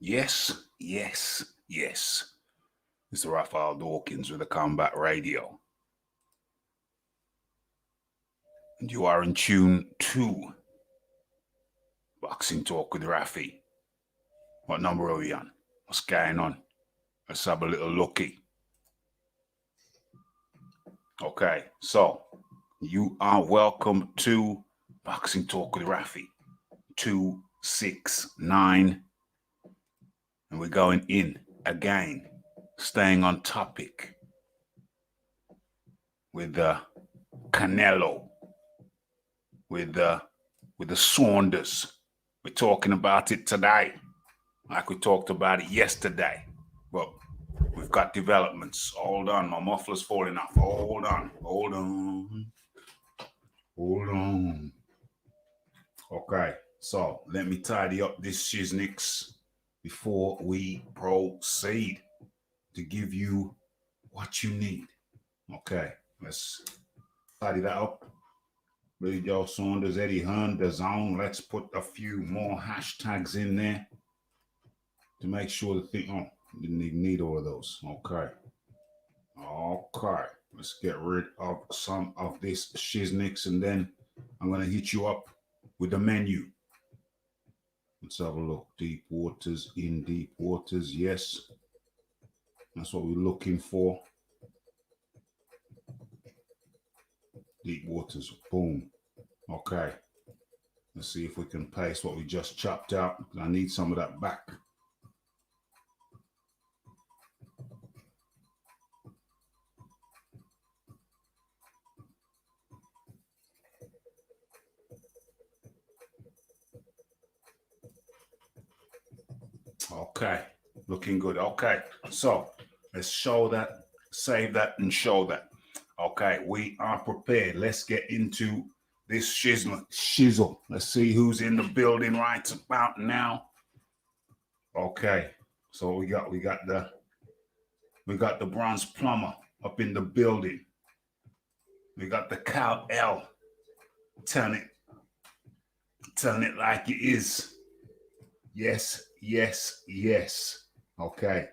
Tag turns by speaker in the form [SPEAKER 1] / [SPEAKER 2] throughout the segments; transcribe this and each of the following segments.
[SPEAKER 1] Yes, yes, yes. Mr. Raphael Dawkins with the Combat Radio. And you are in tune to Boxing Talk with Rafi. What number are we on? What's going on? Let's have a little looky. Okay, so you are welcome to Boxing Talk with Rafi 269. And we're going in again, staying on topic with the Canelo, with the Saunders. We're talking about it today, like we talked about it yesterday. Well, we've got developments. Hold on, my muffler's falling off. Hold on. Okay, so let me tidy up this shiznix before we proceed to give you what you need. Okay, let's tidy that up. Radio Saunders, eddiehearn, dazn. Let's put a few more hashtags in there to make sure the thing. Oh, didn't even need all of those. Okay. Let's get rid of some of this shiznix, and then I'm gonna hit you up with the menu. Let's have a look. Deep waters, in deep waters. Yes, that's what we're looking for. Deep waters. Boom. Okay. Let's see if we can paste what we just chopped out. I need some of that back. Okay, looking good. Okay, so let's show that, save that, and show that. Okay, we are prepared. Let's get into this shizzle. Let's see who's in the building right about now. Okay, so we got the bronze plumber up in the building. We got the Cal L telling it like it is. Yes. Okay.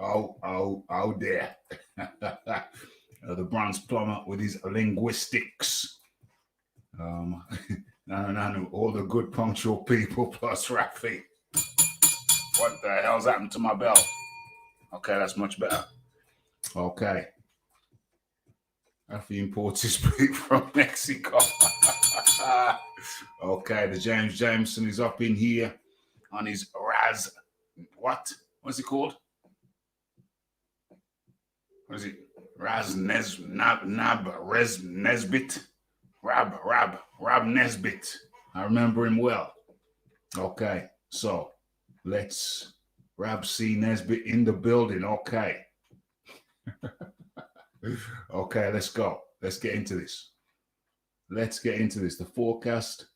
[SPEAKER 1] oh there. The bronze plumber with his linguistics. No, all the good punctual people plus Rafi. What the hell's happened to my bell? Okay, that's much better. Okay. Rafi imports his beef from Mexico. Okay, the James Jameson is up in here on his what's it called? What is it? Nesbit. Rob Nesbit. I remember him well. Okay, so let's Rab C. Nesbit in the building. Okay. Okay, let's go. Let's get into this. The forecast.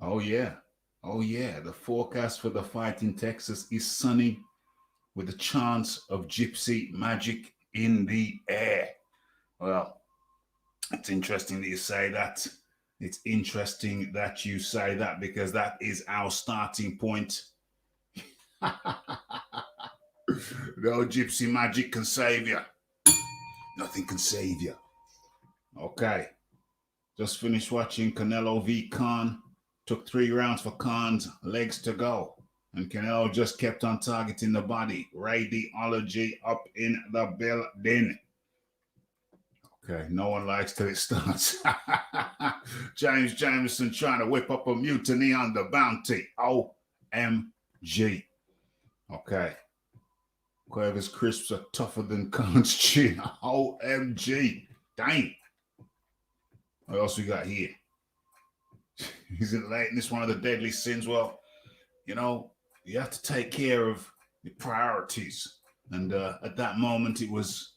[SPEAKER 1] Oh yeah. The forecast for the fight in Texas is sunny with a chance of Gypsy magic in the air. Well, it's interesting that you say that. It's interesting that you say that because that is our starting point. No Gypsy magic can save you. Nothing can save you. Okay. Just finished watching Canelo v. Khan. Took 3 rounds for Khan's legs to go. And Canelo just kept on targeting the body. Radiology up in the building. Okay, no one likes till it starts. James Jameson trying to whip up a mutiny on the bounty. OMG. Okay. Quaver's crisps are tougher than Khan's chin. OMG. Dang. What else we got here? Isn't lateness one of the deadly sins? Well, you have to take care of the priorities. And at that moment, it was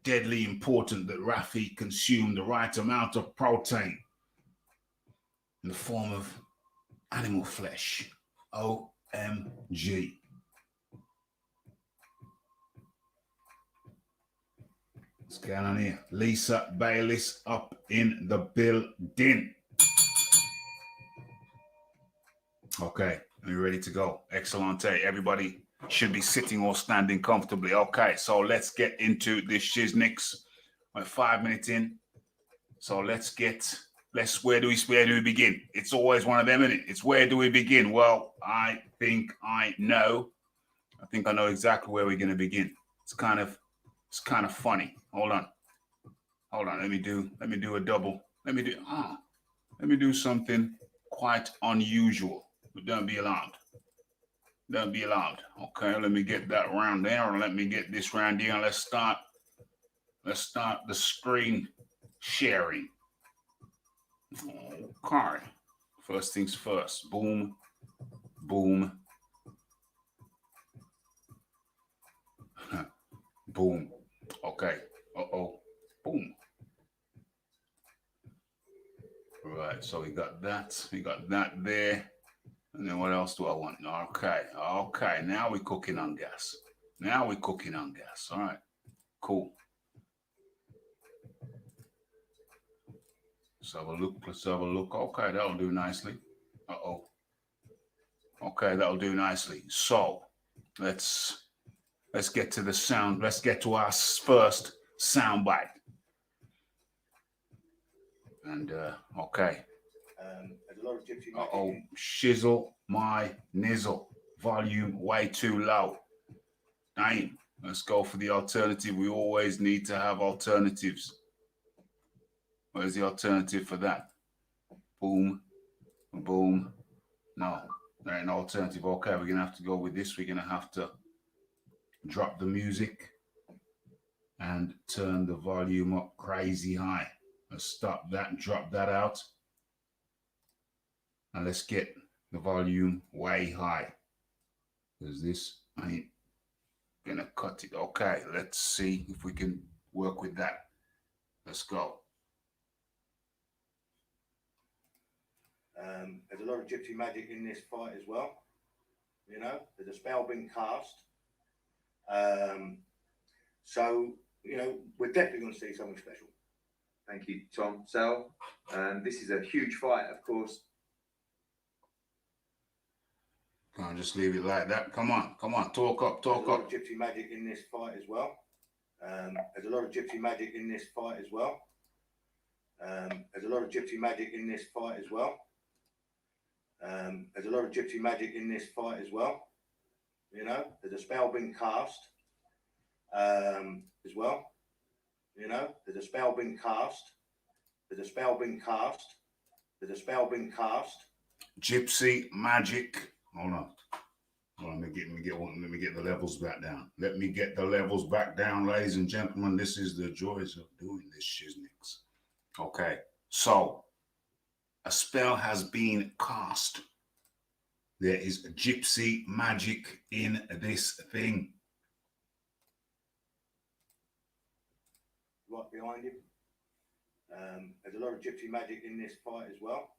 [SPEAKER 1] deadly important that Rafi consume the right amount of protein in the form of animal flesh. OMG. What's going on here? Lisa Bayliss up in the building. Okay, are you ready to go? Excellent. Everybody should be sitting or standing comfortably. Okay, so let's get into this shiznix. We're 5 minutes in. So where do we begin? It's always one of them, isn't it? It's where do we begin? Well, I think I know exactly where we're gonna begin. It's kind of funny. Hold on. Let me do a double. Let me do something quite unusual. But don't be alarmed. Okay, let me get that round there, and let me get this round here. And let's start the screen sharing. Okay. First things first. Boom. Boom. Boom. Okay. Uh-oh. Boom. Right, so we got that there. And then what else do I want? Okay, now we're cooking on gas. All right, cool. Let's have a look. Okay, that'll do nicely. Uh-oh. Okay, that'll do nicely. So, let's get to the sound. Let's get to our first sound bite. And, okay. Uh-oh, shizzle my nizzle. Volume way too low. Dang, let's go for the alternative. We always need to have alternatives. Where's the alternative for that? Boom, boom. No, there ain't no alternative. Okay, we're going to have to go with this. We're going to have to drop the music and turn the volume up crazy high. Let's stop that, drop that out. And let's get the volume way high. Because this ain't gonna cut it. Okay, let's see if we can work with that. Let's go.
[SPEAKER 2] There's a lot of gypsy magic in this fight as well. You know, there's a spell being cast. So, you know, we're definitely going to see something special.
[SPEAKER 3] Thank you, Tom. Sal, this is a huge fight, of course.
[SPEAKER 1] Can't just leave it like that. Come on, talk up.
[SPEAKER 2] There's a lot of gypsy magic in this fight as well. There's a lot of gypsy magic in this fight as well. There's a lot of gypsy magic in this fight as well. There's a lot of gypsy magic in this fight as well. You know, there's a spell being cast as well. You know, there's a spell being cast. There's a spell being cast. There's a spell being cast.
[SPEAKER 1] Gypsy magic. Hold on. Let me get the levels back down. Let me get the levels back down, ladies and gentlemen. This is the joys of doing this shiznix. Okay, so a spell has been cast. There is gypsy magic in this thing.
[SPEAKER 2] Right behind him. There's a lot of gypsy magic in this fight as well.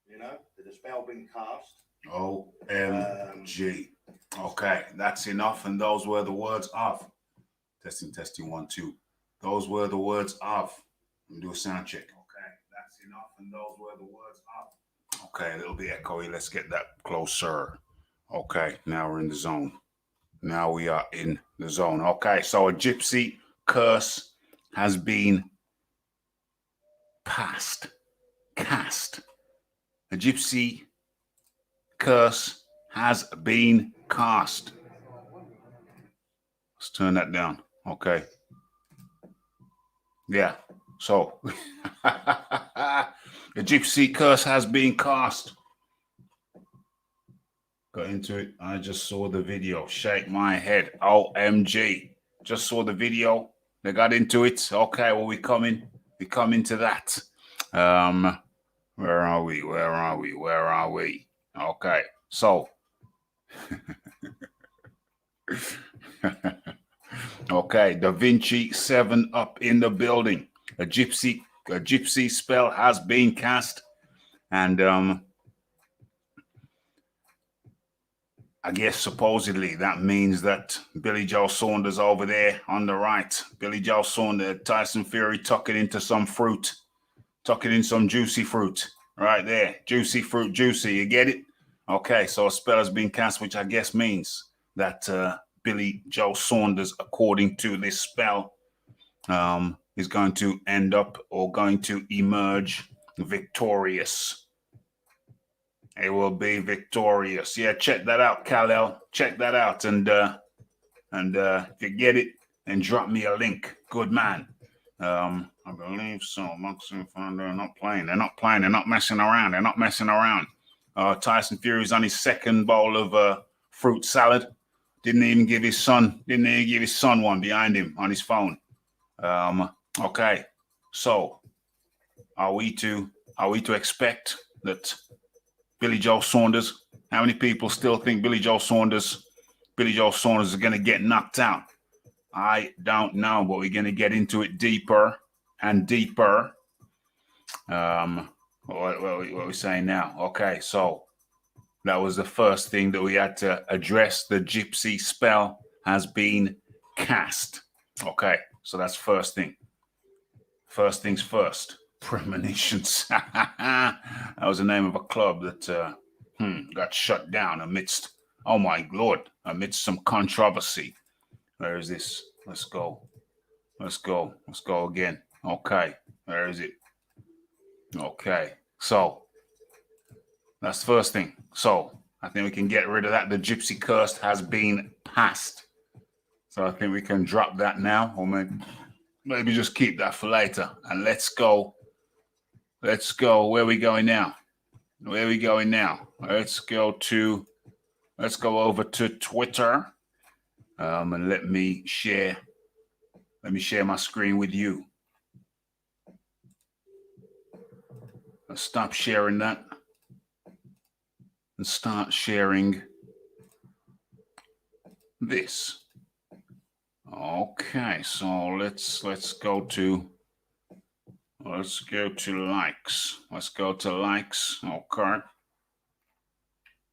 [SPEAKER 2] You know, there's a spell being cast.
[SPEAKER 1] OMG. Okay, that's enough. And those were the words of. Testing, 1, 2. Those were the words of. Let me do a sound check. Okay, that's enough. And those were the words of. Okay, a little bit echoey. Let's get that closer. Okay, now we're in the zone. Now we are in the zone. Okay, so a gypsy curse has been cast. A gypsy curse has been cast. Let's turn that down. Okay. Yeah. So a gypsy curse has been cast. Got into it. I just saw the video. Shake my head. OMG. Just saw the video. They got into it. Okay, well, we come into that. Where are we? Okay, so okay, Da Vinci 7 up in the building. A gypsy spell has been cast, and I guess supposedly that means that Billy Joe Saunders over there on the right, Billy Joe Saunders, Tyson Fury tucking into some juicy fruit right there. Juicy fruit, juicy. You get it? Okay, so a spell has been cast, which I guess means that Billy Joe Saunders, according to this spell, is going to end up or going to emerge victorious. It will be victorious. Yeah, check that out, Kal-El. Check that out, and if you get it, then drop me a link. Good man. I believe so. They're not playing. They're not playing. They're not messing around. They're not messing around. Tyson Fury's on his second bowl of fruit salad. Didn't even give his son one behind him on his phone. Okay, so are we to expect that Billy Joe Saunders? How many people still think Billy Joe Saunders is going to get knocked out? I don't know, but we're going to get into it deeper and deeper. What are we saying now? Okay, so that was the first thing that we had to address. The Gypsy spell has been cast. Okay, so that's first thing. First things first. Premonitions. That was the name of a club that got shut down amidst, oh my Lord, amidst some controversy. Where is this? Let's go again. Okay, where is it? Okay, so that's the first thing. So I think we can get rid of that. The Gypsy curse has been passed. So I think we can drop that now, or maybe just keep that for later. And let's go. Where are we going now? Let's go over to Twitter. And let me share my screen with you. Let's stop sharing that and start sharing this. Okay, so let's go to likes. Let's go to likes. Okay.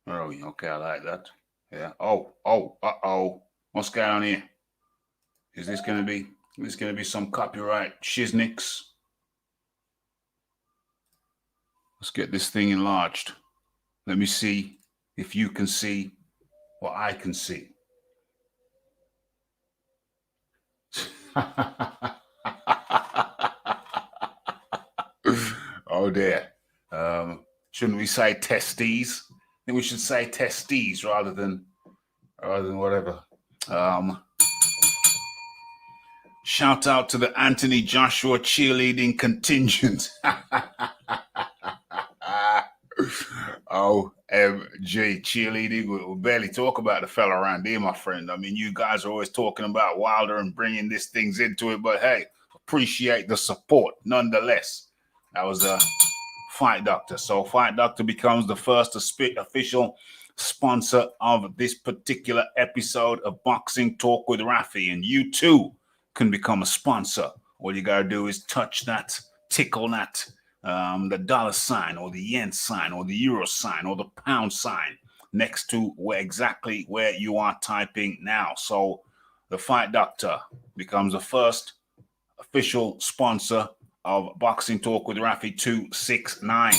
[SPEAKER 1] Oh, okay, I like that. Yeah. Oh. What's going on here? Is this gonna be some copyright shiznicks? Let's get this thing enlarged. Let me see if you can see what I can see. Oh dear. Shouldn't we say testes? I think we should say testes rather than whatever. Shout out to the Anthony Joshua cheerleading contingent. OMG, cheerleading. We'll barely talk about the fella around here, my friend. I mean, you guys are always talking about Wilder and bringing these things into it, but hey, appreciate the support nonetheless. That was a Fight Doctor. So Fight Doctor becomes the first official sponsor of this particular episode of Boxing Talk with Rafi, and you too can become a sponsor. All you gotta do is touch that, tickle that, the dollar sign or the yen sign or the euro sign or the pound sign next to where you are typing now. So the Fight Doctor becomes the first official sponsor of Boxing Talk with Rafi 269.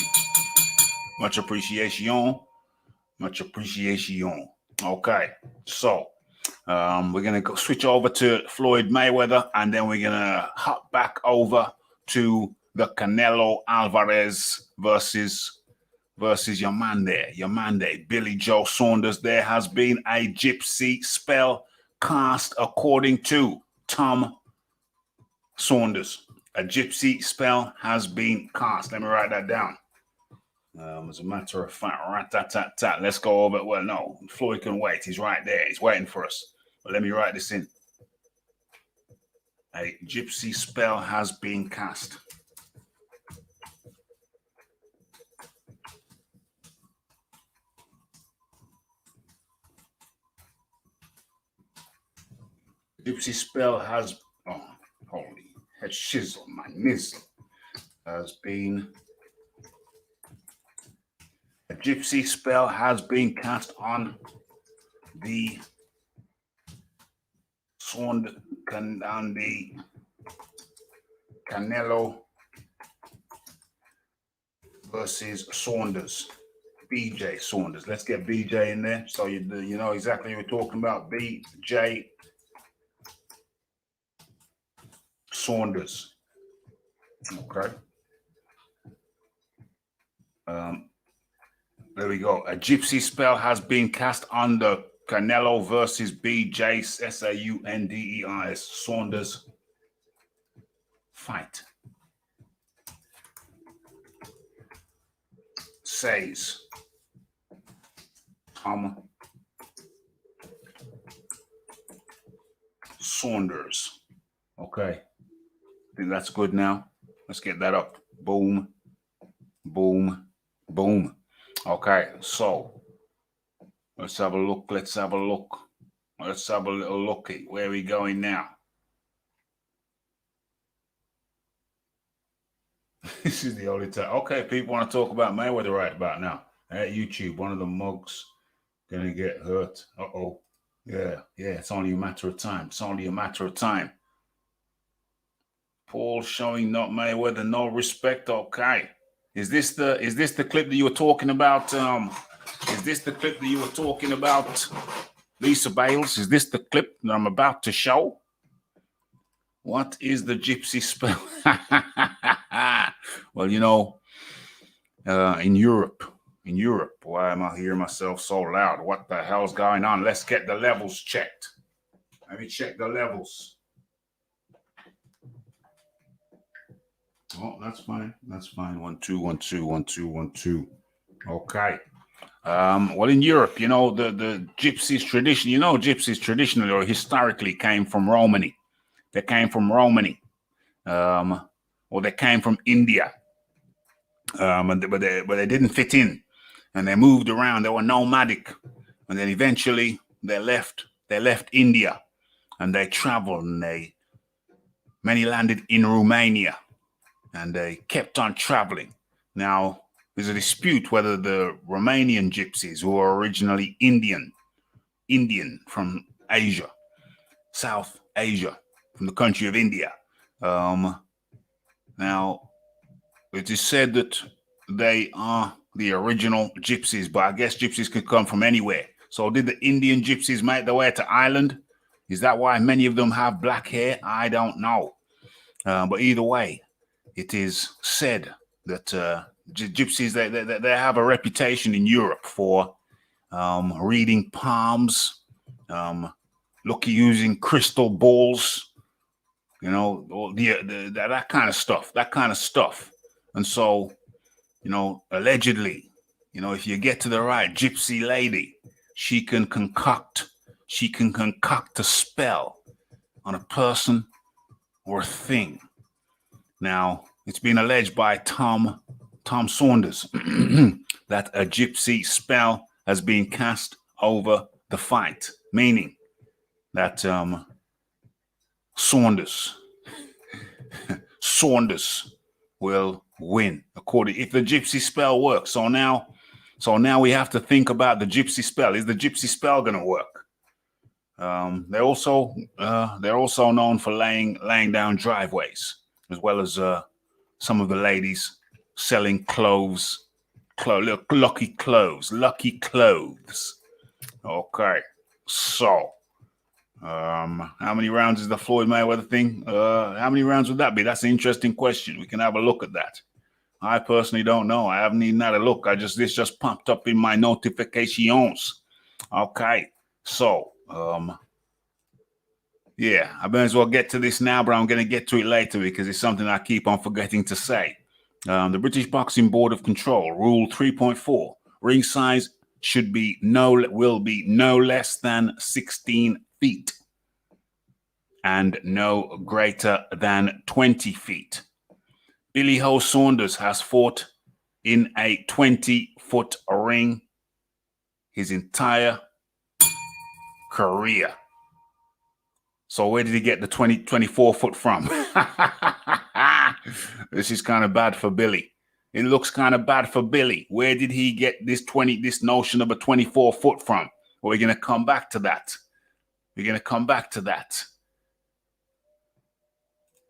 [SPEAKER 1] Much appreciation. Okay, so we're gonna go switch over to Floyd Mayweather, and then we're gonna hop back over to the Canelo Alvarez versus your man there, Billy Joe Saunders. There has been a Gypsy spell cast, according to Tom Saunders. A Gypsy spell has been cast. Let me write that down. As a matter of fact, rat-tat-tat-tat. Let's go over it. Well, no, Floyd can wait. He's right there. He's waiting for us. But let me write this in. A Gypsy spell has been cast. Gypsy spell has, holy head shizzle, my nizzle, has been. A Gypsy spell has been cast on the Canelo versus Saunders. BJ Saunders. Let's get BJ in there so you know exactly what we're talking about. BJ Saunders. Okay. There we go. A gypsy spell has been cast on the Canelo versus BJ Saunders Saunders fight. Says Tom Saunders. Okay. I think that's good now. Let's get that up. Boom, boom, boom. Okay, so let's have a look. Let's have a look. Let's have a little looky. Where are we going now? This is the only time. Okay, people want to talk about Mayweather right about now. At YouTube, one of the mugs gonna get hurt. Uh-oh. Yeah, it's only a matter of time. It's only a matter of time. Paul showing not Mayweather no respect. Okay. Is this the clip that you were talking about? Is this the clip that you were talking about, Lisa Bales? Is this the clip that I'm about to show? What is the gypsy spell? Well, you know, in Europe, why am I hearing myself so loud? What the hell's going on? Let's get the levels checked. Let me check the levels. Oh, that's fine. That's fine. 1 2 1 2 1 2 1 2. Okay. Well, in Europe, you know, the gypsies tradition. You know, gypsies traditionally or historically came from Romany. They came from Romany, or they came from India. But they didn't fit in, and they moved around. They were nomadic, and then eventually they left India, and they traveled, and many landed in Romania. And they kept on traveling. Now, there's a dispute whether the Romanian gypsies, who were originally Indian from Asia, South Asia, from the country of India. Now, it is said that they are the original gypsies, but I guess gypsies could come from anywhere. So did the Indian gypsies make their way to Ireland? Is that why many of them have black hair? I don't know. But either way, it is said that gypsies, they have a reputation in Europe for reading palms, using crystal balls, you know, that kind of stuff. And so, you know, allegedly, you know, if you get to the right gypsy lady, she can concoct a spell on a person or a thing. Now, it's been alleged by Tom Saunders that a gypsy spell has been cast over the fight, meaning that Saunders will win if the gypsy spell works. So now we have to think about the gypsy spell. Is the gypsy spell going to work? They're also known for laying down driveways, as well as some of the ladies selling lucky clothes. Okay, so how many rounds is the Floyd Mayweather thing? How many rounds would that be? That's an interesting question. We can have a look at that. I personally don't know. I haven't even had a look. This just popped up in my notifications. Okay, so yeah, I may as well get to this now, but I'm going to get to it later because it's something I keep on forgetting to say. The British Boxing Board of Control, Rule 3.4, ring size will be no less than 16 feet and no greater than 20 feet. Billy Ho Saunders has fought in a 20-foot ring his entire career. So where did he get the 24 foot from? This is kind of bad for Billy. It looks kind of bad for Billy. Where did he get this notion of a 24 foot from? Well, we're going to come back to that.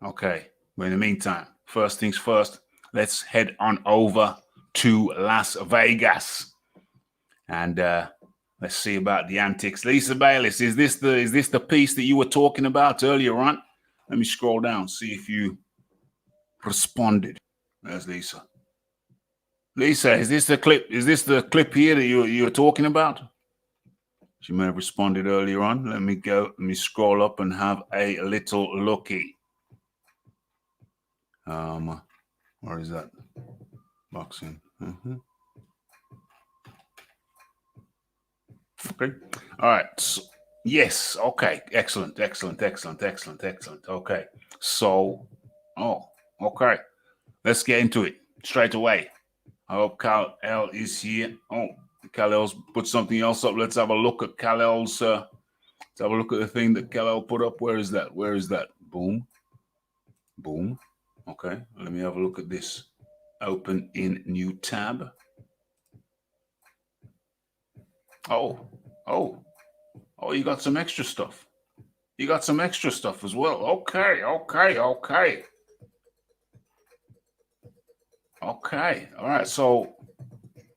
[SPEAKER 1] Okay. But in the meantime, first things first, let's head on over to Las Vegas. And let's see about the antics. Lisa Bayliss, is this the piece that you were talking about earlier on? Let me scroll down, see if you responded. There's Lisa. Lisa, is this the clip? Is this the clip here that you were talking about? She may have responded earlier on. Let me go. Let me scroll up and have a little looky. Where is that? Boxing. Okay. All right. So, yes. Okay. Excellent. Okay. So, okay. Let's get into it straight away. I hope Kal-El is here. Oh, Kal-El's put something else up. Let's have a look at Kal-El's. Let's have a look at the thing that Kal-El put up. Where is that? Boom. Okay. Let me have a look at this. Open in new tab. Oh, you got some extra stuff. You got some extra stuff as well. Okay. All right. So,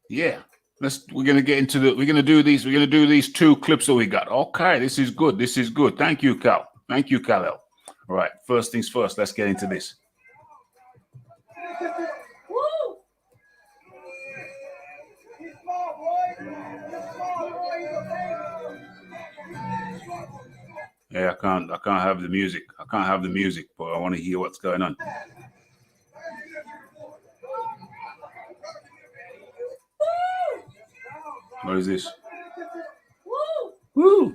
[SPEAKER 1] yeah. We're gonna do these two clips that we got. Okay, this is good. Thank you, Kal-El. All right, first things first, let's get into this. Yeah, I can't have the music. But I want to hear what's going on. What is this? Woo!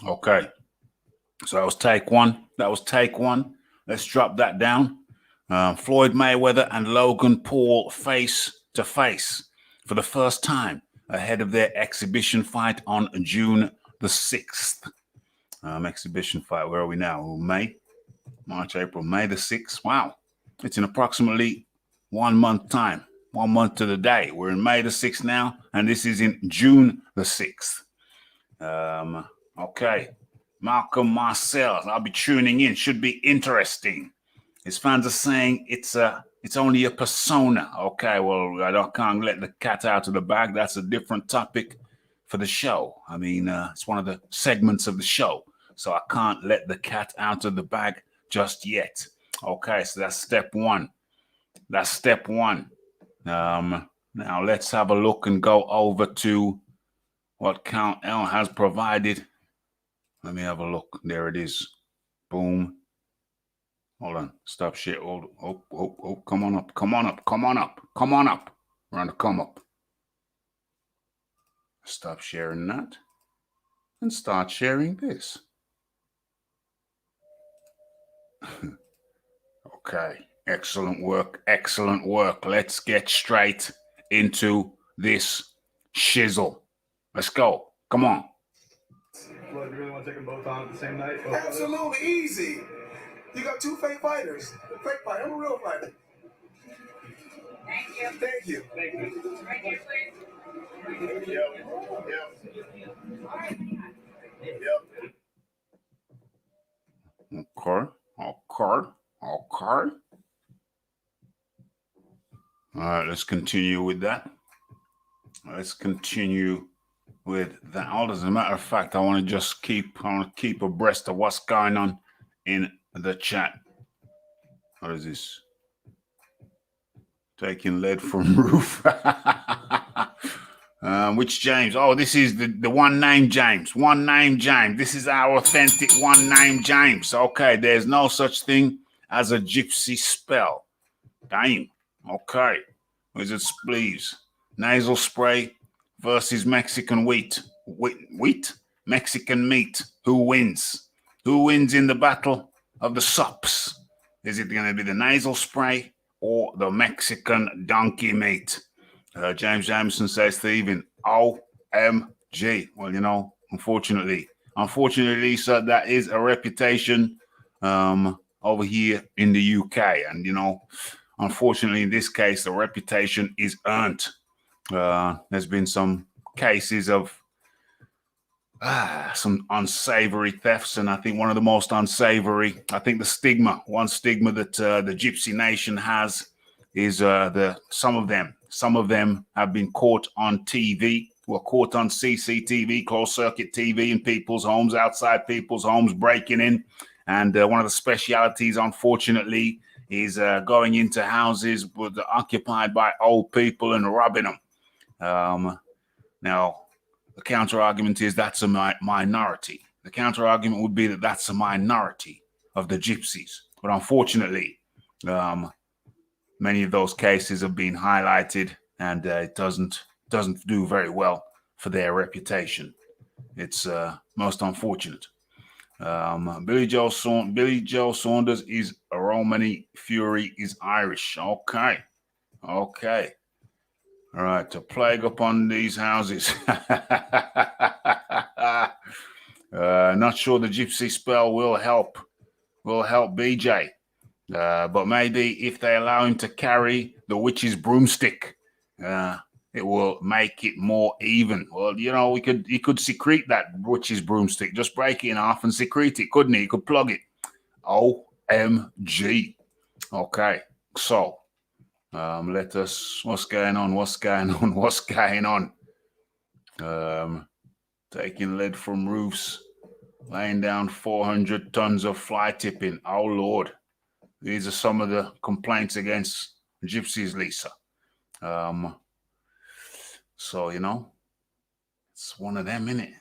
[SPEAKER 1] Okay. So that was take one. Let's drop that down. Floyd Mayweather and Logan Paul face to face for the first time ahead of their exhibition fight on June the 6th. Exhibition fight, where are we now? March, April, May the 6th. Wow. It's in approximately 1 month time. 1 month to the day. We're in May the 6th now, and this is in June the 6th. Okay. Malcolm Marcel, I'll be tuning in. Should be interesting. His fans are saying it's only a persona. Okay, well, I can't let the cat out of the bag. That's a different topic for the show. I mean, it's one of the segments of the show. So I can't let the cat out of the bag just yet. Okay, so that's step one. Now let's have a look and go over to what Kal-El has provided. Let me have a look. There it is. Boom. Hold on. Stop shit. Oh, come on up. We're on the come up. Stop sharing that. And start sharing this. Okay. Excellent work. Let's get straight into this shizzle. Let's go. Come on.
[SPEAKER 4] What, you really want to take them both on at the same night?
[SPEAKER 5] Absolutely easy. You got two fake fighters. Fake fighter. I'm a real fighter. Thank you. Yep.
[SPEAKER 1] Okay. All right, let's continue with that. Oh, as a matter of fact, I want to keep abreast of what's going on in the chat. What is this? Taking lead from roof. Which James? Oh, this is the one name James. This is our authentic one name James. Okay, there's no such thing as a gypsy spell. Damn. Okay. Wizard Spleeves. Nasal spray versus Mexican wheat. Wheat? Mexican meat. Who wins? Who wins in the battle of the sops? Is it going to be the nasal spray or the Mexican donkey meat? James Jameson says, Stephen, OMG. Well, unfortunately, Lisa, that is a reputation over here in the UK. And, unfortunately, in this case, the reputation is earned. There's been some cases of some unsavory thefts, and I think one of the most unsavory, I think one stigma that the Gypsy Nation has is some of them have been caught on TV, were caught on CCTV, closed circuit TV in people's homes, outside people's homes, breaking in. And one of the specialities, unfortunately, is going into houses occupied by old people and robbing them. Now, the counter argument is that's a minority. The counter argument would be that that's a minority of the gypsies. But unfortunately, many of those cases have been highlighted, and it doesn't do very well for their reputation. It's most unfortunate. Billy Joe Saunders is a Romani. Fury is Irish. Okay. All right, to plague upon these houses. Not sure the Gypsy spell will help BJ. But maybe if they allow him to carry the witch's broomstick, it will make it more even. Well, he could secrete that witch's broomstick, just break it in half and secrete it, couldn't he? He could plug it. OMG. Okay, so what's going on? Taking lead from roofs, laying down 400 tons of fly tipping. Oh, Lord. These are some of the complaints against gypsies, Lisa. So, it's one of them, innit?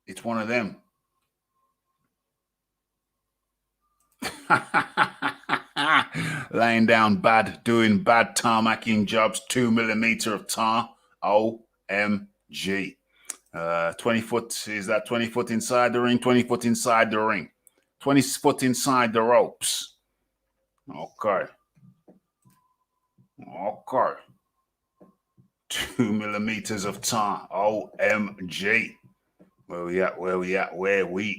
[SPEAKER 1] It's one of them. Laying down doing bad tarmacking jobs, 2 millimeter of tar. OMG. 20 foot, is that 20 foot inside the ring? 20 foot inside the ring. 20 foot inside the ropes. Okay. 2 millimeters of tar. OMG. Where we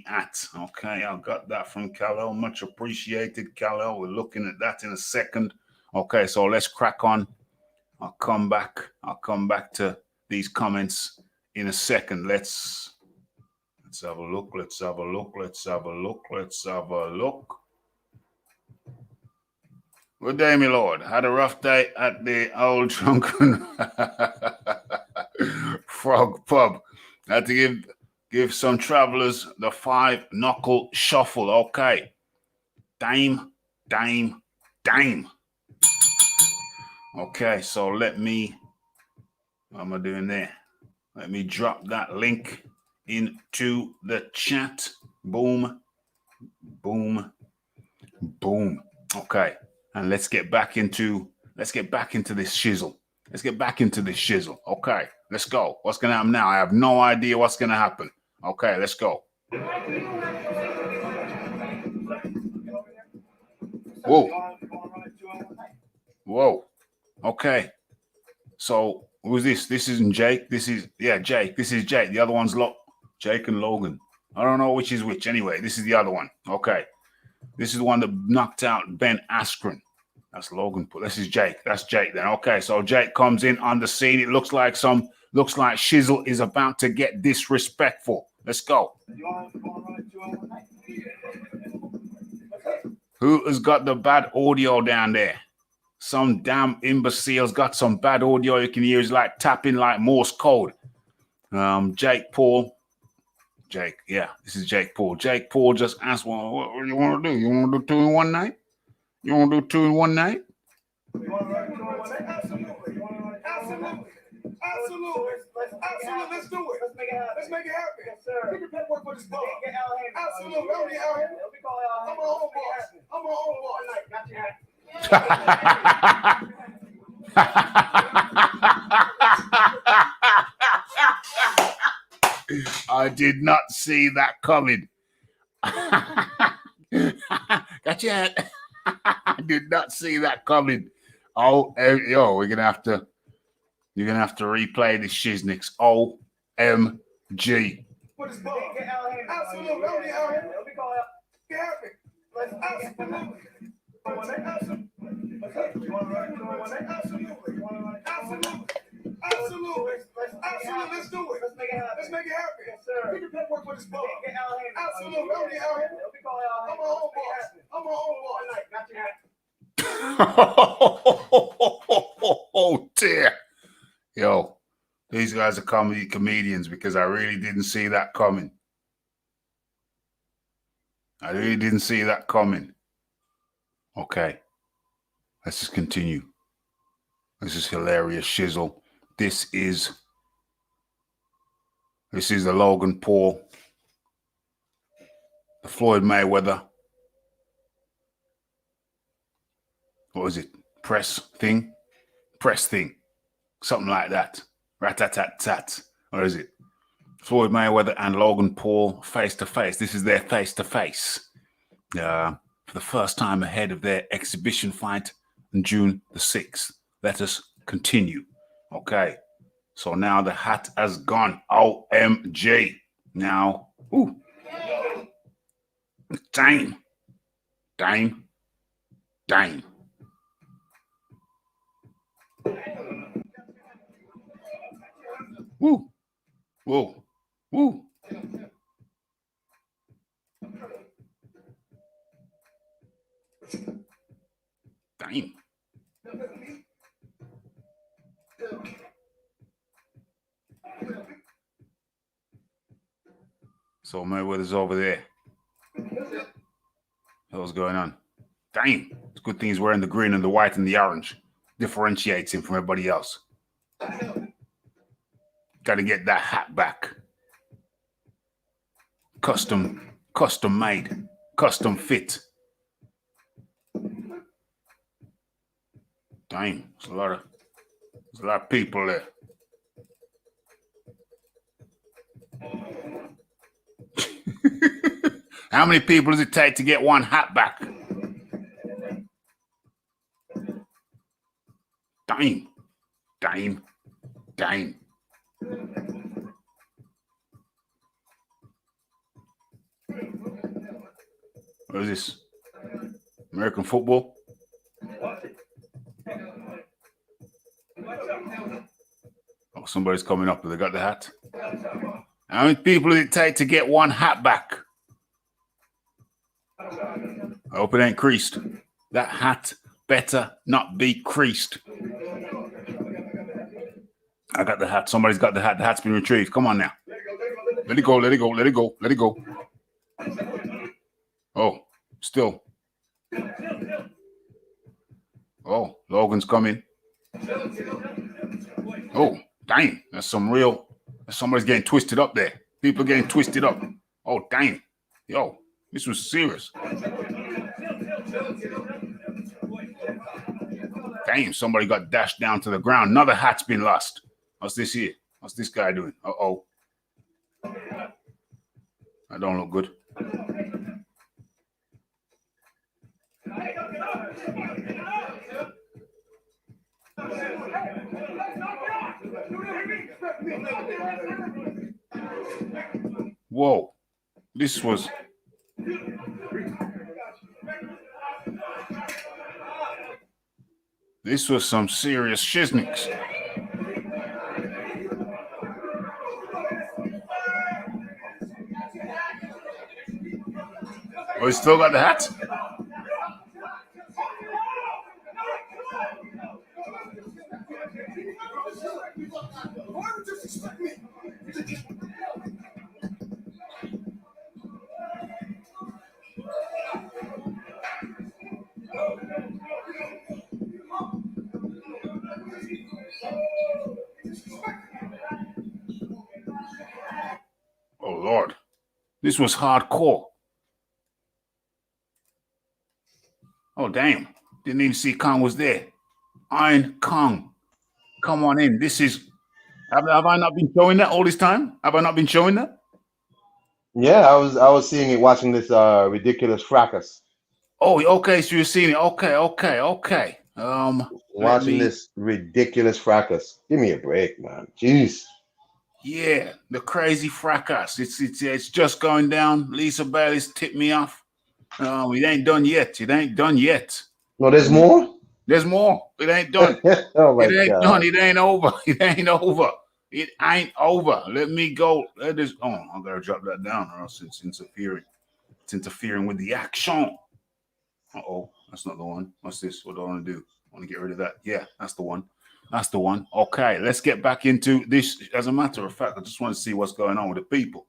[SPEAKER 1] at? Okay, I got that from Kal-El. Much appreciated, Kal-El. We're looking at that in a second. Okay, so let's crack on. I'll come back to these comments in a second. Let's have a look. Good day, my lord. Had a rough day at the old drunken frog pub. Had to give some travelers the 5-knuckle shuffle. Okay. Dame. Okay, so what am I doing there? Let me drop that link into the chat. Boom. Okay. And let's get back into this shizzle. Okay, let's go. What's gonna happen now? I have no idea what's gonna happen. Okay, let's go. Whoa. Okay. So who's this? This isn't Jake. Jake. This is Jake. The other one's Jake and Logan. I don't know which is which. Anyway, this is the other one. Okay. This is the one that knocked out Ben Askren. That's Logan. This is Jake. That's Jake then. Okay, so Jake comes in on the scene. It looks like Shizzle is about to get disrespectful. Let's go. Who has got the bad audio down there? Some damn imbecile's got some bad audio. You can hear is like tapping like Morse code. Jake Paul. This is Jake Paul. Jake Paul just asked, well, what do you want to do? You want to do 2 in one night? You want to do 2 in one night?
[SPEAKER 5] Absolutely. Let's do it. Let's make it happen. Yes, sir. Give me paperwork for this ball. Absolutely. I'm on home
[SPEAKER 1] I did not see that coming. Gotcha. I did not see that coming. You're gonna have to replay the shiznix. OMG.
[SPEAKER 5] What is ball? Absolutely. Absolutely. Absolutely. Let's do it. Let's make it happen. Let's make it happen. Yes, sir. Get the paperwork for this ball. Absolutely. Don't get out. I'm a home boss. I'm a home boss.
[SPEAKER 1] Oh dear. Yo, these guys are comedians because I really didn't see that coming. I really didn't see that coming. Okay. Let's just continue. This is hilarious shizzle. This is the Logan Paul, the Floyd Mayweather. What was it? Press thing? Press thing. Something like that. Rat-tat-tat-tat. What is it? Floyd Mayweather and Logan Paul face to face. This is their face to face. For the first time ahead of their exhibition fight on June the 6th. Let us continue. Okay. So now the hat has gone. OMG. Now, ooh. Dame. Dame. Dame. Woo. Whoa. Woo. Dame. So Mayweather's over there. What's going on? Dang. It's a good thing he's wearing the green and the white and the orange. Differentiates him from everybody else. Got to get that hat back. Custom made, custom fit. Dang, there's a lot of people there. How many people does it take to get one hat back? Dang. What is this? American football? Oh, somebody's coming up. Have they got the hat? How many people does it take to get one hat back? I hope it ain't creased. That hat better not be creased. I got the hat. Somebody's got the hat. The hat's been retrieved. Come on now. Let it go. Oh, still. Oh, Logan's coming. Oh, dang. Somebody's getting twisted up there. People getting twisted up. Oh, dang. Yo, this was serious. Damn, somebody got dashed down to the ground. Another hat's been lost. What's this here? What's this guy doing? Uh-oh. That don't look good. Whoa. This was some serious shiznix. Oh, he still got the hat? Oh, Lord. This was hardcore. Oh, damn. Didn't even see Kong was there. Iron Kong. Come on in. This is... Have I not been showing that all this time? Have I not been showing that?
[SPEAKER 6] Yeah, I was seeing it, watching this ridiculous fracas.
[SPEAKER 1] Oh, okay. So you're seeing it. Okay.
[SPEAKER 6] Watching this ridiculous fracas. Give me a break, man. Jeez.
[SPEAKER 1] Yeah, the crazy fracas. It's just going down. Lisa Bailey's tipped me off. It ain't done yet.
[SPEAKER 6] No, there's more?
[SPEAKER 1] There's more. It ain't done.
[SPEAKER 6] Oh my
[SPEAKER 1] It ain't
[SPEAKER 6] God.
[SPEAKER 1] done. It ain't over. It ain't over. It ain't over. Let me go. Let this. Oh, I gotta drop that down, or else it's interfering. It's interfering with the action. Uh-oh, that's not the one. What's this? What do I want to do? I want to get rid of that. Yeah, that's the one. That's the one. Okay, let's get back into this. As a matter of fact, I just want to see what's going on with the people.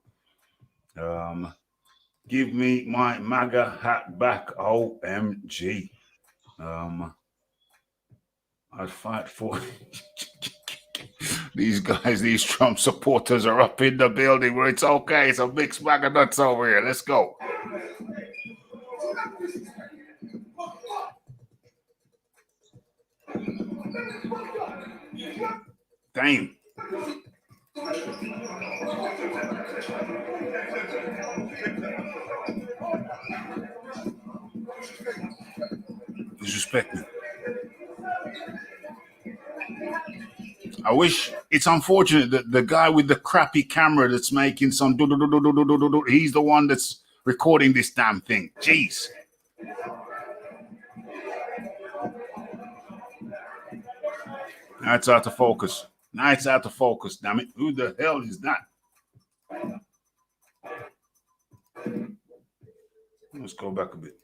[SPEAKER 1] Give me my MAGA hat back. OMG. I'd fight for these guys. These Trump supporters are up in the building where it's okay. It's a mixed bag of nuts over here. Let's go. Damn. Disrespect me. I wish. It's unfortunate that the guy with the crappy camera that's making some he's the one that's recording this damn thing. Jeez. Now it's out of focus. Now it's out of focus, damn it. Who the hell is that? Let's go back a bit.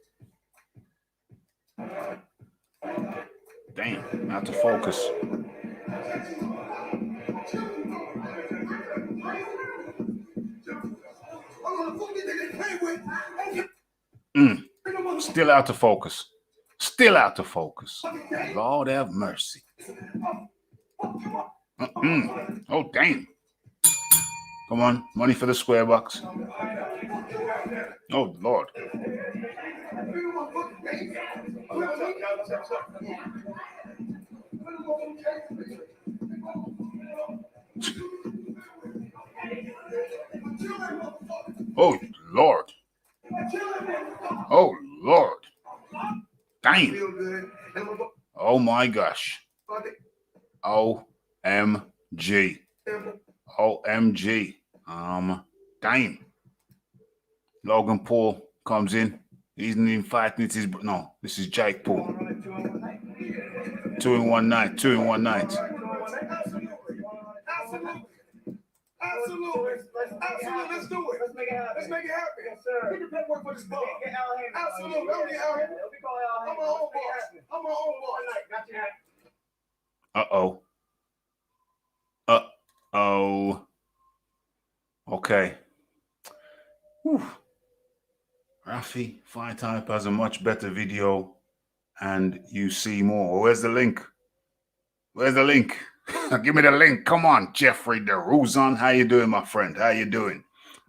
[SPEAKER 1] Damn, out of focus. Still out of focus. Still out of focus. Lord have mercy. Oh, damn. Come on, money for the square box. Oh, Lord. Oh, Lord. Oh, Lord. Damn. Oh, my gosh. OMG. OMG. Damn. Logan Paul comes in. He's not even fighting. No, this is Jake Paul. 2 in 1 night. 2 in 1 night.
[SPEAKER 5] Absolutely. Let's do it. Let's make it happen. Let's make it happen. Yes, sir. Get the paperwork for this ball. Absolutely. I'm the Al Henry. I'm my own boss. I'm my own boss.
[SPEAKER 1] Uh-oh. Okay. Whew. Rafi, Fight Type has a much better video and you see more. Where's the link? Where's the link? Give me the link. Come on, Jeffrey DeRozan. How you doing, my friend? How you doing?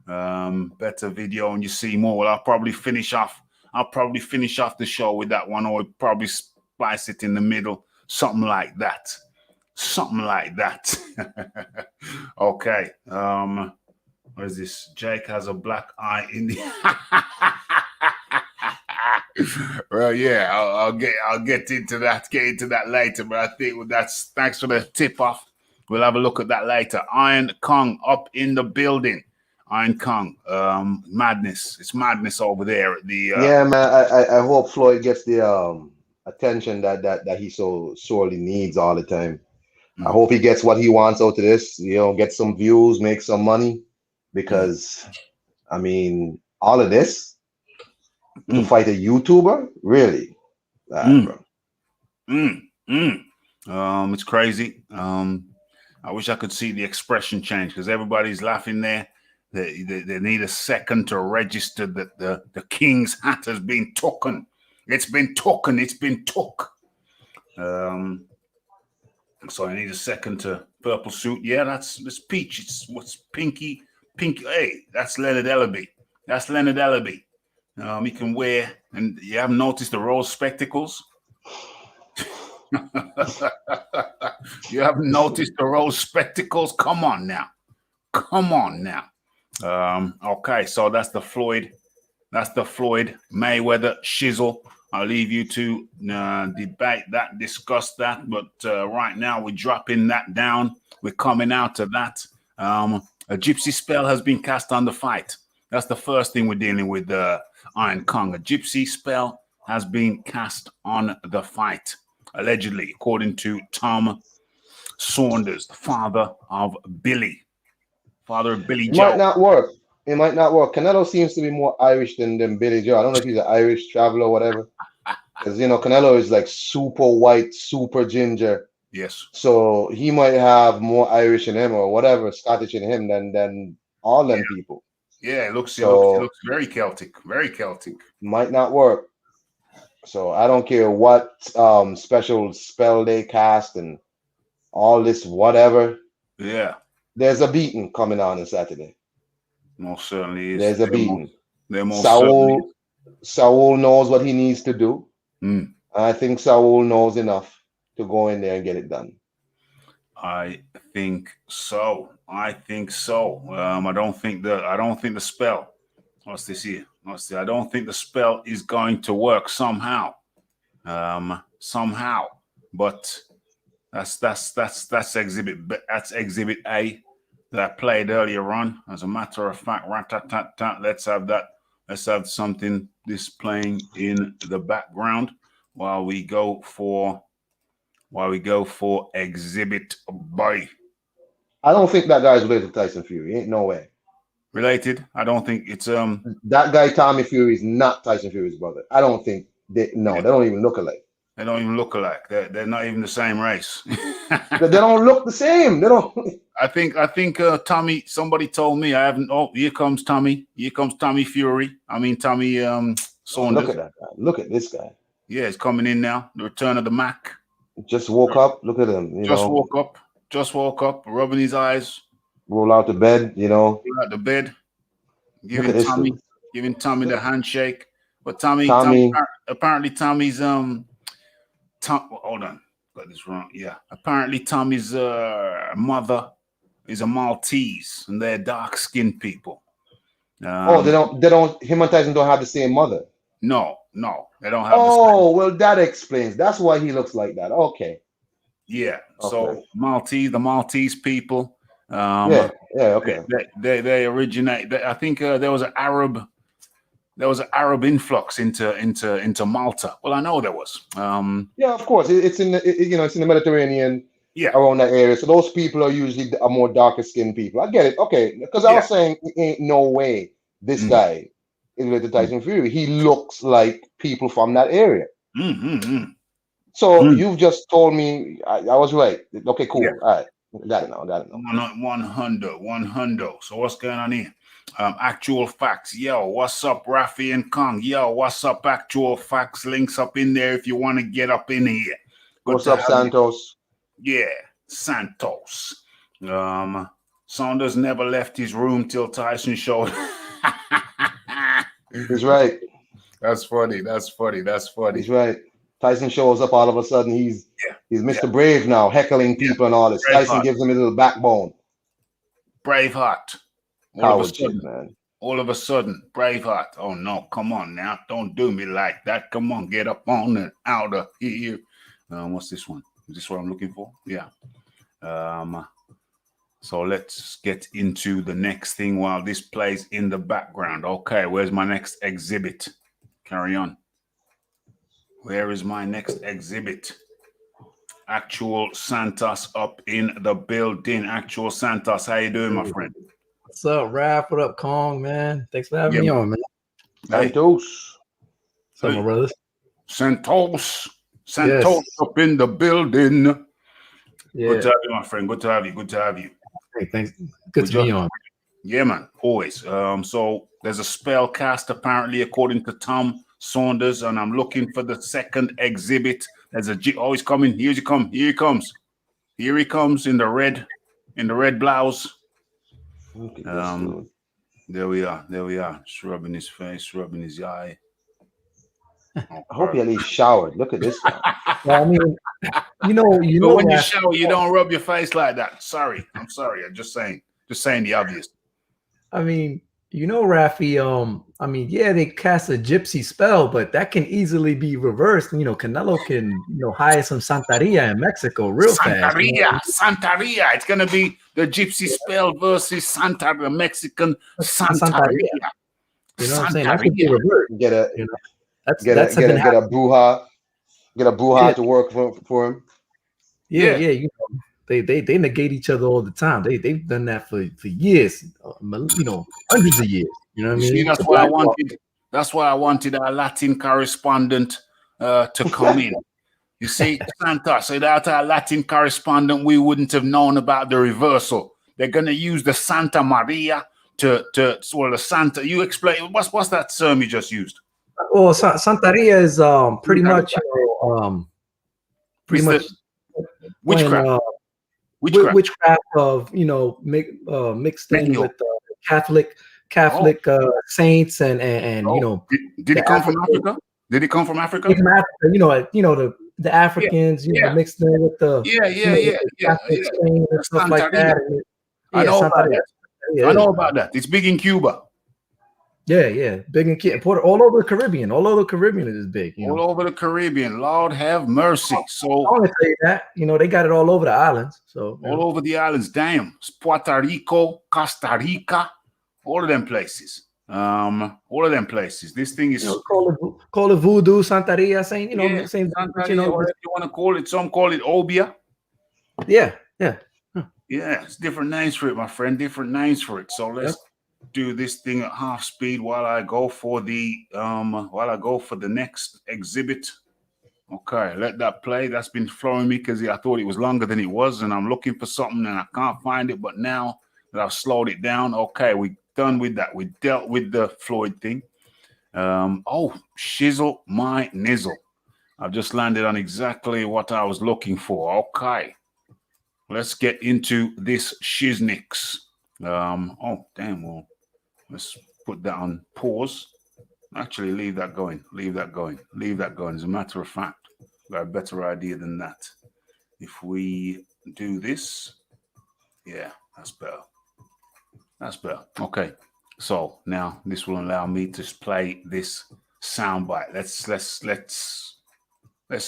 [SPEAKER 1] Better video and you see more. Well, I'll probably finish off the show with that one, or probably splice it in the middle. Something like that. Something like that. Okay. What is this? Jake has a black eye in the well, yeah, I'll get into that. Get into that later. But I think that's thanks for the tip off. We'll have a look at that later. Iron Kong up in the building. Iron Kong, madness. It's madness over there at the.
[SPEAKER 6] Yeah, man. I hope Floyd gets the attention that he so sorely needs all the time. I hope he gets what he wants out of this. You know, get some views, make some money, because I mean, all of this. To fight a YouTuber? Really?
[SPEAKER 1] It's crazy. I wish I could see the expression change because everybody's laughing there. They need a second to register that the king's hat has been taken. It's been taken. It's been took. So I need a second to purple suit. Yeah, that's peach. It's what's pinky. Hey, that's Leonard Ellaby. That's Leonard Ellaby. He can wear, and you haven't noticed the rose spectacles? You haven't noticed the rose spectacles? Come on now. Come on now. Okay, so that's the Floyd Mayweather shizzle. I'll leave you to debate that, discuss that. But right now we're dropping that down. We're coming out of that. A gypsy spell has been cast on the fight. That's the first thing we're dealing with, Iron Kong. A gypsy spell has been cast on the fight. allegedly, according to Tom Saunders, the father of Billy
[SPEAKER 6] It might
[SPEAKER 1] Joe.
[SPEAKER 6] not work. It might not work. Canelo seems to be more Irish than Billy Joe. I don't know if he's an Irish traveler or whatever. Because Canelo is like super white, super ginger.
[SPEAKER 1] Yes.
[SPEAKER 6] So he might have more Irish in him or whatever, Scottish in him than all them people.
[SPEAKER 1] Yeah, it looks very Celtic. Very Celtic.
[SPEAKER 6] Might not work. So I don't care what special spell they cast and all this whatever.
[SPEAKER 1] Yeah.
[SPEAKER 6] There's a beating coming on Saturday.
[SPEAKER 1] Most certainly is.
[SPEAKER 6] There's a beating.
[SPEAKER 1] Saul
[SPEAKER 6] knows what he needs to do.
[SPEAKER 1] Mm.
[SPEAKER 6] I think Saul knows enough to go in there and get it done.
[SPEAKER 1] I think so. I don't think the spell. What's this here? I don't think the spell is going to work somehow. But that's exhibit A that I played earlier on. As a matter of fact, let's have that. Let's have something displaying in the background while we go for exhibit B.
[SPEAKER 6] I don't think that guy's related to Tyson Fury. Ain't no way.
[SPEAKER 1] Related? I don't think it's
[SPEAKER 6] that guy Tommy Fury is not Tyson Fury's brother. I don't think they don't even look alike.
[SPEAKER 1] They don't even look alike. They're not even the same race.
[SPEAKER 6] They don't look the same. They don't.
[SPEAKER 1] I think Tommy. Somebody told me I haven't. Oh, here comes Tommy. Here comes Tommy Fury. I mean Tommy Saunders.
[SPEAKER 6] Look at that guy. Look at this guy.
[SPEAKER 1] Yeah, he's coming in now. The return of the Mac.
[SPEAKER 6] Just woke up. Look at him.
[SPEAKER 1] Just woke up. Rubbing his eyes.
[SPEAKER 6] Roll out the bed. Roll
[SPEAKER 1] out the bed. Giving Tommy the handshake. But Tommy apparently Tommy's hold on, got this wrong. Yeah, apparently Tommy's mother is a Maltese, and they're dark-skinned people.
[SPEAKER 6] They don't. Him and Tyson don't have the same mother.
[SPEAKER 1] No, they don't have.
[SPEAKER 6] Well, that explains. That's why he looks like that. Okay.
[SPEAKER 1] Yeah. Okay. So the Maltese people.
[SPEAKER 6] Okay.
[SPEAKER 1] They originate. I think there was an Arab influx into Malta. Well, I know there was.
[SPEAKER 6] Yeah, of course. It's in the Mediterranean.
[SPEAKER 1] Yeah.
[SPEAKER 6] Around that area. So those people are usually more darker skinned people. I get it. Okay. Because I was saying ain't no way this guy is related to Tyson Fury. He looks like people from that area. So you've just told me I was right. Okay, cool.
[SPEAKER 1] Yeah.
[SPEAKER 6] All right. Got it now.
[SPEAKER 1] 100. So what's going on here? Actual facts. Yo, what's up, Rafi and Kong? Yo, what's up, actual facts? Links up in there if you want to get up in here.
[SPEAKER 6] What's up, Santos?
[SPEAKER 1] Yeah, Santos. Saunders never left his room till Tyson showed.
[SPEAKER 6] He's right.
[SPEAKER 1] That's funny.
[SPEAKER 6] He's right. Tyson shows up all of a sudden. He's Mr. Brave now, heckling people and all this. Braveheart. Tyson gives him a little backbone.
[SPEAKER 1] Braveheart. All of a sudden, Braveheart. Oh no, come on now. Don't do me like that. Come on, get up on and out of here. What's this one? Is this what I'm looking for? Yeah. So let's get into the next thing while this plays in the background. Okay, where's my next exhibit? Carry on. Where is my next exhibit? Actual Santos up in the building. Actual Santos, how you doing, my friend?
[SPEAKER 7] What's up, Raph? What up, Kong, man? Thanks for having me on, man.
[SPEAKER 6] Santos.
[SPEAKER 7] What's up, my brothers?
[SPEAKER 1] Santos up in the building.
[SPEAKER 7] Yeah.
[SPEAKER 1] Good to have you, my friend. Good to have you.
[SPEAKER 7] Hey, thanks. Good to be on.
[SPEAKER 1] Yeah, man. Always. So there's a spell cast apparently, according to Tom Saunders, and I'm looking for the second exhibit. There's he's coming. Here he comes in the red blouse. There we are. Just rubbing his face, rubbing his eye.
[SPEAKER 6] I hope he at least showered. Look at this guy.
[SPEAKER 7] Well, I mean,
[SPEAKER 1] But when you shower, you don't rub your face like that. I'm sorry. I'm just saying the obvious.
[SPEAKER 7] I mean, Rafi, they cast a gypsy spell, but that can easily be reversed. Canelo can, hire some Santeria in Mexico real fast.
[SPEAKER 1] Santeria. It's gonna be the gypsy spell versus Santeria, Mexican Santeria.
[SPEAKER 7] You know what I'm saying? That could be reversed.
[SPEAKER 6] Get a bruja. Get a brouhaha to work for him.
[SPEAKER 7] Yeah. You know, they negate each other all the time. They've done that for years. You know, hundreds of years. You know what I
[SPEAKER 1] You see,
[SPEAKER 7] mean?
[SPEAKER 1] that's why I wanted. That's why I wanted our Latin correspondent to come in. You see, Santa, so without our Latin correspondent, we wouldn't have known about the reversal. They're going to use the Santa Maria to well, the Santa. You explain what's that term you just used?
[SPEAKER 7] Well, Santeria is pretty much, you know, pretty much
[SPEAKER 1] witchcraft.
[SPEAKER 7] when,
[SPEAKER 1] Witchcraft.
[SPEAKER 7] witchcraft of, you know, mixed in with Catholic saints and you know.
[SPEAKER 1] Did it come from Africa? Did it come from Africa?
[SPEAKER 7] From Africa, you know, the Africans, you know, mixed in with the Catholic Spain and stuff like that. And
[SPEAKER 1] I know about that. I know about that. It's big in Cuba.
[SPEAKER 7] Yeah, big in Cuba. All over the Caribbean. All over the Caribbean it is big.
[SPEAKER 1] All over the Caribbean. Lord have mercy. So
[SPEAKER 7] I want to tell you that, you know, they got it all over the islands. So
[SPEAKER 1] all over the islands. Damn. Puerto Rico, Costa Rica, all of them places. All of them places. This thing is,
[SPEAKER 7] you know, call it voodoo, Santeria, saying, you know, same.
[SPEAKER 1] Santeria,
[SPEAKER 7] you know,
[SPEAKER 1] whatever you want to call it. Some call it obia.
[SPEAKER 7] Yeah.
[SPEAKER 1] Yeah, it's different names for it, my friend. Different names for it. So let's do this thing at half speed while I go for the next exhibit. Okay, let that play. That's been flowing me because I thought it was longer than it was, and I'm looking for something and I can't find it. But now that I've slowed it down, okay, we're done with that. We dealt with the Floyd thing. Oh, shizzle my nizzle. I've just landed on exactly what I was looking for. Okay. Let's get into this shiznix. Oh, damn. Well, let's put that on pause. Actually, leave that going. Leave that going. Leave that going. As a matter of fact, I've got a better idea than that. If we do this, yeah, that's better. That's better. Okay. So now this will allow me to play this soundbite. Let's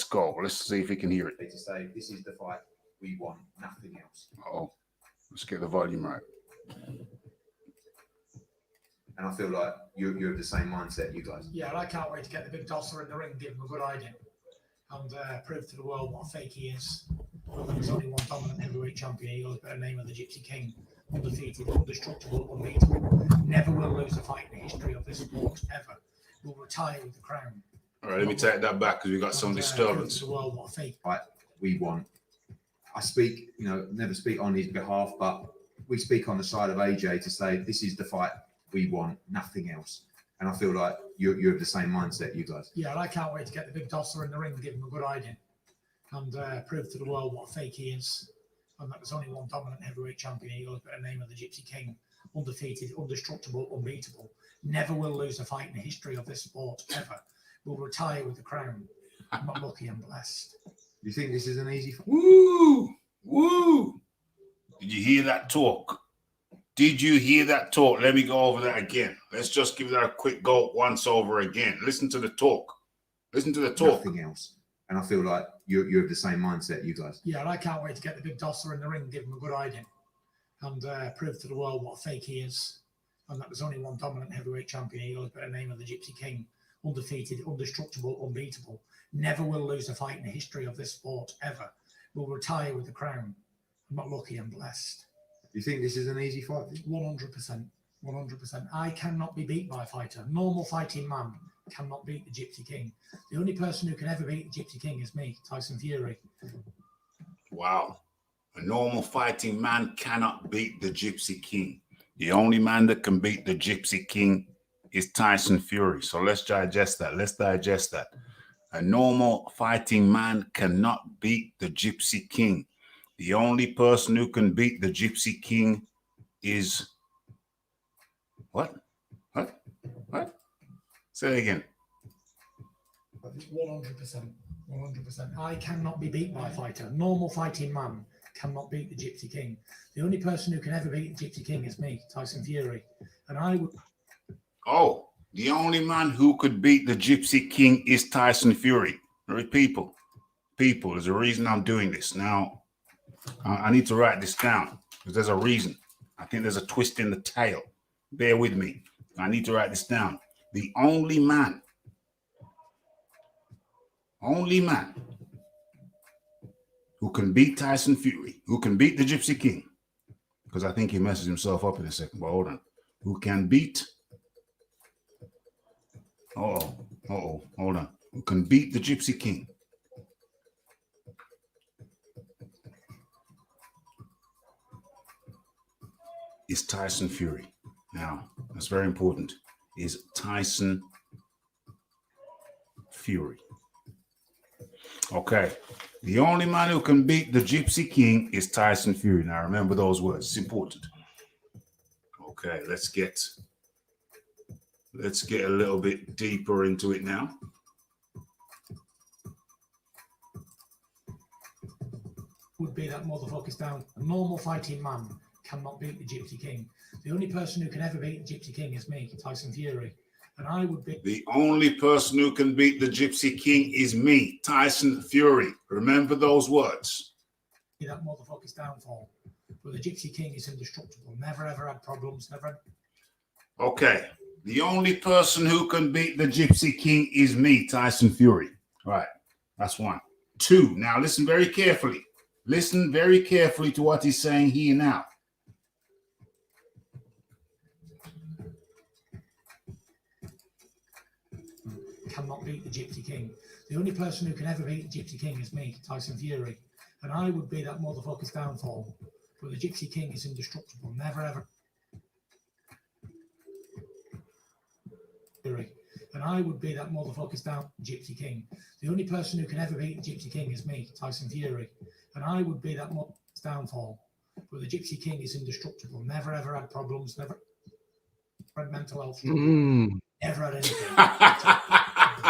[SPEAKER 1] go. Let's see if we can hear it.
[SPEAKER 3] To say this is the fight we want, nothing else.
[SPEAKER 1] Oh, let's get the volume right.
[SPEAKER 3] And I feel like you're of the same mindset, you guys.
[SPEAKER 8] Yeah, and I can't wait to get the big tosser in the ring, give him a good idea, and prove to the world what a fake he is. There's only one dominant heavyweight champion. He goes by the name of the Gypsy King, undefeated, indestructible, unbeatable. Never will lose a fight in the history of this sport ever. Will retire with the crown.
[SPEAKER 1] All right, let me take that back because we got some disturbance.
[SPEAKER 8] Prove to the world what a fake
[SPEAKER 3] Fight we want. I speak, you know, never speak on his behalf, but we speak on the side of AJ to say this is the fight we want, nothing else. And I feel like you're of the same mindset, you guys.
[SPEAKER 8] Yeah, and I can't wait to get the big tosser in the ring, give him a good idea, and prove to the world what a fake he is. And that there's only one dominant heavyweight champion. He goes by the name of the Gypsy King, undefeated, indestructible, unbeatable. Never will lose a fight in the history of this sport ever. Will retire with the crown. I'm not lucky, I'm blessed.
[SPEAKER 3] You think this is an easy fight?
[SPEAKER 1] Woo! Woo! Did you hear that talk? Did you hear that talk? Let me go over that again. Let's just give that a quick go once over again. Listen to the talk. Listen to the talk.
[SPEAKER 3] Nothing else. And I feel like you're of the same mindset, you guys.
[SPEAKER 8] Yeah, and I can't wait to get the big tosser in the ring, give him a good idea, and prove to the world what a fake he is. And that there's only one dominant heavyweight champion. He goes by the name of the Gypsy King, undefeated, indestructible, unbeatable. Never will lose a fight in the history of this sport ever. Will retire with the crown. I'm not lucky, I'm blessed.
[SPEAKER 3] You think this is an easy fight?
[SPEAKER 8] 100%. 100%. I cannot be beat by a fighter. Normal fighting man cannot beat the Gypsy King. The only person who can ever beat the Gypsy King is me, Tyson Fury.
[SPEAKER 1] Wow. A normal fighting man cannot beat the Gypsy King. The only man that can beat the Gypsy King is Tyson Fury. So let's digest that. Let's digest that. A normal fighting man cannot beat the Gypsy King. The only person who can beat the Gypsy King is what? Say it again.
[SPEAKER 8] 100%. 100%. I cannot be beat by a fighter. Normal fighting man cannot beat the Gypsy King. The only person who can ever beat the Gypsy King is me, Tyson Fury. And I would.
[SPEAKER 1] Oh, the only man who could beat the Gypsy King is Tyson Fury. People, there's a reason I'm doing this. Now, I need to write this down because there's a reason. I think there's a twist in the tail. Bear with me. I need to write this down. The only man. only man who can beat Tyson Fury, who can beat the Gypsy King, because I think he messes himself up in a second, but hold on. Who can beat, hold on. Who can beat the Gypsy King is Tyson Fury. Now, that's very important, is Tyson Fury. Okay. The only man who can beat the Gypsy King is Tyson Fury. Now, remember those words. It's important. Okay, let's get a little bit deeper into it now.
[SPEAKER 8] Would be that motherfucker's down. A normal fighting man cannot beat the Gypsy King. The only person who can ever beat the Gypsy King is me, Tyson Fury. And I would be...
[SPEAKER 1] The only person who can beat the Gypsy King is me, Tyson Fury. Remember those words.
[SPEAKER 8] That motherfucker's downfall. But the Gypsy King is indestructible. Never ever had problems. Never.
[SPEAKER 1] Okay. The only person who can beat the Gypsy King is me, Tyson Fury. All right. That's one. Two. Now listen very carefully. Listen very carefully to what he's saying here now.
[SPEAKER 8] Cannot beat the Gypsy King. The only person who can ever beat the Gypsy King is me, Tyson Fury. And I would be that motherfucker's downfall. But the Gypsy King is indestructible. Never ever. Fury. And I would be that motherfucker's Gypsy King. The only person who can ever beat the Gypsy King is me, Tyson Fury. And I would be that motherfucker's downfall. But the Gypsy King is indestructible. Never ever had problems. Never had mental health struggles. Never had anything.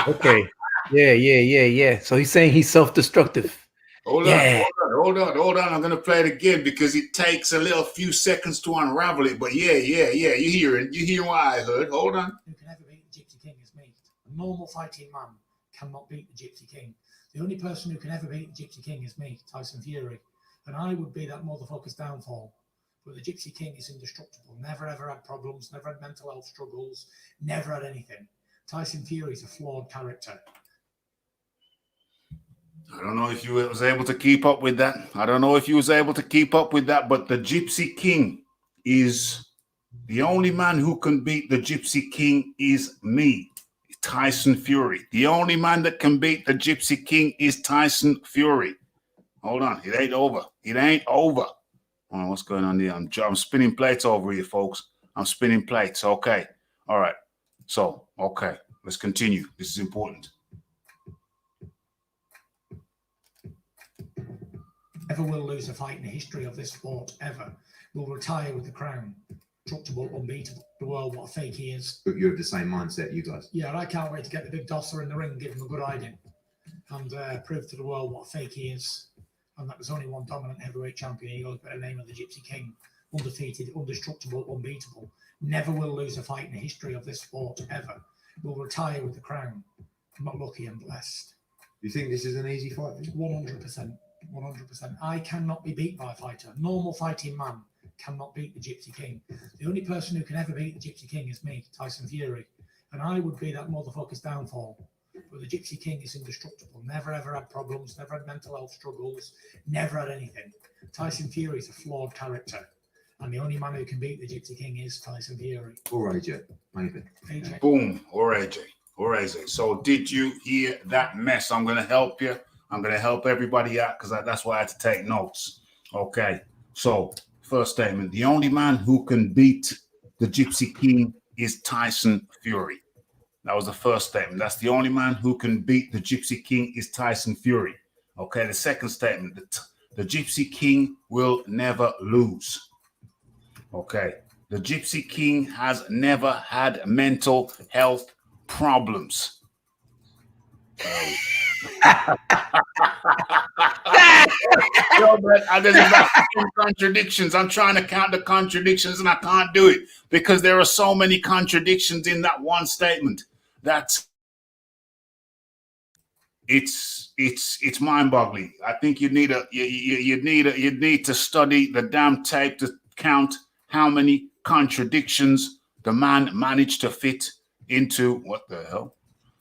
[SPEAKER 7] Okay. Yeah. So he's saying he's self-destructive.
[SPEAKER 1] Hold on. I'm going to play it again because it takes a few seconds to unravel it. But yeah. You hear it. You hear what I heard. Hold on.
[SPEAKER 8] Who can ever beat the Gypsy King is me. A normal fighting man cannot beat the Gypsy King. The only person who can ever beat the Gypsy King is me, Tyson Fury. And I would be that motherfucker's downfall. But the Gypsy King is indestructible. Never ever had problems. Never had mental health struggles. Never had anything. Tyson Fury is a flawed character.
[SPEAKER 1] I don't know if you was able to keep up with that. But the Gypsy King is the only man who can beat the Gypsy King is me, Tyson Fury. The only man that can beat the Gypsy King is Tyson Fury. Hold on. It ain't over. Oh, what's going on here? I'm spinning plates over here, folks. I'm spinning plates. Okay. All right. So, okay. Let's continue. This is important.
[SPEAKER 8] Never will lose a fight in the history of this sport, ever. Will retire with the crown. Indestructible, unbeatable. The world, what a fake he is.
[SPEAKER 3] But you have the same mindset, you guys.
[SPEAKER 8] Yeah, I can't wait to get the big dosser in the ring, give him a good hiding, and prove to the world what a fake he is. And that there's only one dominant heavyweight champion. He goes by the name of the Gypsy King. Undefeated, indestructible, unbeatable. Never will lose a fight in the history of this sport, ever. Will retire with the crown. I'm not lucky and blessed.
[SPEAKER 3] Do you think this is an easy fight?
[SPEAKER 8] 100%. 100%. I cannot be beat by a fighter. A normal fighting man cannot beat the Gypsy King. The only person who can ever beat the Gypsy King is me, Tyson Fury. And I would be that motherfucker's downfall. But the Gypsy King is indestructible. Never ever had problems. Never had mental health struggles. Never had anything. Tyson Fury is a flawed character. And the only man who can beat the Gypsy King is Tyson Fury.
[SPEAKER 3] Or AJ, maybe.
[SPEAKER 8] AJ.
[SPEAKER 1] Boom. Or AJ. So did you hear that mess? I'm going to help you. I'm going to help everybody out because that's why I had to take notes. Okay. So first statement, the only man who can beat the Gypsy King is Tyson Fury. That was the first statement. That's the only man who can beat the Gypsy King is Tyson Fury. Okay. The second statement, the Gypsy King will never lose. Okay. The Gypsy King has never had mental health problems. Yo, but there's about 10 contradictions. I'm trying to count the contradictions and I can't do it because there are so many contradictions in that one statement that it's mind-boggling. I think you need to study the damn tape to count how many contradictions the man managed to fit into what the hell?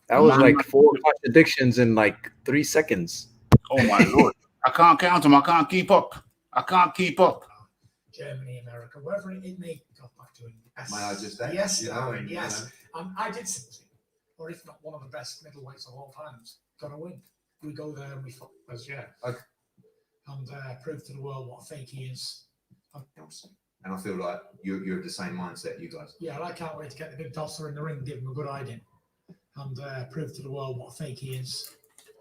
[SPEAKER 7] That was like 4 contradictions in like 3 seconds.
[SPEAKER 1] Oh my Lord. I can't count them. I can't keep up. I can't keep up.
[SPEAKER 8] Germany, America, wherever it may go back to. Yes,
[SPEAKER 3] May I just add,
[SPEAKER 8] yes,
[SPEAKER 3] you know,
[SPEAKER 8] Darren,
[SPEAKER 3] and,
[SPEAKER 8] yes. I did something, or if not one of the best middleweights of all times, gonna win. We go there and we fuck us, yeah.
[SPEAKER 3] Okay.
[SPEAKER 8] And prove to the world what fake he is.
[SPEAKER 3] And I feel like you're of the same mindset, you guys.
[SPEAKER 8] Yeah, and I can't wait to get the big tosser in the ring, give him a good hiding, and prove to the world what fake he is.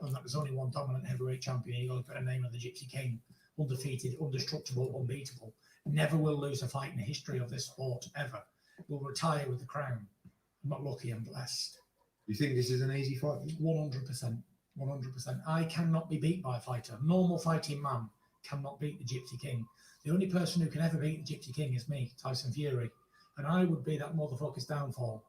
[SPEAKER 8] And that there's only one dominant heavyweight champion. He goes by the name of the Gypsy King, undefeated, indestructible, unbeatable. Never will lose a fight in the history of this sport ever. Will retire with the crown. I'm not lucky, I'm blessed.
[SPEAKER 3] You think this is an easy fight?
[SPEAKER 8] 100%. 100%. I cannot be beat by a fighter. Normal fighting man cannot beat the Gypsy King. The only person who can ever beat the Gypsy King is me, Tyson Fury. And I would be that motherfucker's downfall.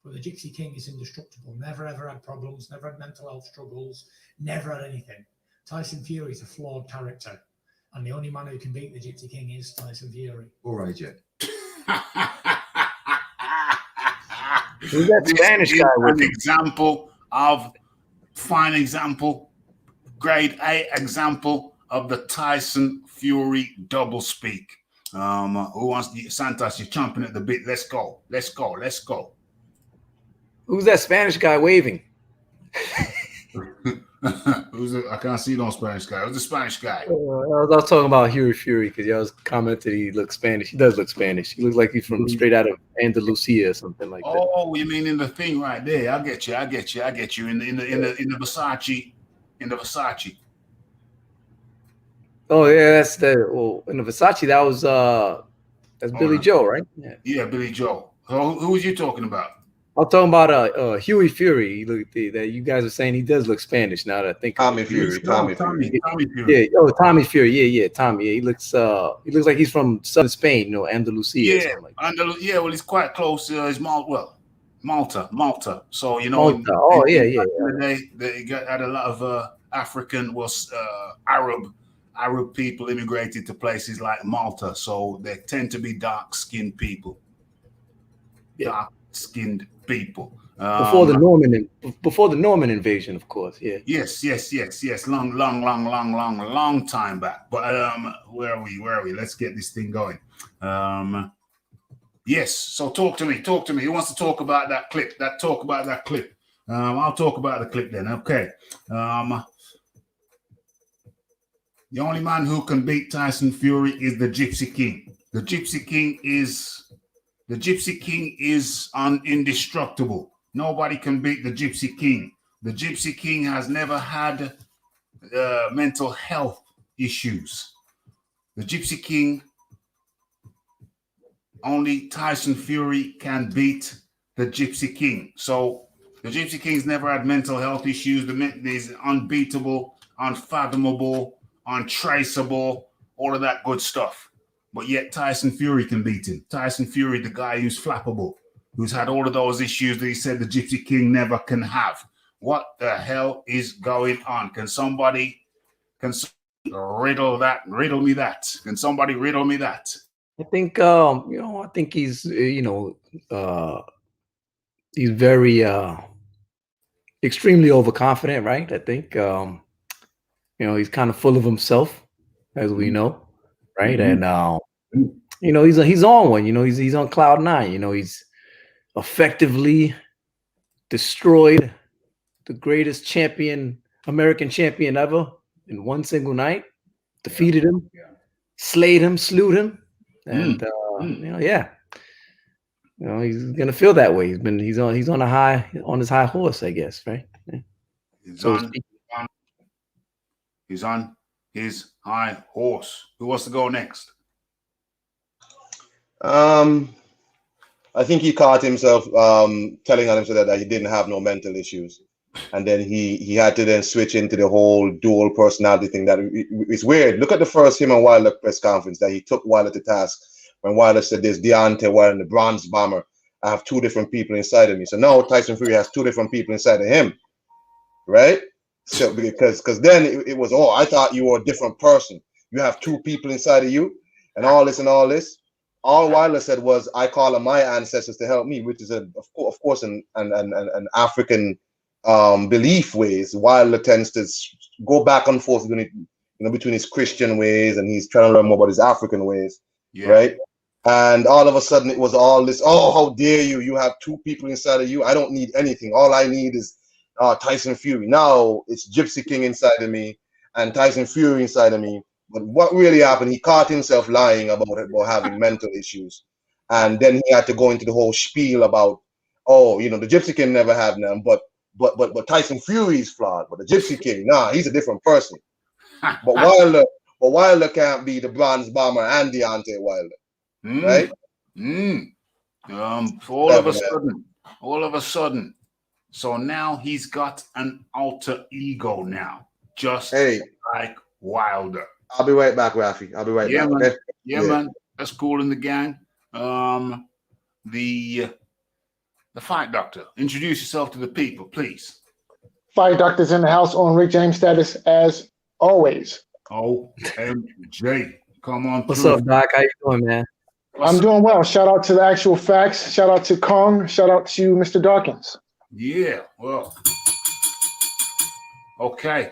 [SPEAKER 8] But the Gypsy King is indestructible. Never ever had problems, never had mental health struggles, never had anything. Tyson Fury is a flawed character. And the only man who can beat the Gypsy King is Tyson Fury.
[SPEAKER 3] Or AJ?
[SPEAKER 7] Who's that Spanish guy with
[SPEAKER 1] an example of fine example, grade A example of the Tyson Fury double speak. Who wants to, Santos, you're chomping at the bit. Let's go. Let's go. Let's go.
[SPEAKER 7] Who's that Spanish guy waving?
[SPEAKER 1] I can't see no Spanish guy. Who's the Spanish guy?
[SPEAKER 7] I was talking about Huey Fury because y'all was commented he looks Spanish. He does look Spanish. He looks like he's from straight out of Andalusia or something like that.
[SPEAKER 1] Oh, you mean in the thing right there? I get you. In the Versace, in the Versace.
[SPEAKER 7] Oh yeah, that's the. Well, in the Versace, that's Billy Joe, right?
[SPEAKER 1] Yeah, Billy Joe. So who was you talking about?
[SPEAKER 7] I'm talking about Huey Fury. He looked that you guys are saying he does look Spanish now that I think.
[SPEAKER 6] Tommy Fury.
[SPEAKER 1] Tommy Fury.
[SPEAKER 7] Yeah. Oh, Tommy Fury. Yeah. Tommy. Yeah. He looks like he's from southern Spain, you know, Andalusia.
[SPEAKER 1] Yeah.
[SPEAKER 7] Or something like that.
[SPEAKER 1] Yeah. Well, he's quite close. He's Malta. So you know.
[SPEAKER 7] Malta. Oh yeah.
[SPEAKER 1] They had a lot of African, Arab people immigrated to places like Malta, so they tend to be dark-skinned people.
[SPEAKER 7] Yeah.
[SPEAKER 1] Dark-skinned people.
[SPEAKER 7] Before the Norman invasion, of course. Yeah.
[SPEAKER 1] Yes. Long time back. But where are we? Let's get this thing going. Yes. So talk to me. Who wants to talk about that clip? I'll talk about the clip then. Okay. The only man who can beat Tyson Fury is the Gypsy King. The Gypsy King is indestructible. Nobody can beat the Gypsy King. The Gypsy King has never had mental health issues. The Gypsy King, only Tyson Fury can beat the Gypsy King. So the Gypsy King's never had mental health issues. He's unbeatable, unfathomable, untraceable, all of that good stuff. But yet Tyson Fury can beat him. Tyson Fury, the guy who's flappable, who's had all of those issues that he said the Gypsy King never can have. What the hell is going on? Can somebody riddle me that? Can somebody riddle me that?
[SPEAKER 7] I think I think he's he's very extremely overconfident, right? I think he's kind of full of himself, as we know, right?
[SPEAKER 1] Mm-hmm.
[SPEAKER 7] And he's on one, he's on cloud nine, he's effectively destroyed the greatest American champion ever in one single night, defeated him, slayed him, slew him, and he's gonna feel that way. He's on his high horse, I guess, right? Yeah.
[SPEAKER 1] He's on his high horse. Who wants to go next?
[SPEAKER 6] I think he caught himself telling on himself that he didn't have no mental issues, and then he had to then switch into the whole dual personality thing. That it's weird. Look at the first him and Wilder press conference that he took Wilder to task when Wilder said, "There's Deontay Wilder and the Bronze Bomber. I have two different people inside of me." So now Tyson Fury has two different people inside of him, right? So because then it was, oh, I thought you were a different person. You have two people inside of you, and all this. All Wilder said was, "I call on my ancestors to help me," which is of course an African belief ways. Wilder tends to go back and forth between his Christian ways, and he's trying to learn more about his African ways, right? And all of a sudden, it was all this. Oh, how dare you! You have two people inside of you. I don't need anything. All I need is Tyson Fury. Now it's Gypsy King inside of me and Tyson Fury inside of me. But what really happened? He caught himself lying about having mental issues, and then he had to go into the whole spiel about, oh, the Gypsy King never had none, but Tyson Fury is flawed. But the Gypsy King, nah, he's a different person. But Wilder can't be the Bronze Bomber and Deontay Wilder, right?
[SPEAKER 1] All of a sudden, so now he's got an alter ego now, just like Wilder.
[SPEAKER 6] I'll be right back, Rafi. I'll be right back.
[SPEAKER 1] Man.
[SPEAKER 6] Okay?
[SPEAKER 1] Yeah, man. That's cool in the gang. The Fight Doctor. Introduce yourself to the people, please.
[SPEAKER 9] Fight Doctor's in the house on Rick James status as always.
[SPEAKER 1] OMJ. Come on.
[SPEAKER 7] What's up, Doc? How you doing, man?
[SPEAKER 9] I'm doing well. Shout out to the actual facts. Shout out to Kong. Shout out to Mr. Dawkins.
[SPEAKER 1] Yeah, well. Okay.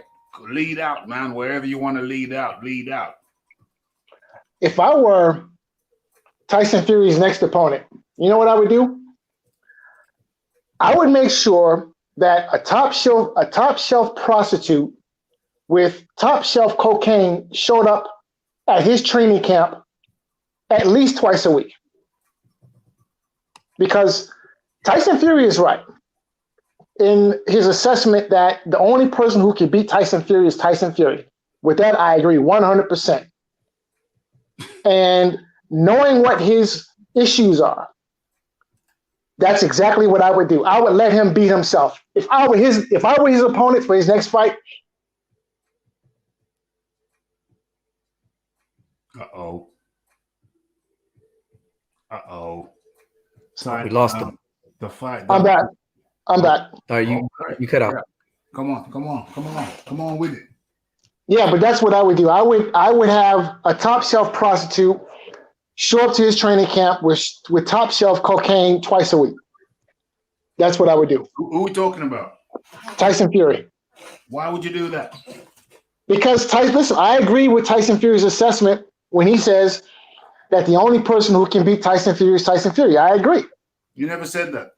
[SPEAKER 1] Lead out, man. Wherever you want to lead out, lead out.
[SPEAKER 9] If I were Tyson Fury's next opponent, you know what I would do? I would make sure that a top shelf prostitute with top shelf cocaine showed up at his training camp at least twice a week. Because Tyson Fury is right in his assessment that the only person who can beat Tyson Fury is Tyson Fury. With that, I agree 100%. And knowing what his issues are, that's exactly what I would do. I would let him beat himself. If I were his opponent for his next fight.
[SPEAKER 1] Uh-oh.
[SPEAKER 7] So we lost him.
[SPEAKER 1] The fight.
[SPEAKER 9] I'm back.
[SPEAKER 7] All right, you cut out.
[SPEAKER 1] Come on with it.
[SPEAKER 9] Yeah, but that's what I would do. I would have a top shelf prostitute show up to his training camp with top shelf cocaine twice a week. That's what I would do.
[SPEAKER 1] Who are we talking about?
[SPEAKER 9] Tyson Fury.
[SPEAKER 1] Why would you do that?
[SPEAKER 9] Because listen, I agree with Tyson Fury's assessment when he says that the only person who can beat Tyson Fury is Tyson Fury. I agree.
[SPEAKER 1] You never said that.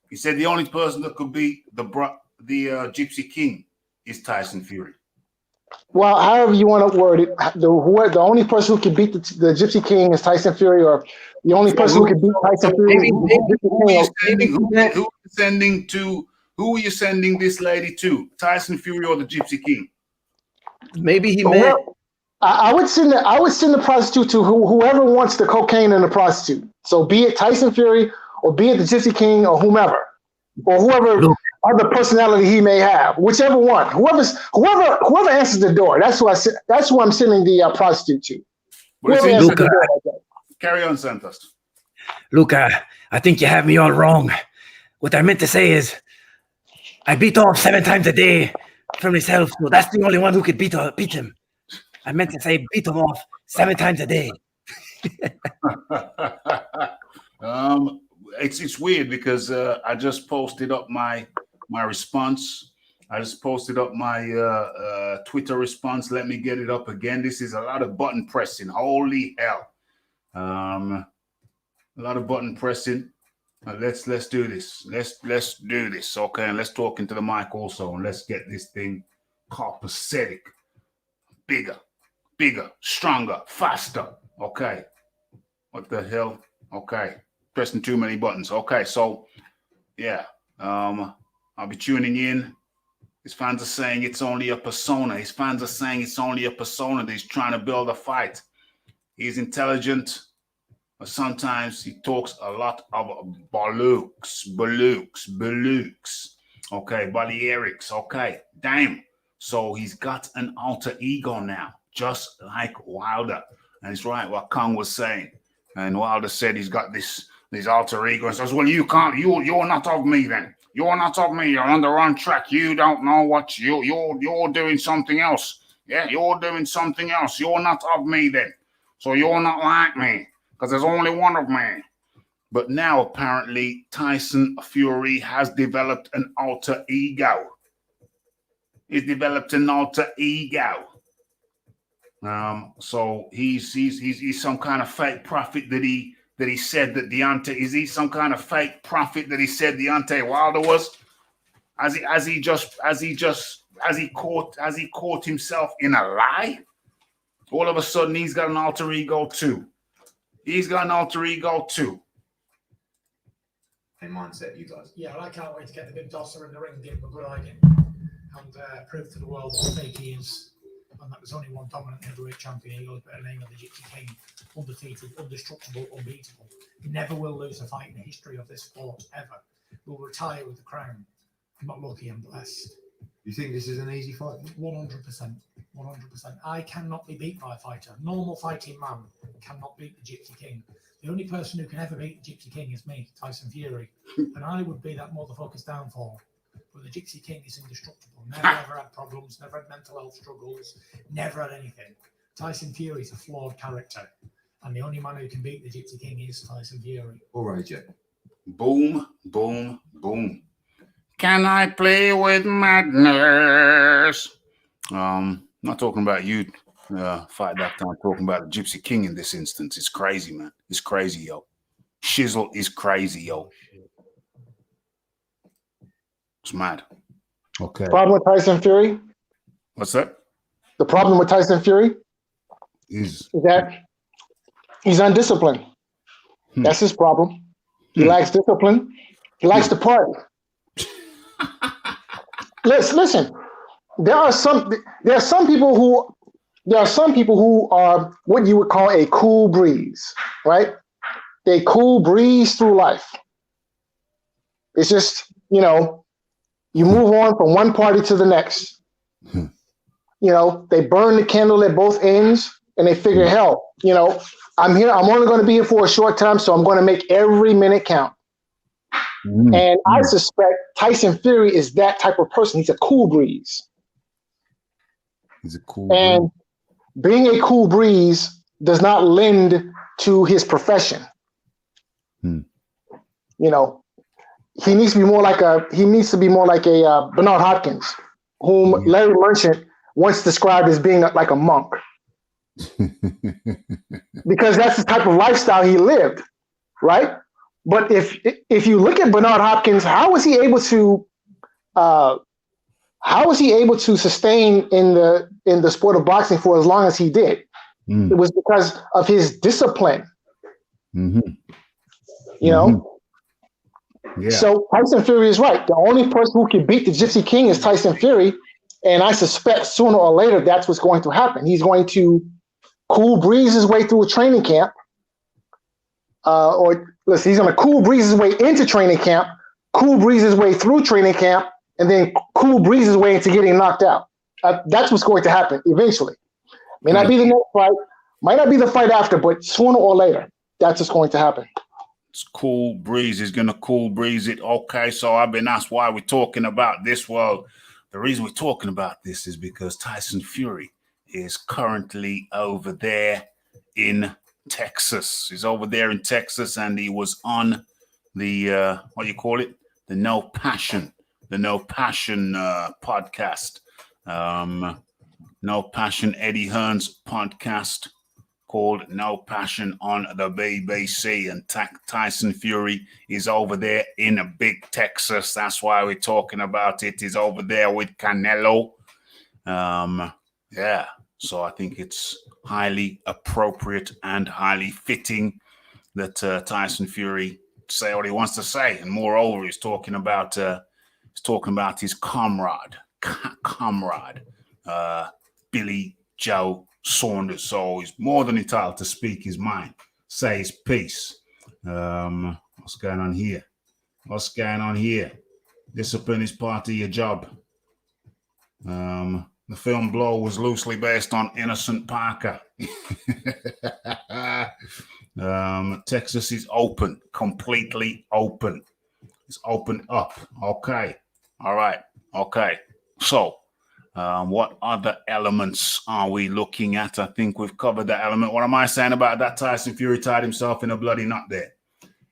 [SPEAKER 1] You said the only person that could beat the Gypsy King is Tyson Fury.
[SPEAKER 9] Well, however you want to word it, the only person who can beat the Gypsy King is Tyson Fury, or the only person who can beat Tyson Fury.
[SPEAKER 1] Who are you sending this lady to? Tyson Fury or the Gypsy King?
[SPEAKER 7] Maybe he meant.
[SPEAKER 9] I would send the prostitute to whoever wants the cocaine and the prostitute. So be it Tyson Fury or be it the Gypsy King or whomever, or whoever other personality he may have, whichever one, whoever answers the door. That's who I'm sending the prostitute to.
[SPEAKER 1] Carry on, Santos.
[SPEAKER 10] Luca, I think you have me all wrong. What I meant to say is, I beat off 7 times a day for myself, so that's the only one who could beat him. I meant to say beat him off 7 times a day.
[SPEAKER 1] It's weird because I just posted up my response. I just posted up my Twitter response. Let me get it up again. This is a lot of button pressing. Holy hell. A lot of button pressing. Let's do this. Let's do this. Okay, and let's talk into the mic also, and let's get this thing copacetic. Bigger, stronger, faster. Okay. What the hell? Okay. Pressing too many buttons. Okay, so yeah. I'll be tuning in. His fans are saying it's only a persona. His fans are saying it's only a persona that he's trying to build a fight. He's intelligent, but sometimes he talks a lot of balooks. Okay, Balearics. Okay, damn. So he's got an alter ego now, just like Wilder. And it's right what Kong was saying. And Wilder said he's got this alter ego and says, well, you're not of me then. You're not of me. You're on the wrong track. You don't know what you're doing something else. Yeah, you're doing something else. You're not of me then. So you're not like me because there's only one of me. But now apparently Tyson Fury has developed an alter ego. He's developed an alter ego. So he's some kind of fake prophet that he said that Deontay, is he some kind of fake prophet that he said Deontay Wilder was? Has he caught himself in a lie? All of a sudden he's got an alter ego too. He's got an alter ego too.
[SPEAKER 3] Same mindset, you guys.
[SPEAKER 8] Yeah, I can't wait to get the big tosser in the ring, give him a good hiding, and prove to the world what fake he is. And that there's only one dominant heavyweight champion. He goes by the name of the Gypsy King, undefeated, indestructible, unbeatable. He never will lose a fight in the history of this sport ever. Will retire with the crown. I'm not lucky, I'm blessed.
[SPEAKER 3] You think this is an easy fight?
[SPEAKER 8] 100%. 100%. I cannot be beat by a fighter. Normal fighting man cannot beat the Gypsy King. The only person who can ever beat the Gypsy King is me, Tyson Fury. And I would be that motherfucker's downfall. But the Gypsy King is indestructible. Never ever had problems, never had mental health struggles, never had anything. Tyson Fury is a flawed character. And the only man who can beat the Gypsy King is Tyson Fury.
[SPEAKER 3] All right, Jack.
[SPEAKER 1] Boom, boom, boom. Can I play with madness? Not talking about you, Fight Doctor. I'm talking about the Gypsy King in this instance. It's crazy, man. It's crazy, yo. Shizzle is crazy, yo. It's mad. Okay.
[SPEAKER 9] Problem with Tyson Fury?
[SPEAKER 1] What's that?
[SPEAKER 9] The problem with Tyson Fury
[SPEAKER 1] is
[SPEAKER 9] that he's undisciplined. That's his problem. He lacks discipline. He likes to party. Listen. There are some people who are what you would call a cool breeze, right? They cool breeze through life. It's just, you move on from one party to the next. They burn the candle at both ends and they figure, hell, I'm here. I'm only going to be here for a short time, so I'm going to make every minute count. And I suspect Tyson Fury is that type of person. He's a cool breeze.
[SPEAKER 1] He's a cool
[SPEAKER 9] and breeze. Being a cool breeze does not lend to his profession. He needs to be more like a Bernard Hopkins, whom Larry Merchant once described as being like a monk. Because that's the type of lifestyle he lived, right? But if you look at Bernard Hopkins, how was he able to sustain in the sport of boxing for as long as he did? It was because of his discipline.
[SPEAKER 1] Yeah.
[SPEAKER 9] So Tyson Fury is right. The only person who can beat the Gypsy King is Tyson Fury, and I suspect sooner or later that's what's going to happen. He's going to cool breeze his way through a training camp, he's going to cool breeze his way into training camp, cool breeze his way through training camp, and then cool breeze his way into getting knocked out. That's what's going to happen eventually. May not be the next fight, might not be the fight after, but sooner or later, that's what's going to happen.
[SPEAKER 1] It's cool breeze. He's going to cool breeze it. Okay, so I've been asked why we're talking about this. Well, the reason we're talking about this is because Tyson Fury is currently over there in Texas. He's over there in Texas, and he was on the the No Passion podcast. No Passion, Eddie Hearn's podcast called No Passion on the BBC, and Tyson Fury is over there in big Texas. That's why we're talking about it. He's over there with Canelo. So I think it's highly appropriate and highly fitting that Tyson Fury say what he wants to say, and moreover, he's talking about his comrade, Billy Joe Saunders. So he's more than entitled to speak his mind, say his piece. What's going on here? Discipline is part of your job. The film Blow was loosely based on Innocent Parker. Texas is open, completely open. It's opened up. Okay. All right. Okay. So, what other elements are we looking at? I think we've covered that element. What am I saying about that? Tyson Fury tied himself in a bloody knot there.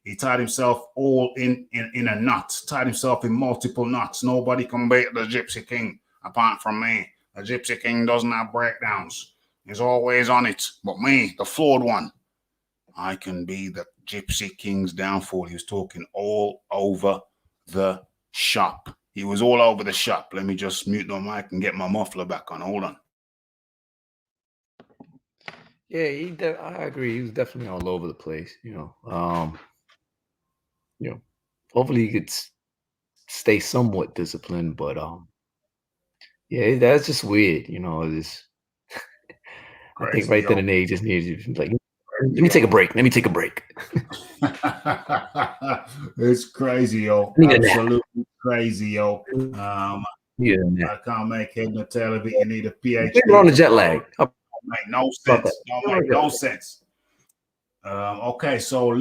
[SPEAKER 1] He tied himself all in a knot, tied himself in multiple knots. Nobody can beat the Gypsy King apart from me. The Gypsy King doesn't have breakdowns. He's always on it. But me, the flawed one, I can be the Gypsy King's downfall. He was talking all over the shop. He was all over the shop. Let me just mute the mic and get my muffler back on. Hold on.
[SPEAKER 7] Yeah, I agree. He was definitely all over the place. Hopefully he could stay somewhat disciplined, but yeah, that's just weird. This. I think right then and there, he just needs to like, let me take a break. Let me take a break.
[SPEAKER 1] It's crazy, yo. Absolutely crazy, yo. I can't make head nor tail of it. You need a PhD.
[SPEAKER 7] We're on the jet lag.
[SPEAKER 1] Make no sense. Don't make no sense. Okay, so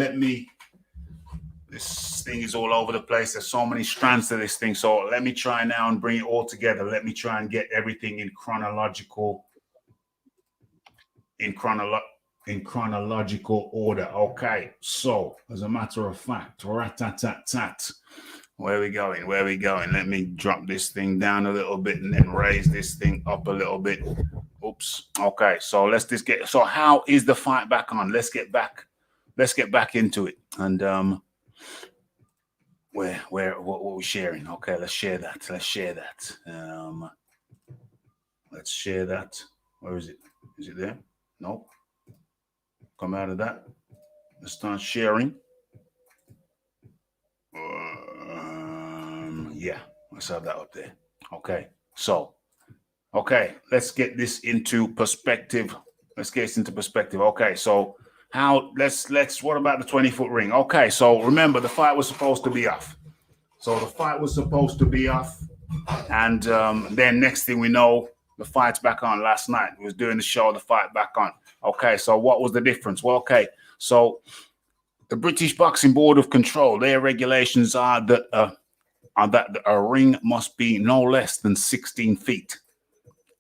[SPEAKER 1] this thing is all over the place. There's so many strands to this thing. So let me try now and bring it all together. Let me try and get everything in chronological order. Okay, so as a matter of fact, rat-tat-tat-tat. Where we going? Let me drop this thing down a little bit and then raise this thing up a little bit. Oops. Okay, so so how is the fight back on? Let's get back into it. And what we're sharing. Okay, let's share that. Let's share that. Where is it? Is it there? Nope. Come out of that. Let's start sharing. Yeah, let's have that up there. Okay, so, let's get this into perspective. Okay, so what about the 20-foot ring? Okay, so remember, the fight was supposed to be off. And then next thing we know, the fight's back on. Last night, we was doing the show, the fight back on. Okay, so what was the difference? Well, okay, so the British Boxing Board of Control, their regulations are that a ring must be no less than 16 feet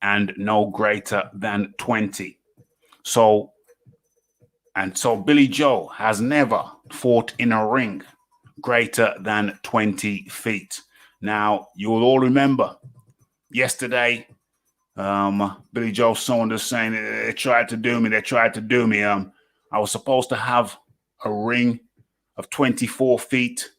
[SPEAKER 1] and no greater than 20. So Billy Joe has never fought in a ring greater than 20 feet. Now, you will all remember yesterday, Billy Joe Saunders saying they tried to do me. I was supposed to have a ring of 24 feet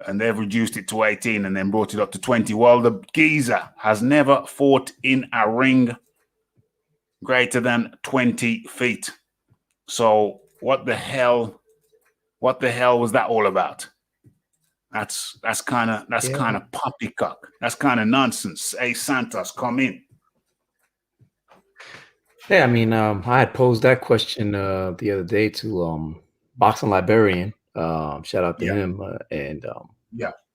[SPEAKER 1] and they've reduced it to 18 and then brought it up to 20. Well, the geezer has never fought in a ring greater than 20 feet. So what the hell was that all about? That's kind of poppycock. That's kind of nonsense. Hey, Santos, come in.
[SPEAKER 7] Yeah, I mean, I had posed that question the other day to Boxing Librarian. Shout out to him.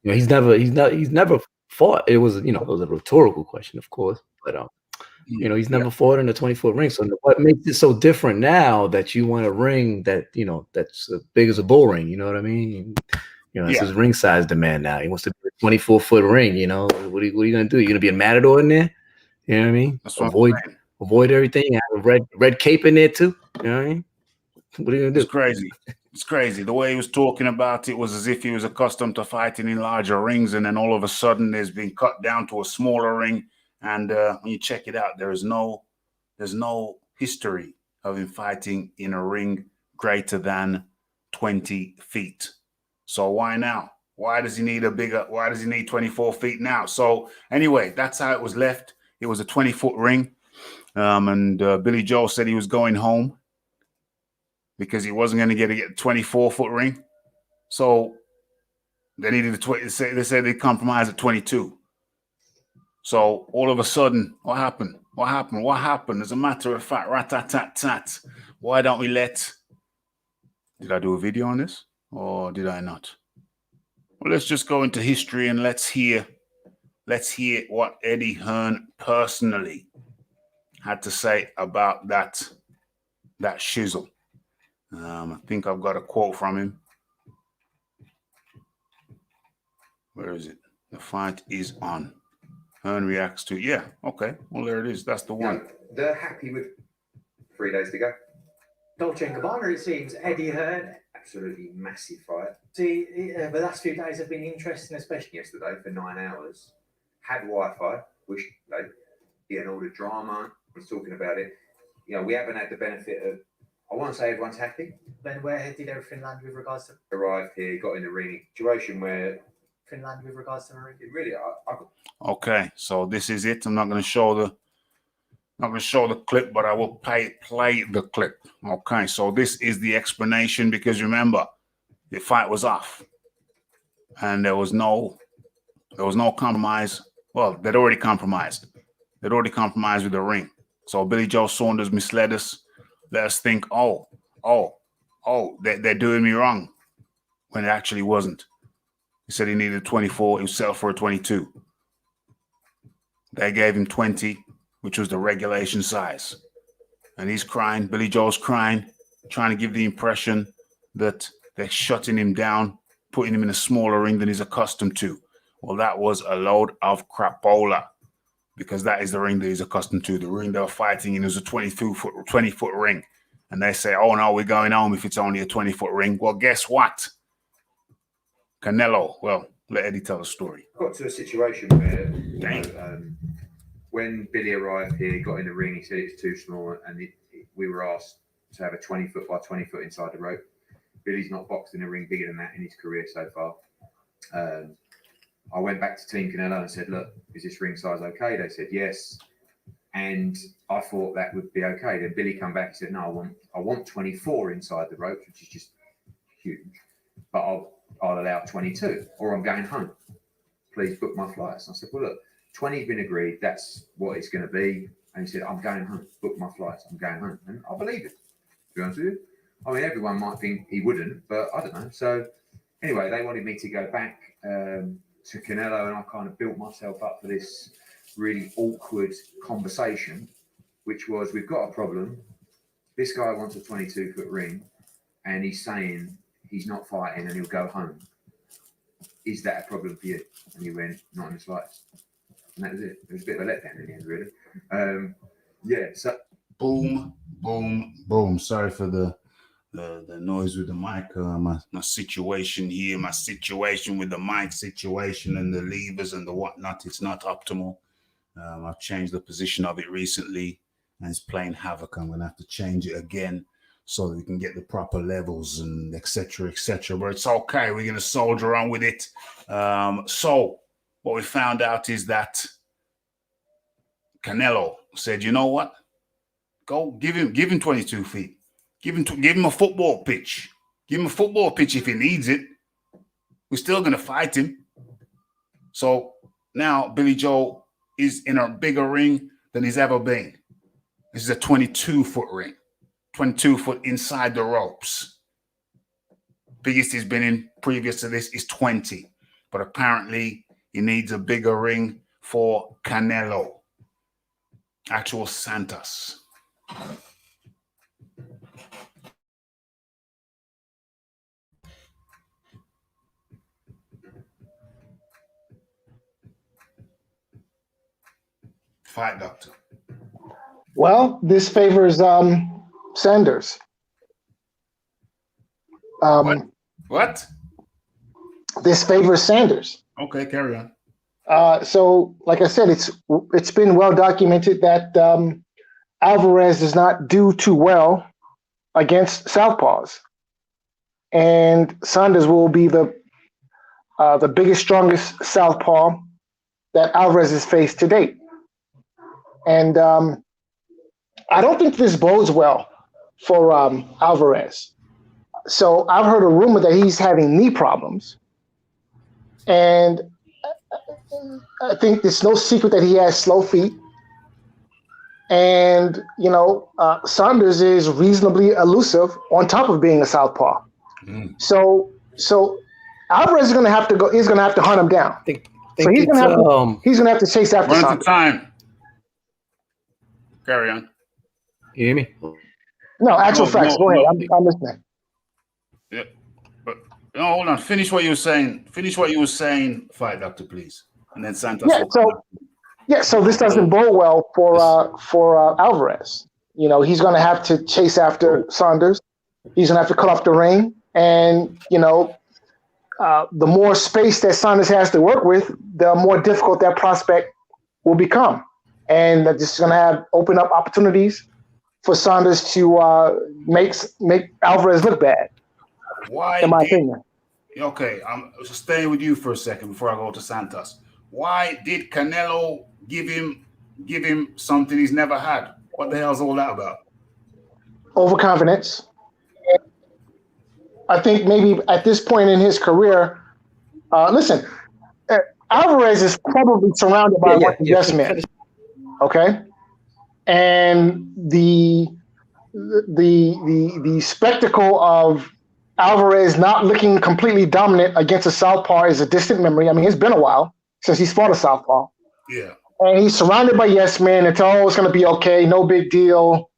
[SPEAKER 7] He's never fought. It was a rhetorical question, of course, but he's never fought in a 20-foot ring. So what makes it so different now that you want a ring that that's as big as a bull ring? You know what I mean? It's his ring size demand now. He wants to be a 24-foot ring. What are you gonna do? You're gonna be a matador in there? You know what I mean? Avoid everything. Have a red cape in there too. You know what I mean? What are you gonna do?
[SPEAKER 1] It's crazy. It's crazy. The way he was talking about it was as if he was accustomed to fighting in larger rings, and then all of a sudden there's been cut down to a smaller ring. And when you check it out, there's no history of him fighting in a ring greater than 20 feet. So why now? Why does he need 24 feet now? So anyway, that's how it was left. It was a 20-foot ring. And Billy Joe said he was going home because he wasn't going to get a 24-foot ring. So they needed they said they compromised at 22. So all of a sudden, what happened? As a matter of fact, rat-tat-tat-tat. Why don't we did I do a video on this or did I not? Well, let's just go into history and let's hear what Eddie Hearn personally had to say about that shizzle. I think I've got a quote from him. Where is it? The fight is on. Hearn reacts to, okay. Well, there it is. That's the one.
[SPEAKER 3] They're happy with 3 days to go.
[SPEAKER 11] Dolce & Gabbana, it seems. Eddie Hearn
[SPEAKER 3] absolutely massive fight.
[SPEAKER 11] See, the last few days have been interesting, especially
[SPEAKER 3] Yesterday for 9 hours, had Wi-Fi, which getting all the drama, was talking about it. You know, we haven't had the benefit of, I want to say everyone's happy.
[SPEAKER 11] Then where did everything land with regards to
[SPEAKER 3] Arrived here, got in the ring, situation where
[SPEAKER 11] Finland with regards to the ring?
[SPEAKER 3] it really,
[SPEAKER 1] Okay, so this is it. I'm not going to show the clip, but I will play the clip. Okay, so this is the explanation, because remember, the fight was off, and there was no compromise. Well, they'd already compromised. They'd already compromised with the ring. So Billy Joe Saunders misled us, let us think, they're doing me wrong, when it actually wasn't. He said he needed 24. He was settled for a 22. They gave him 20, which was the regulation size. And he's crying. Billy Joe's crying, trying to give the impression that they're shutting him down, putting him in a smaller ring than he's accustomed to. Well, that was a load of crapola, because that is the ring that he's accustomed to. The ring they were fighting in was a 20-foot ring. And they say, oh, no, we're going home if it's only a 20-foot ring. Well, guess what? Canelo, well, let Eddie tell the story.
[SPEAKER 3] got to a situation where when Billy arrived here, got in the ring, he said it's too small, and we were asked to have a 20-foot by 20-foot inside the rope. Billy's not boxed in a ring bigger than that in his career so far. I went back to Team Canelo and said, look, is this ring size okay? They said yes. And I thought that would be okay. Then Billy come back and said, no, I want 24 inside the ropes, which is just huge. But I'll allow 22, or I'm going home. Please book my flights. And I said, well, look, 20's been agreed. That's what it's going to be. And he said, I'm going home. Book my flights. I'm going home. And I believe it, to be honest with you. I mean, everyone might think he wouldn't, but I don't know. So anyway, they wanted me to go back to Canelo, and I kind of built myself up for this really awkward conversation, which was, we've got a problem. This guy wants a 22-foot ring, and he's saying he's not fighting and he'll go home. Is that a problem for you? And he went, not in the slightest. And that was it. It was a bit of a letdown in the end, really. Yeah, so.
[SPEAKER 1] Boom, boom, boom. Sorry for the noise with the mic. My situation here, my situation with the mic situation and the levers and the whatnot, it's not optimal. I've changed the position of it recently, and it's playing havoc. I'm going to have to change it again so that we can get the proper levels and et cetera, but it's okay. We're going to soldier on with it. So what we found out is that Canelo said, you know what? Go give him 22 feet. Give him a football pitch. Give him a football pitch if he needs it. We're still going to fight him. So now Billy Joe is in a bigger ring than he's ever been. This is a 22-foot ring. 22-foot inside the ropes. Biggest he's been in previous to this is 20. But apparently he needs a bigger ring for Canelo. Actual Santos. Fight, doctor.
[SPEAKER 9] Well, this favors Saunders.
[SPEAKER 1] What?
[SPEAKER 9] This favors Saunders.
[SPEAKER 1] Okay, carry on.
[SPEAKER 9] So, like I said, it's been well documented that Alvarez does not do too well against southpaws, and Saunders will be the biggest, strongest southpaw that Alvarez has faced to date. And I don't think this bodes well for Alvarez. So I've heard a rumor that he's having knee problems. And I think it's no secret that he has slow feet. And, Saunders is reasonably elusive on top of being a southpaw. So Alvarez is going to have to go. He's going to have to hunt him down. So he's going to have to chase after
[SPEAKER 1] Saunders.
[SPEAKER 9] Saunders.
[SPEAKER 1] Time. Carry on.
[SPEAKER 7] You hear me?
[SPEAKER 9] No, actual facts. Go ahead. I'm listening.
[SPEAKER 1] Yeah, but no, hold on. Finish what you were saying. Fight, doctor, please. And then Santos.
[SPEAKER 9] So this doesn't bode well for Alvarez. He's going to have to chase after Saunders. He's going to have to cut off the ring. And, the more space that Saunders has to work with, the more difficult that prospect will become. And that's just going to open up opportunities for Saunders to make Alvarez look bad, in my opinion.
[SPEAKER 1] Okay, I'm staying with you for a second before I go to Santos. Why did Canelo give him something he's never had? What the hell's all that about?
[SPEAKER 9] Overconfidence. I think maybe at this point in his career, listen, Alvarez is probably surrounded by a bunch of yes men. Okay, and the spectacle of Alvarez not looking completely dominant against a southpaw is a distant memory. I mean, it's been a while since he's fought a southpaw.
[SPEAKER 1] Yeah.
[SPEAKER 9] And he's surrounded by yes men and told, it's going to be okay, no big deal.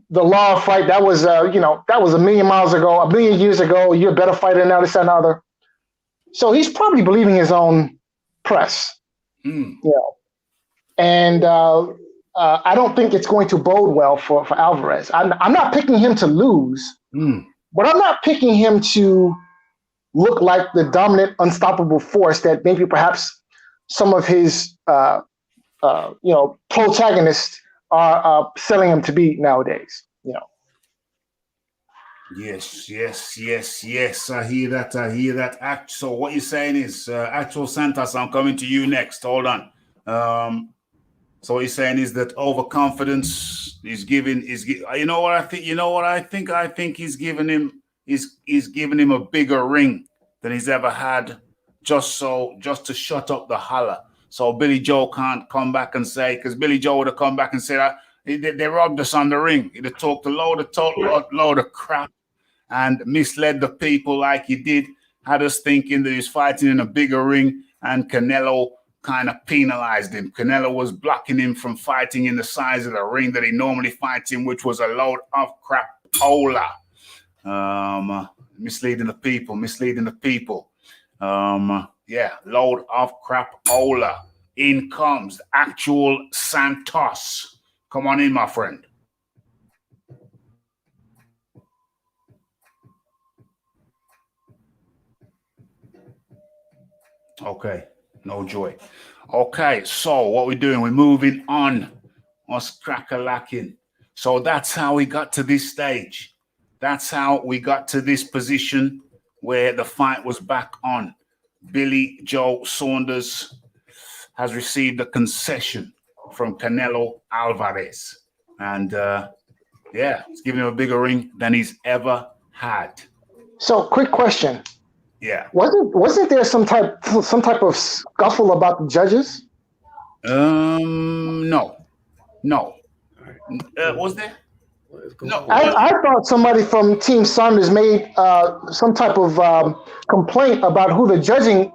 [SPEAKER 9] The law of fight, that was that was a million years ago. You're a better fighter than this and other. So he's probably believing his own press. And I don't think it's going to bode well for Alvarez. I'm not picking him to lose. But I'm not picking him to look like the dominant, unstoppable force that maybe perhaps some of his, protagonists are selling him to be nowadays.
[SPEAKER 1] Yes. I hear that. So what you're saying is, actual Santos, I'm coming to you next. Hold on. So what you're saying is that overconfidence is giving. You know what I think? I think he's giving him a bigger ring than he's ever had, just to shut up the holler. So Billy Joe can't come back and say, because Billy Joe would have come back and said they robbed us on the ring. He'd have talked a load of crap and misled the people like he did, had us thinking that he's fighting in a bigger ring, and Canelo kind of penalized him. Canelo was blocking him from fighting in the size of the ring that he normally fights in, which was a load of crapola. Misleading the people. Load of crapola. In comes actual Santos. Come on in, my friend. Okay, no joy. Okay, so what we're doing, we're moving on. Us crack-a-lacking. So that's how we got to this stage. That's how we got to this position where the fight was back on. Billy Joe Saunders has received a concession from Canelo Alvarez. And it's giving him a bigger ring than he's ever had.
[SPEAKER 9] So, quick question.
[SPEAKER 1] Yeah.
[SPEAKER 9] Wasn't there some type of scuffle about the judges?
[SPEAKER 1] No. Was there? No.
[SPEAKER 9] I thought somebody from Team Saunders made some type of complaint about who the judging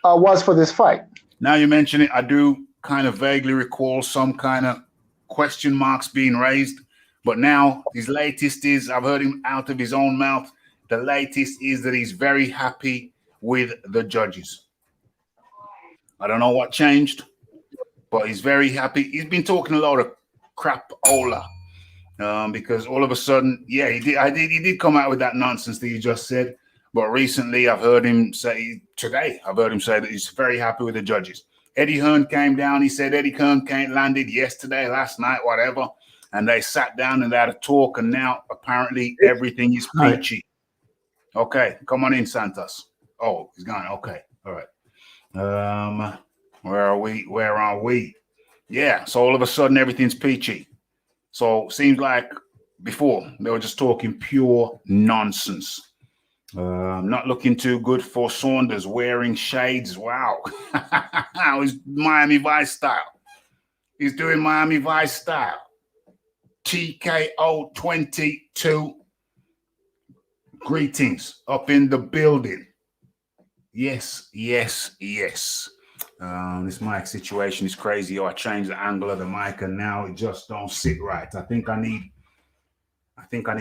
[SPEAKER 9] was for this fight.
[SPEAKER 1] Now you mention it, I do kind of vaguely recall some kind of question marks being raised. But now his latest is, I've heard him out of his own mouth, the latest is that he's very happy with the judges. I don't know what changed, but he's very happy. He's been talking a lot of crapola. Because all of a sudden, he did come out with that nonsense that you just said. But recently, I've heard him say that he's very happy with the judges. Eddie Hearn came down. He said Eddie Hearn landed yesterday, last night, whatever. And they sat down and they had a talk. And now apparently everything is peachy. Okay, come on in, Santos. Oh, he's gone. Okay, all right. Where are we? Yeah, so all of a sudden everything's peachy. So seems like before they were just talking pure nonsense. Not looking too good for Saunders, wearing shades. Wow. He's Miami Vice style. He's doing Miami Vice style. TKO 22. Greetings up in the building. Yes. This mic situation is crazy. I changed the angle of the mic and now it just don't sit right. I think I need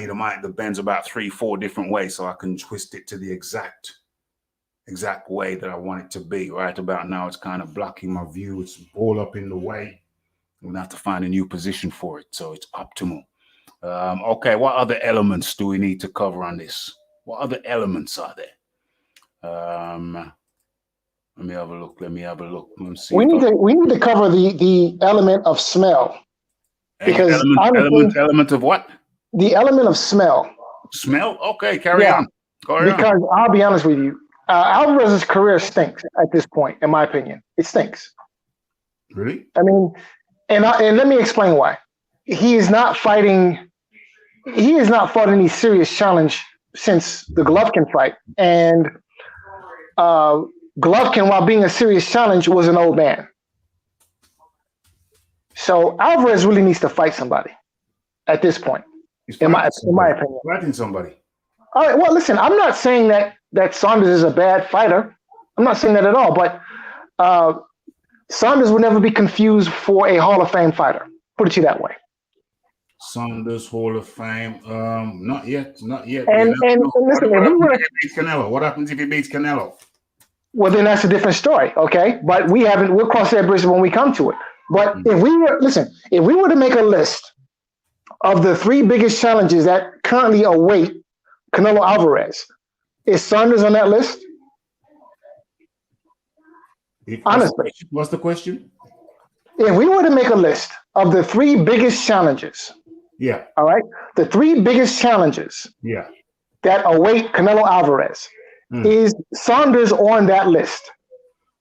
[SPEAKER 1] a mic that bends about 3-4 different ways so I can twist it to the exact way that I want it to be. Right about now, it's kind of blocking my view. It's all up in the way. I'm gonna have to find a new position for it so it's optimal. Okay, what other elements do we need to cover on this? What other elements are there? Let me have a look. Let me see.
[SPEAKER 9] We need to cover the element of smell. Because
[SPEAKER 1] element of what?
[SPEAKER 9] The element of smell.
[SPEAKER 1] Smell? Okay, carry on.
[SPEAKER 9] Because I'll be honest with you, Alvarez's career stinks at this point, in my opinion. It stinks.
[SPEAKER 1] Really?
[SPEAKER 9] I mean, and let me explain why. He has not fought any serious challenge since the Golovkin fight. And Golovkin, while being a serious challenge, was an old man. So Alvarez really needs to fight somebody at this point, in my opinion.
[SPEAKER 1] Fighting somebody.
[SPEAKER 9] All right. Well, listen, I'm not saying that Saunders is a bad fighter. I'm not saying that at all. But Saunders will never be confused for a Hall of Fame fighter. Put it to you that way.
[SPEAKER 1] Saunders Hall of Fame. Not yet.
[SPEAKER 9] And listen,
[SPEAKER 1] what happens if he beats Canelo?
[SPEAKER 9] Well, then that's a different story. Okay, but we'll cross that bridge when we come to it. But if we were to make a list of the 3 biggest challenges that currently await Canelo Alvarez, is Saunders on that list? Honestly.
[SPEAKER 1] What's the question?
[SPEAKER 9] If we were to make a list of the 3 biggest challenges, all right, the 3 biggest challenges that await Canelo Alvarez, is Saunders on that list?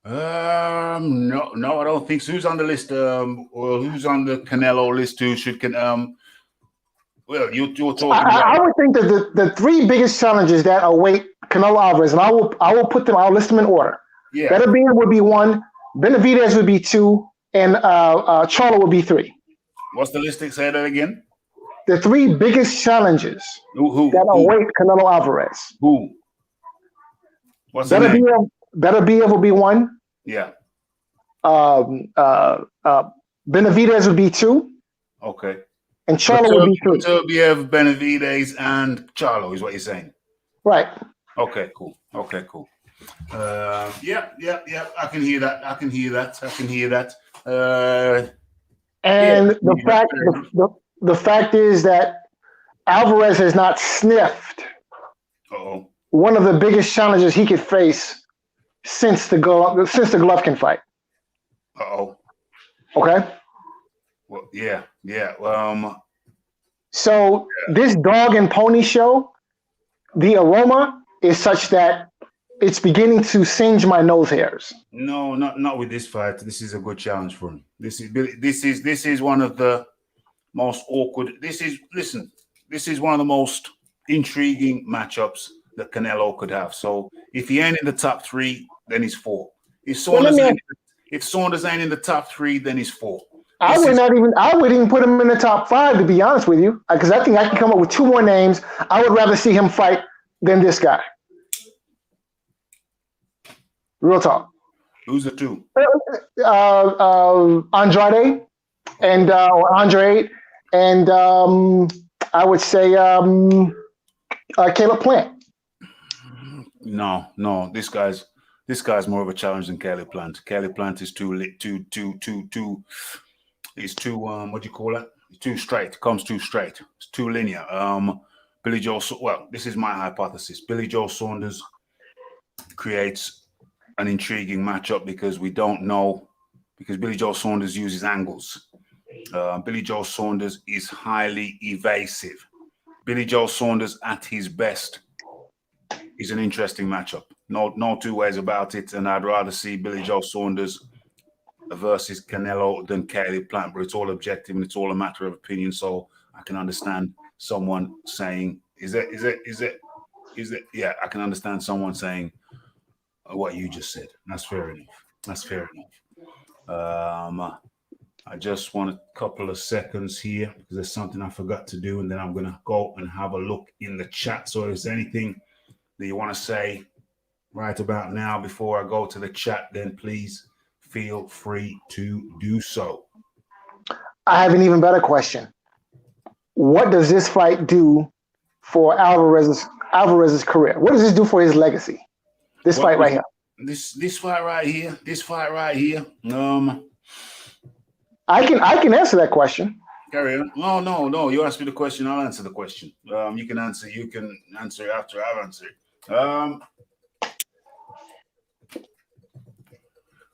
[SPEAKER 1] No, I don't think so. Who's on the list? Or who's on the Canelo list? Who should well, you're talking.
[SPEAKER 9] I would think that the 3 biggest challenges that await Canelo Alvarez, and I will put them. I'll list them in order.
[SPEAKER 1] Yeah.
[SPEAKER 9] Beterbiev would be 1, Benavidez would be 2, and Charlo would be 3.
[SPEAKER 1] What's the list? Say that again.
[SPEAKER 9] The 3 biggest challenges that await Canelo Alvarez.
[SPEAKER 1] Who? What's the name?
[SPEAKER 9] Beterbiev will be 1.
[SPEAKER 1] Yeah.
[SPEAKER 9] Benavidez would be 2.
[SPEAKER 1] Okay.
[SPEAKER 9] And Charlo would be 3.
[SPEAKER 1] Beterbiev, Benavidez, and Charlo is what you're saying.
[SPEAKER 9] Right.
[SPEAKER 1] Okay, cool. Yeah. I can hear that.
[SPEAKER 9] And the fact is that Alvarez has not sniffed one of the biggest challenges he could face since the Golovkin fight. Okay.
[SPEAKER 1] Well, yeah.
[SPEAKER 9] So this dog and pony show, the aroma is such that it's beginning to singe my nose hairs.
[SPEAKER 1] No, not with this fight. This is a good challenge for him. This is one of the most awkward. This is one of the most intriguing matchups that Canelo could have. So if he ain't in the top 3, then he's 4. If Saunders ain't in the top 3, then he's 4. I
[SPEAKER 9] would even put him in the top 5, to be honest with you, because I think I can come up with 2 more names. I would rather see him fight than this guy. Real talk.
[SPEAKER 1] Who's the 2?
[SPEAKER 9] Andrade and Andre, and I would say Caleb Plant.
[SPEAKER 1] No. This guy's more of a challenge than Caleb Plant. Caleb Plant is what do you call it? Too straight. Comes too straight. It's too linear. Billy Joe. Well, this is my hypothesis. Billy Joe Saunders creates an intriguing matchup because we don't know, because Billy Joe Saunders uses angles. Billy Joe Saunders is highly evasive. Billy Joe Saunders at his best is an interesting matchup. No 2 ways about it. And I'd rather see Billy Joe Saunders versus Canelo than Caleb Plant, but it's all objective and it's all a matter of opinion. So I can understand someone saying, is it? Yeah, I can understand someone saying what you just said. That's fair enough. I just want a couple of seconds here because there's something I forgot to do, and then I'm going to go and have a look in the chat. So if there's anything that you want to say right about now before I go to the chat, then please feel free to do so.
[SPEAKER 9] I have an even better question. What does this fight do for Alvarez's career? What does this do for his legacy? This fight right here.
[SPEAKER 1] This fight right here.
[SPEAKER 9] I can answer that question.
[SPEAKER 1] Carry on. No. You asked me the question. I'll answer the question. You can answer. You can answer after I've answered.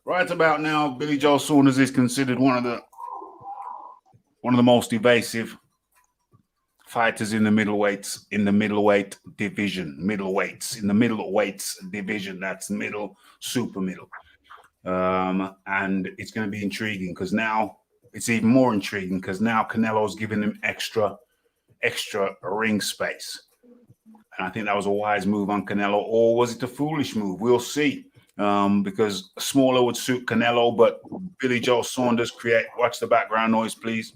[SPEAKER 1] Right about now, Billy Joe Saunders is considered one of the most evasive fighters in the middleweight division. That's middle, super middle. And it's going to be intriguing because now it's even more intriguing because now Canelo's giving him extra ring space. And I think that was a wise move on Canelo, or was it a foolish move? We'll see. Because smaller would suit Canelo, but Billy Joe Saunders watch the background noise, please.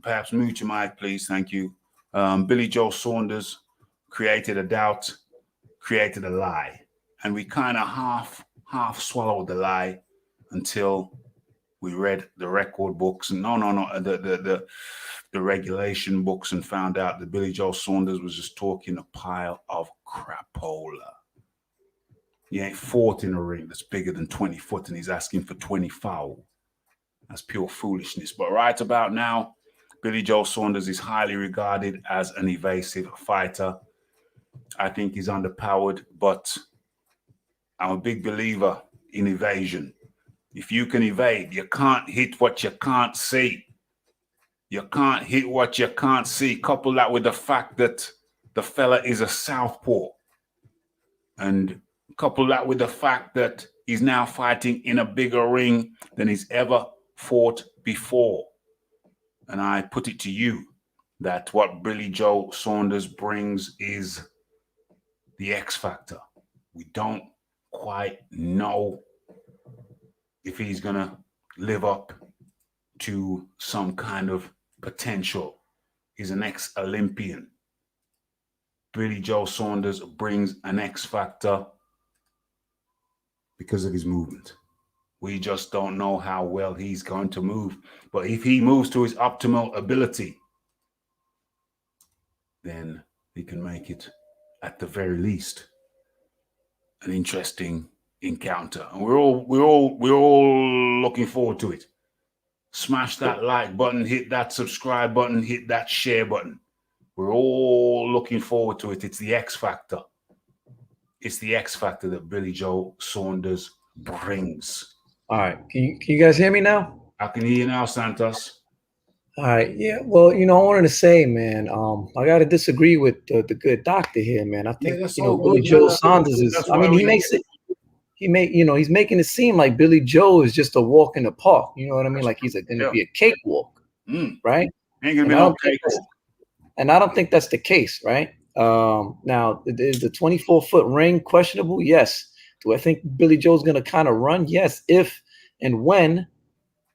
[SPEAKER 1] Perhaps mute your mic, please. Thank you. Billy Joe Saunders created a doubt, created a lie. And we kind of half swallowed the lie until we read the record books and the regulation books and found out that Billy Joe Saunders was just talking a pile of crapola. He ain't fought in a ring that's bigger than 20 foot and he's asking for 20 foul. That's pure foolishness. But right about now, Billy Joe Saunders is highly regarded as an evasive fighter. I think he's underpowered, but I'm a big believer in evasion. If you can evade, you can't hit what you can't see. You can't hit what you can't see. Couple that with the fact that the fella is a southpaw. And couple that with the fact that he's now fighting in a bigger ring than he's ever fought before. And I put it to you that what Billy Joe Saunders brings is the X factor. We don't quite know if he's going to live up to some kind of potential. He's an ex-Olympian. Billy Joe Saunders brings an X factor because of his movement. We just don't know how well he's going to move. But if he moves to his optimal ability, then he can make it, at the very least, an interesting encounter. And we're all looking forward to it. Smash that like button, hit that subscribe button, hit that share button. We're all looking forward to it. It's the X factor. It's the X factor that Billy Joe Saunders brings.
[SPEAKER 7] All right. Can you guys hear me now?
[SPEAKER 1] I can hear you now, Santos.
[SPEAKER 7] All right. Yeah. Well, I wanted to say, man, I got to disagree with the good doctor here, man. I think, Billy Joe Saunders is, he's making it seem like Billy Joe is just a walk in the park. You know what I mean? Like he's going to be a cakewalk, right?
[SPEAKER 1] Ain't going to be no cakewalk.
[SPEAKER 7] And I don't think that's the case, right? Now, is the 24-foot ring questionable? Yes. Do I think Billy Joe's going to kind of run? Yes, if and when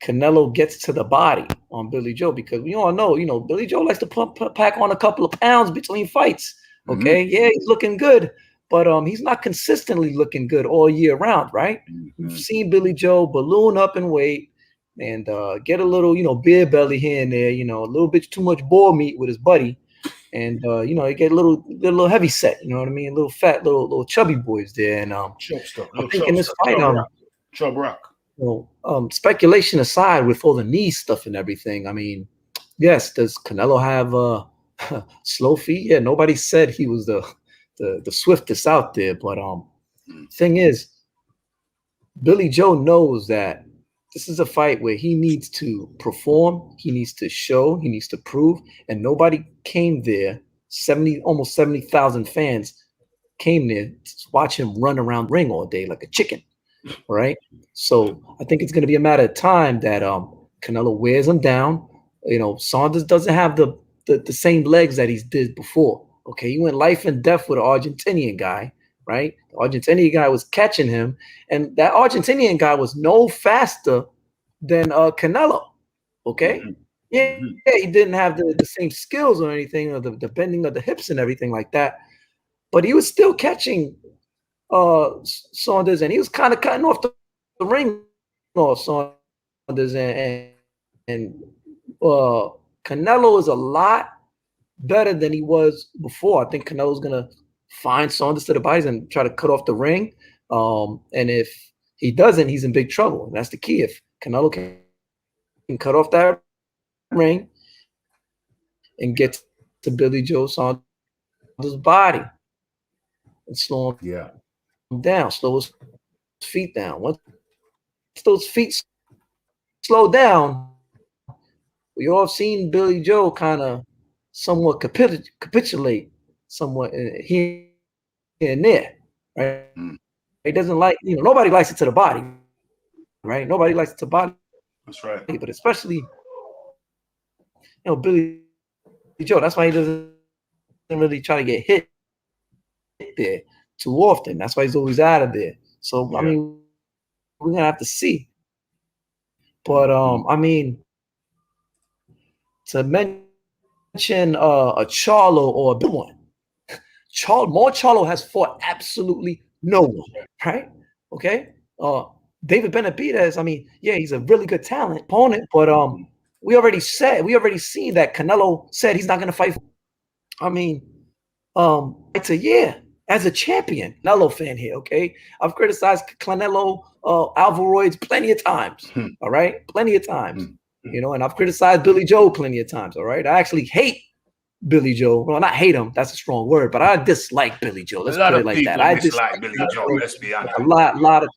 [SPEAKER 7] Canelo gets to the body on Billy Joe, because we all know, Billy Joe likes to pack on a couple of pounds between fights. Okay, yeah, he's looking good, but he's not consistently looking good all year round, right? We've seen Billy Joe balloon up in weight and get a little, beer belly here and there, a little bit too much boar meat with his buddy. And you get a little heavy set, you know what I mean? A little fat, little chubby boys there. And I think in this fight,
[SPEAKER 1] Chub Rock.
[SPEAKER 7] Speculation aside, with all the knee stuff and everything, I mean, yes, does Canelo have slow feet? Yeah, nobody said he was the swiftest out there, but thing is, Billy Joe knows that this is a fight where he needs to perform, he needs to show, he needs to prove, and nobody came there. Almost 70,000 fans came there to watch him run around the ring all day like a chicken, right? So I think it's going to be a matter of time that Canelo wears him down. Saunders doesn't have the same legs that he did before. Okay, he went life and death with an Argentinian guy, right? The Argentinian guy was catching him, and that Argentinian guy was no faster than Canelo. Okay, yeah, he didn't have the same skills or anything, or the bending of the hips and everything like that, but he was still catching Saunders, and he was kind of cutting off the ring off Saunders, and Canelo is a lot better than he was before. I think Canelo's gonna find Saunders to the bodies and try to cut off the ring. And if he doesn't, he's in big trouble. And that's the key. If Canelo can cut off that ring, and get to Billy Joe Saunders' body and slow him down, slow his feet down. Once those feet slow down, we all have seen Billy Joe kind of somewhat capitulate somewhat here and there, right? He doesn't like, nobody likes it to the body, right? Nobody likes it to the body.
[SPEAKER 1] That's right.
[SPEAKER 7] But especially, Billy Joe, that's why he doesn't really try to get hit there too often. That's why he's always out of there. So, I mean, we're going to have to see. But, I mean, to mention a Charlo or a big one, Charlo has fought absolutely no one, right? Okay? David Benavidez, I mean, yeah, he's a really good opponent, but we already see that Canelo said he's not going to fight. I mean, it's a year as a champion. Canelo fan here, okay? I've criticized Canelo Alvarez plenty of times, all right? Plenty of times, and I've criticized Billy Joe plenty of times, all right? I actually hate Billy Joe. Well, not hate him, that's a strong word, but I dislike Billy Joe. Let's put it like that. I
[SPEAKER 1] dislike Billy Joe, let's be honest.
[SPEAKER 7] A lot of,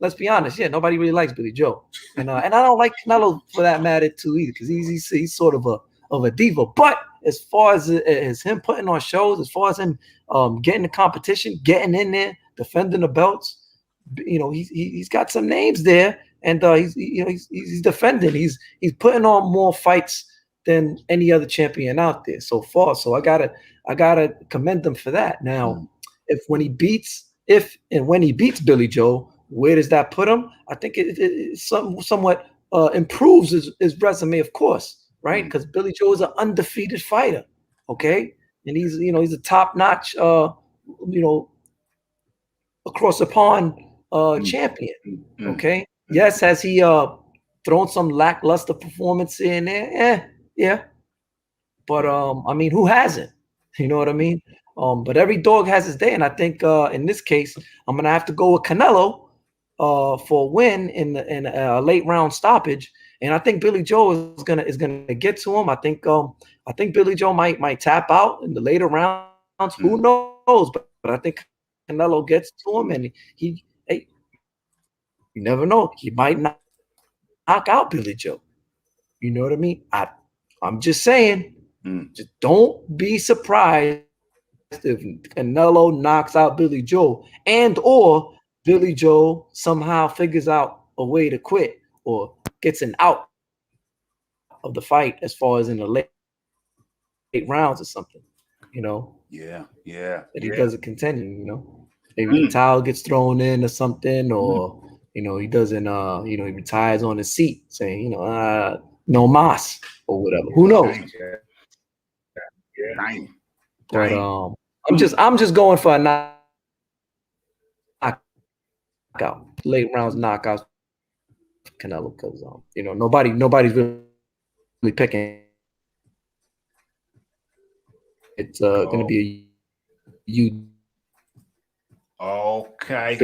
[SPEAKER 7] let's be honest. Yeah, nobody really likes Billy Joe. And I don't like Canelo for that matter too either, because he's sort of a diva. But as far as him putting on shows, as far as him getting the competition, getting in there, defending the belts, he's got some names there, and he's defending. He's putting on more fights than any other champion out there so far. So I gotta commend them for that. Now, when he beats Billy Joe, where does that put him? I think it somewhat improves his resume, of course, right? Because Billy Joe is an undefeated fighter, okay, and he's a top notch, across the pond champion, okay. Yes, has he thrown some lackluster performance in there? Yeah, but I mean, who hasn't? You know what I mean? But every dog has his day, and I think in this case, I'm gonna have to go with Canelo for a win in a late round stoppage, and I think Billy Joe is gonna get to him. I think Billy Joe might tap out in the later rounds. Who knows? But I think Canelo gets to him, and you never know. He might knock out Billy Joe. You know what I mean? I'm just saying, just don't be surprised if Canelo knocks out Billy Joe, and or Billy Joe somehow figures out a way to quit or gets an out of the fight as far as in the late rounds or something,
[SPEAKER 1] Yeah.
[SPEAKER 7] that he doesn't continue, maybe the towel gets thrown in or something, or he doesn't he retires on his seat saying, no mas or whatever. Who knows? But I'm just going for a knockout, late rounds knockout, Canelo, because nobody's really picking. It's going to be a huge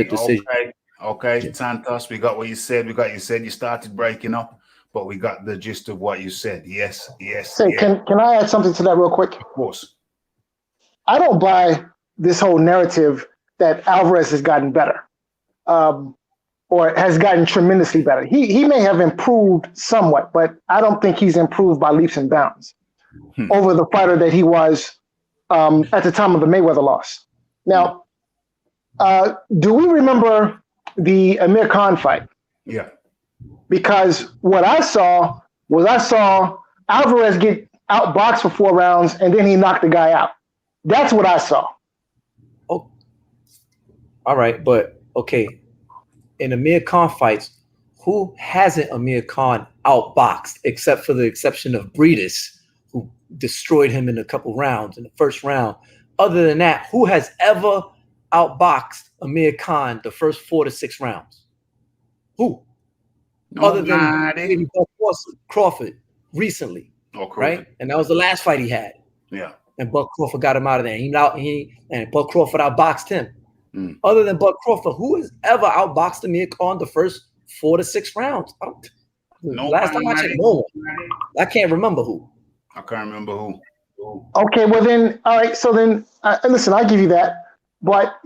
[SPEAKER 7] decision.
[SPEAKER 1] Okay, Santos, we got what you said. You started breaking up, but we got the gist of what you said. Yes.
[SPEAKER 9] Say, can I add something to that real quick?
[SPEAKER 1] Of course.
[SPEAKER 9] I don't buy this whole narrative that Alvarez has gotten better, or has gotten tremendously better. He may have improved somewhat, but I don't think he's improved by leaps and bounds over the fighter that he was at the time of the Mayweather loss. Now, do we remember the Amir Khan fight?
[SPEAKER 1] Yeah.
[SPEAKER 9] Because what I saw Alvarez get outboxed for 4 rounds, and then he knocked the guy out. That's what I saw.
[SPEAKER 7] Oh, all right, but okay. In Amir Khan fights, who hasn't Amir Khan outboxed, except for the exception of Breedis, who destroyed him in a couple rounds in the first round? Other than that, who has ever outboxed Amir Khan the first 4 to 6 rounds? Who? Other than maybe Crawford recently, right? And that was the last fight he had.
[SPEAKER 1] Yeah.
[SPEAKER 7] And Buck Crawford got him out of there. And Buck Crawford outboxed him. Other than Buck Crawford, who has ever outboxed Amir Khan the first 4 to 6 rounds? Last time I checked, no one. I can't remember who.
[SPEAKER 1] I can't remember who.
[SPEAKER 9] Okay, well then, all right. So then, listen, I give you that. But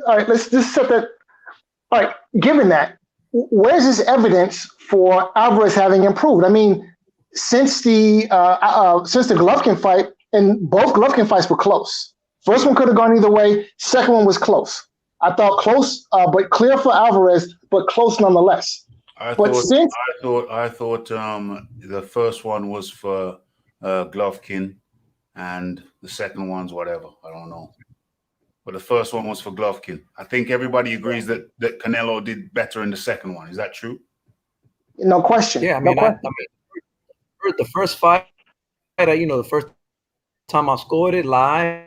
[SPEAKER 9] all right, let's just set that. All right, given that, where's this evidence for Alvarez having improved? I mean, since the Golovkin fight, and both Golovkin fights were close. First one could have gone either way. Second one was close. I thought close, but clear for Alvarez, but close nonetheless.
[SPEAKER 1] I thought the first one was for Golovkin, and the second one's whatever. I don't know. But the first one was for Golovkin. I think everybody agrees that Canelo did better in the second one. Is that true?
[SPEAKER 9] No question.
[SPEAKER 7] Yeah, I mean, the first fight, the first time I scored it live,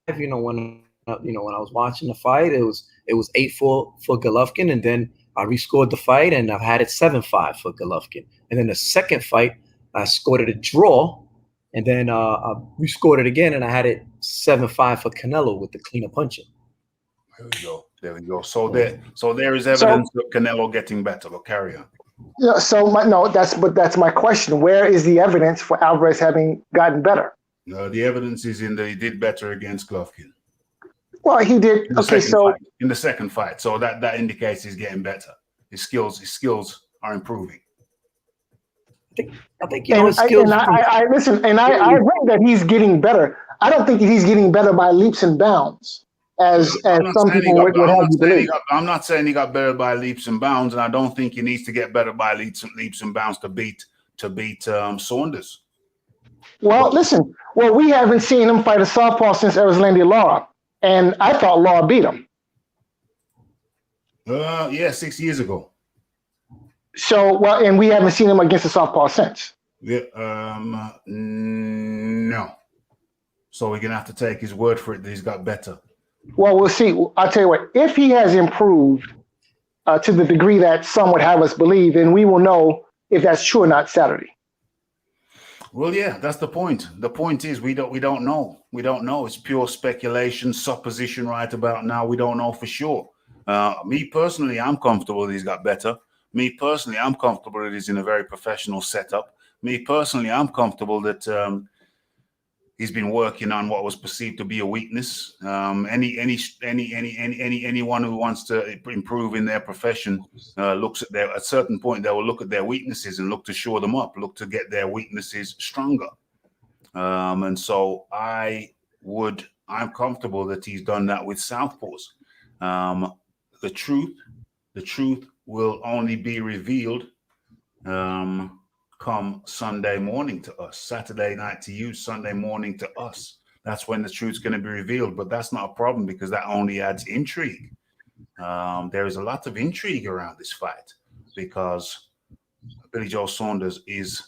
[SPEAKER 7] when I was watching the fight, it was 8-4 for Golovkin, and then I rescored the fight, and I've had it 7-5 for Golovkin. And then the second fight, I scored it a draw, and then I rescored it again, and I had it 7-5 for Canelo with the cleaner punching.
[SPEAKER 1] There we go. So there is evidence of Canelo getting better. But carry on.
[SPEAKER 9] Yeah. That's my question. Where is the evidence for Alvarez having gotten better?
[SPEAKER 1] The evidence is in that he did better against Golovkin.
[SPEAKER 9] Well, he did.
[SPEAKER 1] In the second fight, so that indicates he's getting better. His skills are improving.
[SPEAKER 7] I think his skills.
[SPEAKER 9] I listen, and I agree that he's getting better. I don't think he's getting better by leaps and bounds, as some people would have you believe.
[SPEAKER 1] I'm not saying he got better by leaps and bounds, and I don't think he needs to get better by leaps and bounds to beat Saunders.
[SPEAKER 9] Well, listen. Well, we haven't seen him fight a southpaw since Erislandy Lara, and I thought Lara beat him.
[SPEAKER 1] 6 years ago.
[SPEAKER 9] So, and we haven't seen him against the southpaw since.
[SPEAKER 1] Yeah, no. So we're gonna have to take his word for it that he's got better.
[SPEAKER 9] Well, we'll see. I'll tell you what. If he has improved to the degree that some would have us believe, then we will know if that's true or not Saturday.
[SPEAKER 1] Well, yeah, that's the point. The point is we don't know. We don't know. It's pure speculation, supposition right about now. We don't know for sure. Me personally, I'm comfortable that he's got better. Me personally, I'm comfortable that he's in a very professional setup. Me personally, I'm comfortable that he's been working on what was perceived to be a weakness. Anyone who wants to improve in their profession looks at at a certain point, they will look at their weaknesses and look to shore them up, look to get their weaknesses stronger. And so I'm comfortable that he's done that with southpaws. The truth will only be revealed come Sunday morning to us, Saturday night to you, Sunday morning to us. That's when the truth's going to be revealed, but that's not a problem because that only adds intrigue. There is a lot of intrigue around this fight because Billy Joe Saunders is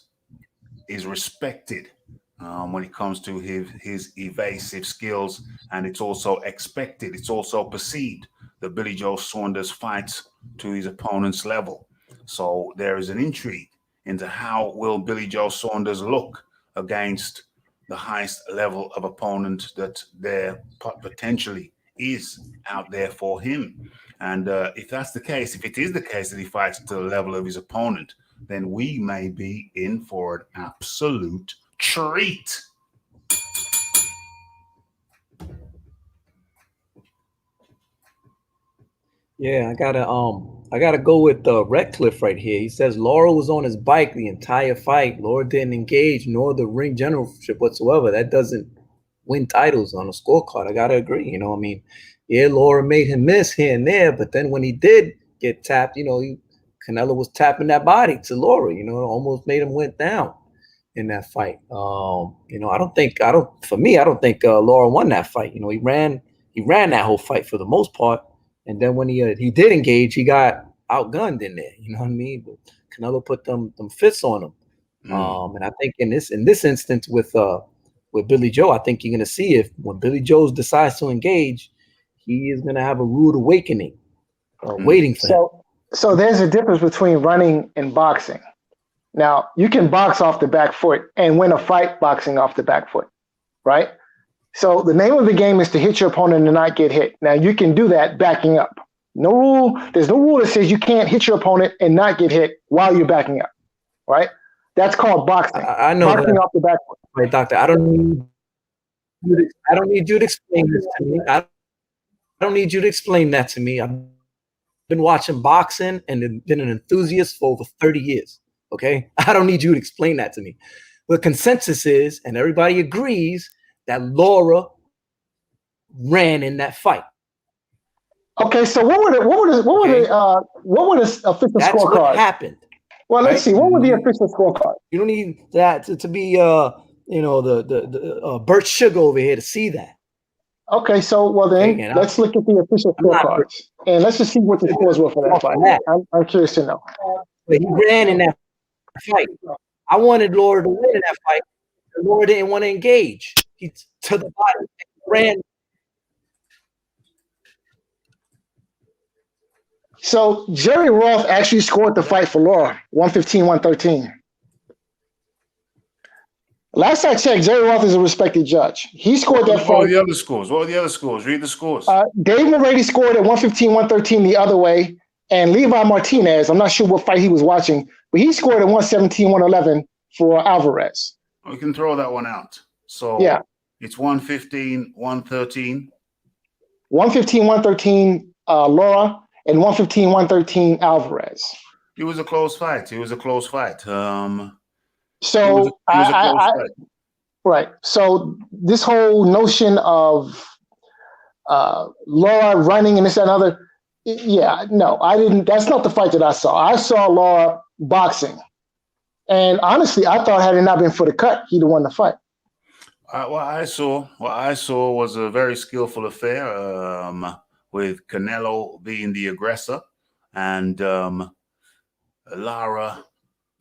[SPEAKER 1] respected when it comes to his evasive skills, and it's also expected, it's also perceived that Billy Joe Saunders fights to his opponent's level. So there is an intrigue into how will Billy Joe Saunders look against the highest level of opponent that there potentially is out there for him. And if that's the case, if it is the case that he fights to the level of his opponent, then we may be in for an absolute treat.
[SPEAKER 7] Yeah, I gotta go with Redcliffe right here. He says Laura was on his bike the entire fight. Laura didn't engage nor the ring generalship whatsoever. That doesn't win titles on a scorecard. I gotta agree. Yeah, Laura made him miss here and there, but then when he did get tapped, Canelo was tapping that body to Laura. Almost made him went down in that fight. I don't think Laura won that fight. He ran that whole fight for the most part. And then when he did engage, he got outgunned in there. You know what I mean? But Canelo put them fists on him. And I think in this instance with Billy Joe, I think you're gonna see if when Billy Joe decides to engage, he is gonna have a rude awakening waiting for him.
[SPEAKER 9] So there's a difference between running and boxing. Now you can box off the back foot and win a fight boxing off the back foot, right? So the name of the game is to hit your opponent and not get hit. Now you can do that backing up. There's no rule that says you can't hit your opponent and not get hit while you're backing up, right? That's called boxing.
[SPEAKER 7] I know
[SPEAKER 9] Boxing
[SPEAKER 7] that,
[SPEAKER 9] off the back foot.
[SPEAKER 7] right, doctor. I don't need you to explain this to me. I don't need you to explain that to me. I've been watching boxing and been an enthusiast for over 30 years. Okay, I don't need you to explain that to me. The consensus is, and everybody agrees, that Laura ran in that fight.
[SPEAKER 9] Okay, so what were the official
[SPEAKER 7] That's
[SPEAKER 9] scorecards?
[SPEAKER 7] what happened.
[SPEAKER 9] Well, let's
[SPEAKER 7] right?
[SPEAKER 9] see. What were the official scorecard?
[SPEAKER 7] You don't need that to be the Bert Sugar over here to see that.
[SPEAKER 9] Okay, so well then
[SPEAKER 7] Okay,
[SPEAKER 9] let's look at the official scorecards and let's just see what the scores were for that fight. I'm curious to know.
[SPEAKER 7] But he ran in that fight. I wanted Laura to win in that fight. Laura didn't want to engage. He to the body ran.
[SPEAKER 9] So Jerry Roth actually scored the fight for Laura, 115-113. Last I checked, Jerry Roth is a respected judge. He scored that fight.
[SPEAKER 1] What were the other scores? What were the other scores? Read the scores.
[SPEAKER 9] Dave Mulready scored at 115-113 the other way, and Levi Martinez, I'm not sure what fight he was watching, but he scored at 117-111 for Alvarez.
[SPEAKER 1] We can throw that one out. So
[SPEAKER 9] yeah,
[SPEAKER 1] it's 115-113.
[SPEAKER 9] 115-113 Laura, and 115-113 Alvarez.
[SPEAKER 1] It was a close fight. It was a close fight.
[SPEAKER 9] So right. So this whole notion of Laura running and this and other, yeah, no, I didn't. That's not the fight that I saw. I saw Laura boxing, and honestly, I thought had it not been for the cut, he'd have won the fight.
[SPEAKER 1] What I saw was a very skillful affair, with Canelo being the aggressor and Lara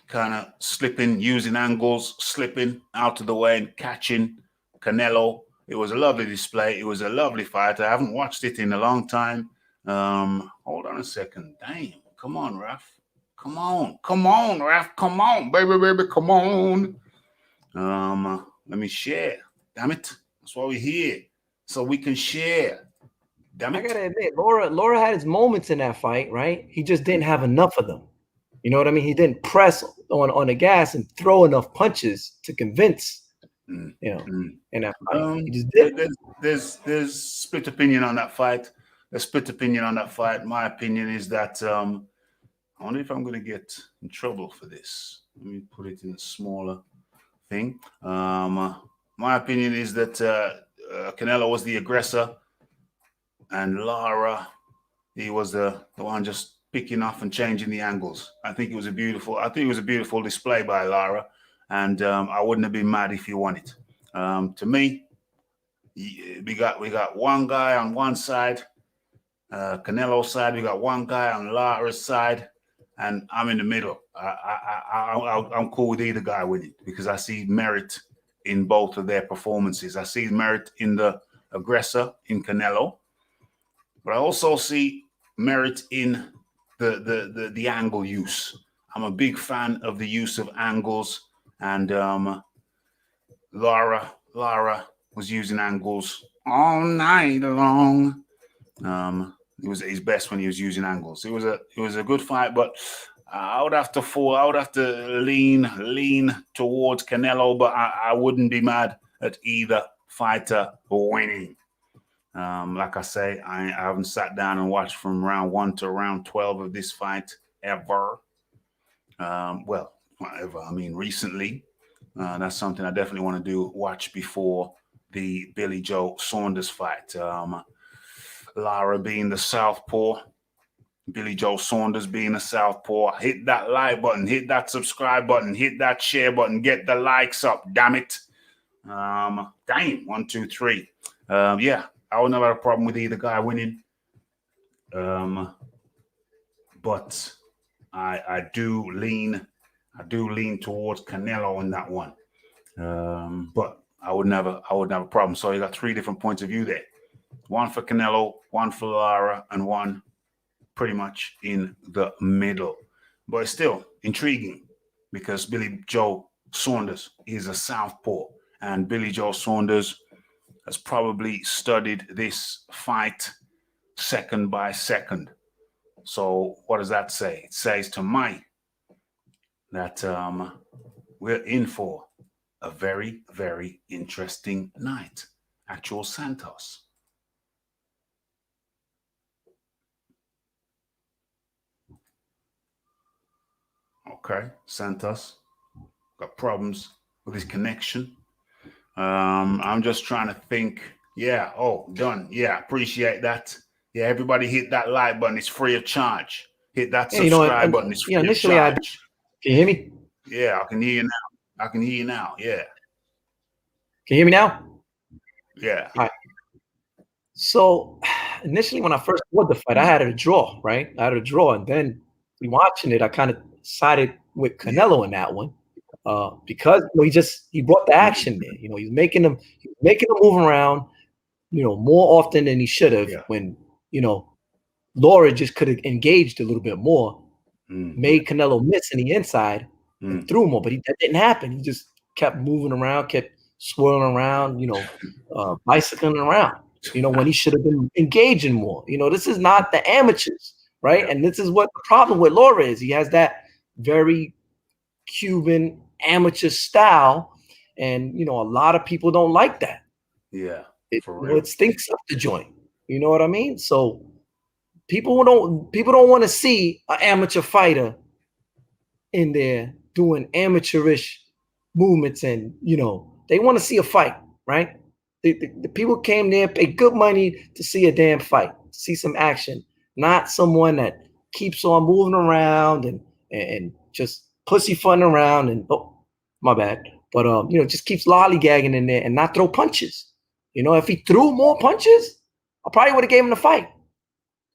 [SPEAKER 1] kind of slipping, using angles, slipping out of the way and catching Canelo. It was a lovely display. It was a lovely fight. I haven't watched it in a long time. Hold on a second. Damn. Come on, Raf. Come on, Raf. Come on, baby, come on. Let me share. Damn it. That's why we're here. So we can share. Damn it.
[SPEAKER 7] I gotta admit, Laura had his moments in that fight, right? He just didn't have enough of them. You know what I mean? He didn't press on the gas and throw enough punches to convince, in that fight. He just didn't.
[SPEAKER 1] There's split opinion on that fight. There's split opinion on that fight. My opinion is that I wonder if I'm going to get in trouble for this. Let me put it in a smaller thing. My opinion is that Canelo was the aggressor, and Lara, he was the one just picking off and changing the angles. I think it was a beautiful display by Lara, and I wouldn't have been mad if he won it. To me, we got one guy on one side, Canelo's side. We got one guy on Lara's side, and I'm in the middle. I'm cool with either guy winning because I see merit in both of their performances. I see merit in the aggressor in Canelo, but I also see merit in the angle use. I'm a big fan of the use of angles, and Lara was using angles all night long. It was at his best when he was using angles. It was a good fight, but I would have to lean towards Canelo, but I wouldn't be mad at either fighter winning. Like I say, I haven't sat down and watched from round 1 to round 12 of this fight ever. Well, whatever. I mean, recently. That's something I definitely want to watch before the Billy Joe Saunders fight. Lara being the southpaw, Billy Joe Saunders being a southpaw. Hit that like button, hit that subscribe button, hit that share button, get the likes up, damn it. Damn, 1, 2, 3. Yeah, I would never have a problem with either guy winning. But I do lean towards Canelo in that one. But I would never have a problem. So you got 3 different points of view there. One for Canelo, one for Lara, and one pretty much in the middle. But it's still intriguing because Billy Joe Saunders is a southpaw, and Billy Joe Saunders has probably studied this fight second by second. So what does that say? It says to me that we're in for a very, very interesting night. Actual Santos. Okay, Santos got problems with his connection. I'm just trying to think. Yeah, oh, done. Yeah, appreciate that. Yeah, everybody hit that like button. It's free of charge. Hit that
[SPEAKER 7] Yeah, you know,
[SPEAKER 1] subscribe button. It's free of
[SPEAKER 7] initially
[SPEAKER 1] charge.
[SPEAKER 7] can you hear me?
[SPEAKER 1] Yeah, I can hear you now. I can hear you now. Yeah.
[SPEAKER 7] Can you hear me now?
[SPEAKER 1] Yeah.
[SPEAKER 7] All right. So initially, when I first watched the fight, I had it a draw, right? I had a draw, and then watching it, I kind of sided with Canelo in that one because he brought the action there. You know, he's making them move around, you know, more often than he should have.
[SPEAKER 1] Yeah.
[SPEAKER 7] When Laura just could have engaged a little bit more, made Canelo miss in the inside and threw more, but that didn't happen. He just kept moving around, kept swirling around, bicycling around. When he should have been engaging more. This is not the amateurs, right? And this is what the problem with Laura is. He has that very Cuban amateur style, and a lot of people don't like that.
[SPEAKER 1] Yeah,
[SPEAKER 7] it stinks up the joint. You know what I mean? So people don't want to see an amateur fighter in there doing amateurish movements, and they want to see a fight, right? The people came there, paid good money to see a damn fight, to see some action, not someone that keeps on moving around and just pussyfooting around and my bad, but just keeps lollygagging in there and not throw punches. If he threw more punches, I probably would have gave him the fight,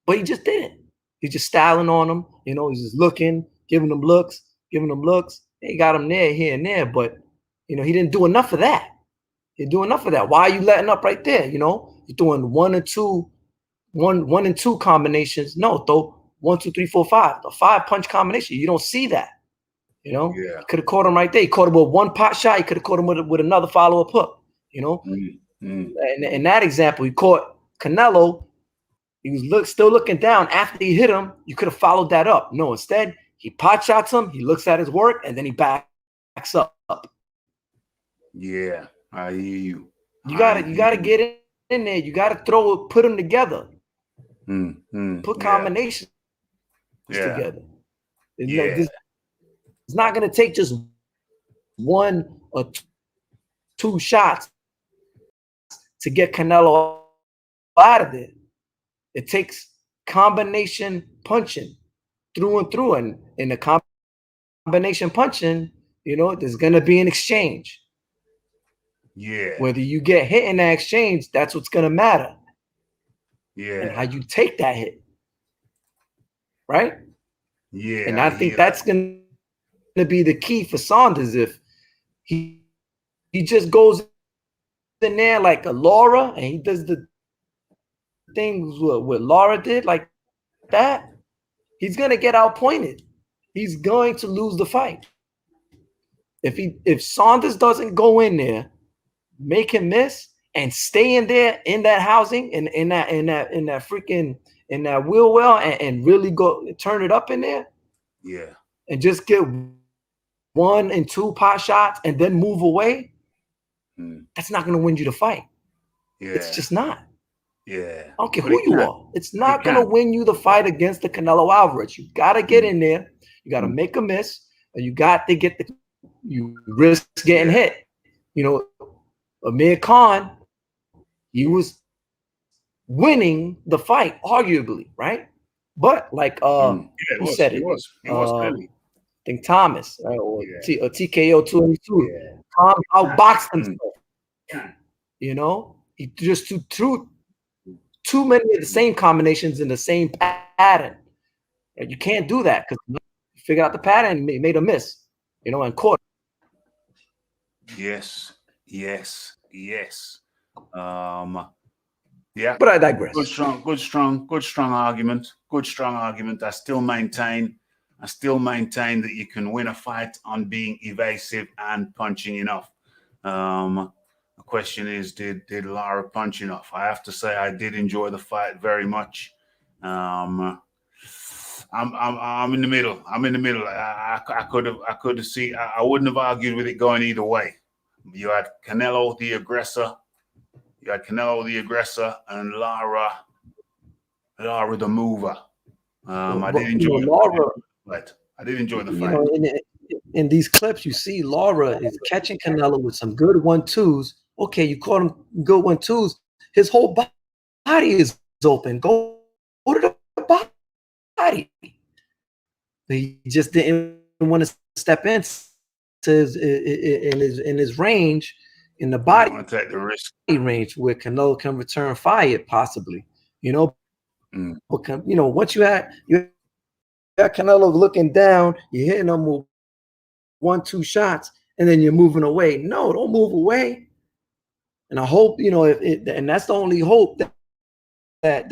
[SPEAKER 7] but he just didn't. He's just styling on them. He's just looking, giving them looks. He got him there, here and there, but he didn't do enough of that. You're doing enough of that. Why are you letting up right there? You're doing one and two combinations. No, throw 1, 2, 3, 4, 5. A 5-punch combination. You don't see that.
[SPEAKER 1] Yeah.
[SPEAKER 7] You could have caught him right there. He caught him with one pot shot. He could have caught him with another follow-up hook. And in that example, he caught Canelo. He was still looking down after he hit him. You could have followed that up. No, instead, he pot shots him. He looks at his work, and then he backs up.
[SPEAKER 1] Yeah. I hear you.
[SPEAKER 7] You gotta get in there. You gotta put them together. Put combinations together. It's not gonna take just 1 or 2 shots to get Canelo out of there. It takes combination punching through and through, and in the combination punching, there's gonna be an exchange.
[SPEAKER 1] Yeah.
[SPEAKER 7] Whether you get hit in that exchange, that's what's going to matter.
[SPEAKER 1] Yeah.
[SPEAKER 7] And how you take that hit. Right?
[SPEAKER 1] Yeah.
[SPEAKER 7] And I think that's going to be the key for Saunders. If he just goes in there like a Laura and he does the things what Laura did like that, he's going to get outpointed. He's going to lose the fight. If Saunders doesn't go in there, make him miss, and stay in there in that housing in that wheel well and really go turn it up in there.
[SPEAKER 1] Yeah.
[SPEAKER 7] And just get 1 and 2 pot shots and then move away. That's not going to win you the fight.
[SPEAKER 1] Yeah.
[SPEAKER 7] It's just not.
[SPEAKER 1] Yeah.
[SPEAKER 7] I don't care who you are. It's not going to win you the fight against the Canelo Alvarez. You got to get in there. You got to make a miss, and you got to you risk getting hit. Amir Khan, he was winning the fight, arguably, right? But like who said it?
[SPEAKER 1] He was clearly.
[SPEAKER 7] I think Thomas or TKO 282. Khan outboxed himself. He just threw too many of the same combinations in the same pattern. You can't do that because you figured out the pattern and made a miss, and caught.
[SPEAKER 1] Yes.
[SPEAKER 7] But I digress.
[SPEAKER 1] Good strong argument. I still maintain that you can win a fight on being evasive and punching enough. The question is, did Lara punch enough? I have to say I did enjoy the fight very much. I'm in the middle. I'm in the middle. I could have seen. I wouldn't have argued with it going either way. You had Canelo the aggressor. You had Canelo the aggressor and Lara the mover. I did enjoy
[SPEAKER 7] Lara.
[SPEAKER 1] But I did enjoy the
[SPEAKER 7] You
[SPEAKER 1] fight.
[SPEAKER 7] know, in these clips, you see Lara is catching Canelo with some good 1-2s. Okay, you caught him good 1-2s. His whole body is open. Go to the body. He just didn't want to step into his range, in the body.
[SPEAKER 1] Want to take the risk
[SPEAKER 7] range where Canelo can return fire, possibly. You know, but you know, once you got Canelo looking down, you're hitting him with 1-2 shots, and then you're moving away. No, don't move away. And I hope, you know, and that's the only hope that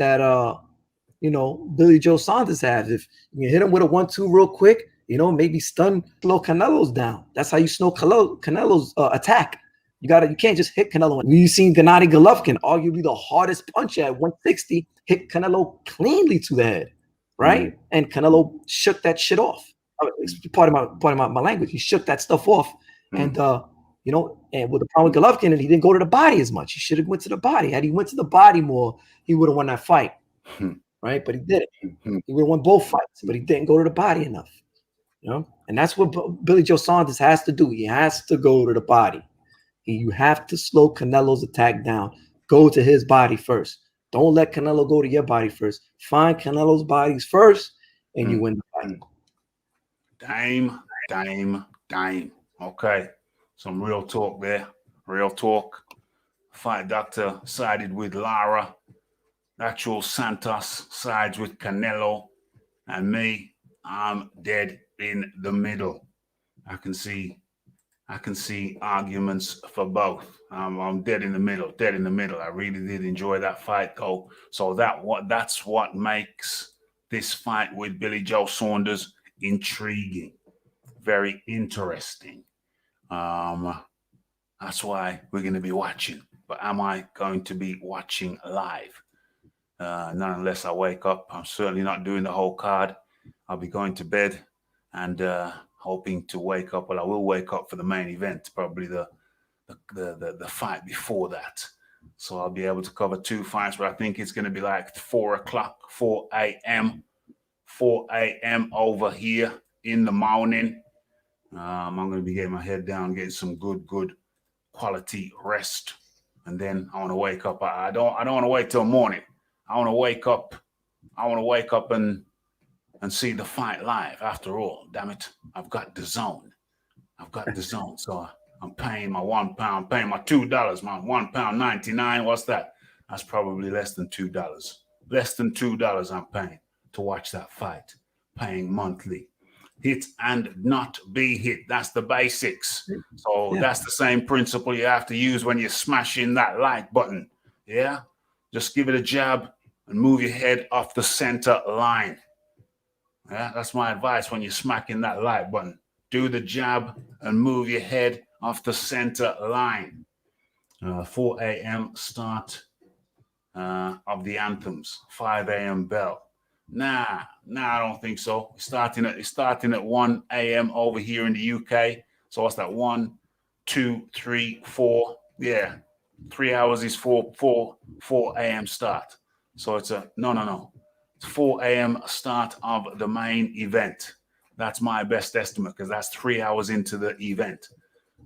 [SPEAKER 7] you know, Billy Joe Saunders has. If you hit him with a 1-2 real quick, you know, maybe slow Canelo's down. That's how you slow Canelo's attack. You can't just hit Canelo. We've seen Gennady Golovkin, arguably the hardest puncher at 160, hit Canelo cleanly to the head, right? And Canelo shook that shit off. It's part of my language. He shook that stuff off, and you know, and with the problem with Golovkin, and he didn't go to the body as much. He should have went to the body. Had he went to the body more, he would have won that fight, right? But he didn't. He would have won both fights, but he didn't go to the body enough, you know. And that's what Billy Joe Saunders has to do. He has to go to the body. You have to slow Canelo's attack down. Go to his body first. Don't let Canelo go to your body first. Find Canelo's bodies first, and you win the fight.
[SPEAKER 1] Dame. Okay. Some real talk there. Real talk. Fight doctor sided with Lara. Actual Santos sides with Canelo. And me, I'm dead in the middle. I can see arguments for both. I'm dead in the middle. I really did enjoy that fight, though. So that's what makes this fight with Billy Joe Saunders intriguing, very interesting. That's why we're going to be watching. But am I going to be watching live? Not unless I wake up. I'm certainly not doing the whole card. I'll be going to bed and hoping to wake up. Well, I will wake up for the main event, probably the fight before that. So I'll be able to cover 2 fights, but I think it's going to be like 4 a.m. over here in the morning. I'm going to be getting my head down, getting some good quality rest, and then I want to wake up. I don't want to wait till morning. I want to wake up and see the fight live. After all, damn it, I've got dazn. So I'm paying my £1, paying my $2, my £1.99. What's that? That's probably less than $2. Less than $2 I'm paying to watch that fight. Paying monthly. Hit and not be hit. That's the basics. So that's the same principle you have to use when you're smashing that like button. Yeah? Just give it a jab and move your head off the center line. Yeah, that's my advice when you're smacking that like button. Do the jab and move your head off the center line. 4 a.m. start of the anthems. 5 a.m. bell. Nah, I don't think so. It's starting at 1 a.m. over here in the UK. So what's that? 1, 2, 3, 4. Yeah, 3 hours is 4 a.m. start. So it's no. It's 4 a.m. start of the main event. That's my best estimate because that's 3 hours into the event.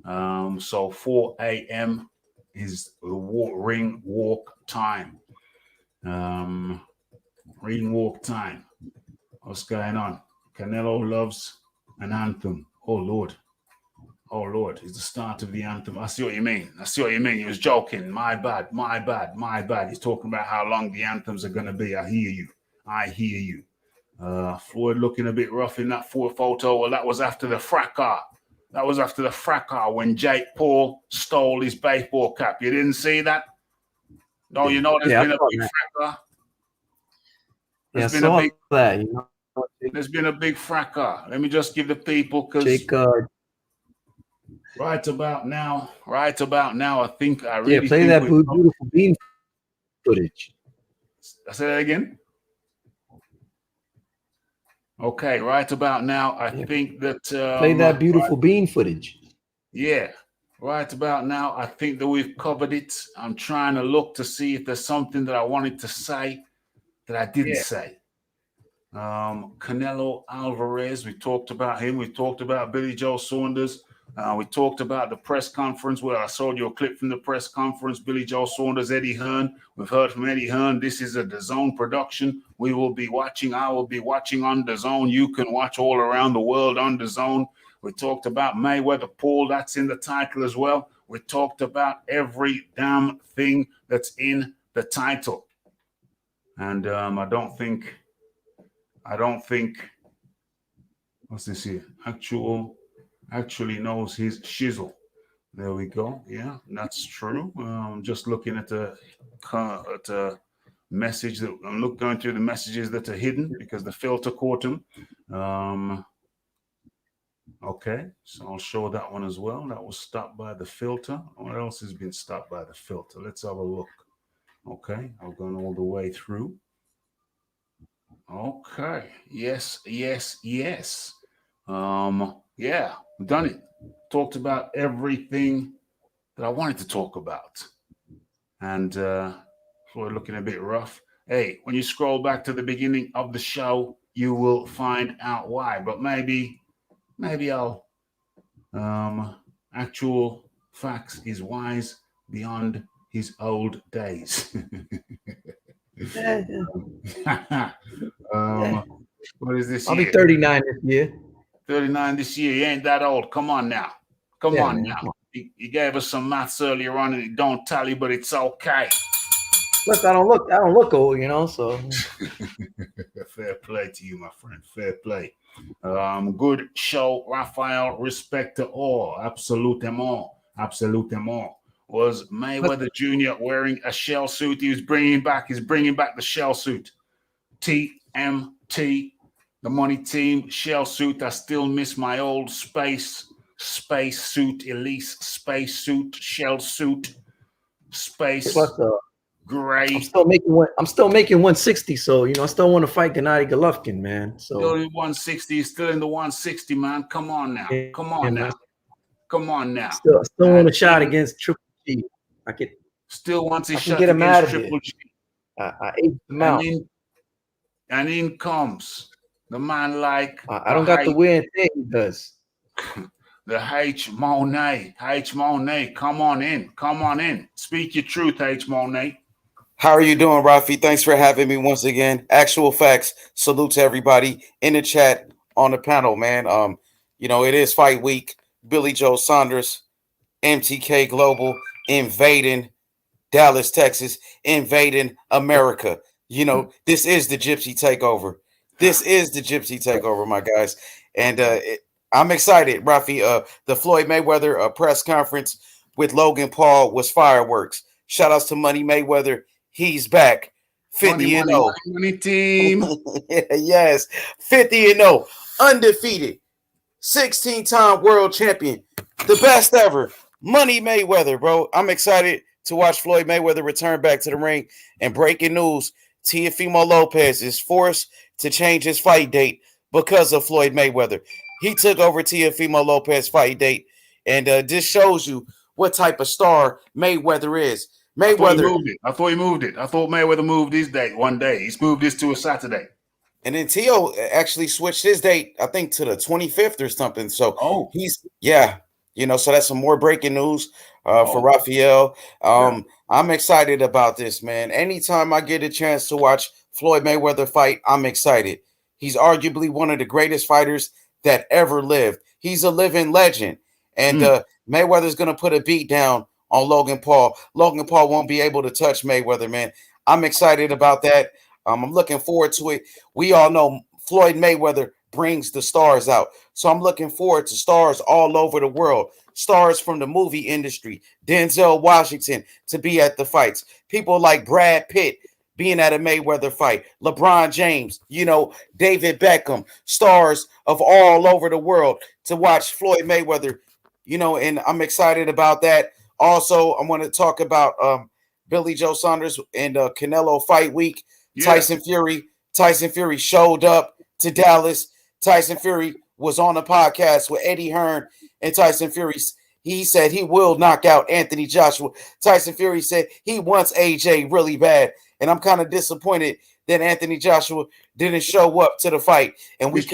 [SPEAKER 1] So 4 a.m. is the ring walk time. Ring walk time. What's going on? Canelo loves an anthem. Oh Lord, it's the start of the anthem. I see what you mean. He was joking. My bad. He's talking about how long the anthems are going to be. I hear you. Floyd looking a bit rough in that photo. Well, that was after the fracas. When Jake Paul stole his baseball cap. You didn't see that? No, you know there's been a big fracas. There's been a big fracas. Let me just give the people, because right about now, I think I really
[SPEAKER 7] play that beautiful bean footage.
[SPEAKER 1] I say that again. Okay, right about now, I
[SPEAKER 7] Yeah.
[SPEAKER 1] think that
[SPEAKER 7] Play that beautiful bean footage.
[SPEAKER 1] yeah, right about now, I think that we've covered it. I'm trying to look to see if there's something that I wanted to say that I didn't say. Canelo Alvarez, we talked about him. We talked about Billy Joe Saunders. We talked about the press conference where I showed you a clip from the press conference. Billy Joe Saunders, Eddie Hearn. We've heard from Eddie Hearn. This is a DAZN production. We will be watching. I will be watching on DAZN. You can watch all around the world on DAZN. We talked about Mayweather Paul. That's in the title as well. We talked about every damn thing that's in the title. And I don't think, what's this here? Actually knows his shizzle. There we go. Yeah, that's true. Just looking at the message that I'm going through the messages that are hidden because the filter caught them. Okay, so I'll show that one as well. That was stopped by the filter. What else has been stopped by the filter? Let's have a look. Okay, I've gone all the way through. Okay, yes. Yeah, we've done it. Talked about everything that I wanted to talk about. And Floyd looking a bit rough. Hey, when you scroll back to the beginning of the show, you will find out why. But maybe I'll actual facts is wise beyond his old days. What is this?
[SPEAKER 7] I'll be 39 this year.
[SPEAKER 1] 39 this year. You ain't that old. Come on now. Come on now. You gave us some maths earlier on and it don't tally, but it's okay.
[SPEAKER 7] Look, I don't look old, you know, so
[SPEAKER 1] fair play to you, my friend. Fair play. Good show, Raphael. Respect to all. Absolutement. Was Mayweather Jr. wearing a shell suit? He's bringing back the shell suit. TMT, the money team, shell suit. I still miss my old space suit, Elise space suit, shell suit, space.
[SPEAKER 7] Plus,
[SPEAKER 1] gray.
[SPEAKER 7] I'm still making 160, so you know I still want to fight Gennady Golovkin, man. So
[SPEAKER 1] still in 160, still in the 160, man. Come on now. Come on now.
[SPEAKER 7] Still want a shot against Triple G. I can get him out of Triple G. I ate him out.
[SPEAKER 1] And in comes the man like
[SPEAKER 7] I don't got the weird thing he does.
[SPEAKER 1] The H Monet. Come on in. Speak your truth, H Monet.
[SPEAKER 12] How are you doing, Rafi? Thanks for having me once again. Actual facts. Salute to everybody in the chat, on the panel, man. It is fight week. Billy Joe Saunders, MTK Global, invading Dallas, Texas, invading America. This is the Gypsy takeover. My guys. And I'm excited, Rafi. The Floyd Mayweather press conference with Logan Paul was fireworks. Shout outs to Money Mayweather. He's back. 50-0.
[SPEAKER 1] Money team.
[SPEAKER 12] Yes. 50-0. Undefeated. 16-time world champion. The best ever. Money Mayweather, bro. I'm excited to watch Floyd Mayweather return back to the ring. And breaking news, Teofimo Lopez is forced to change his fight date because of Floyd Mayweather. He took over Teofimo Lopez's fight date. And this shows you what type of star Mayweather is.
[SPEAKER 1] I thought he moved it. I thought Mayweather moved his date one day. He's moved this to a Saturday.
[SPEAKER 12] And then Teo actually switched his date, I think, to the 25th or something. So so that's some more breaking news for Raphael. I'm excited about this, man. Anytime I get a chance to watch Floyd Mayweather fight, I'm excited. He's arguably one of the greatest fighters that ever lived. He's a living legend. And Mayweather's going to put a beat down on Logan Paul. Logan Paul won't be able to touch Mayweather, man. I'm excited about that. I'm looking forward to it. We all know Floyd Mayweather brings the stars out. So I'm looking forward to stars all over the world. Stars from the movie industry. Denzel Washington to be at the fights. People like Brad Pitt being at a Mayweather fight. LeBron James, David Beckham. Stars of all over the world to watch Floyd Mayweather, and I'm excited about that. Also, I want to talk about Billy Joe Saunders and Canelo fight week. Yeah. Tyson Fury showed up to Dallas. Tyson Fury was on a podcast with Eddie Hearn, and Tyson Fury, he said he will knock out Anthony Joshua. Tyson Fury said he wants AJ really bad, and I'm kind of disappointed that Anthony Joshua didn't show up to the fight. And
[SPEAKER 1] He's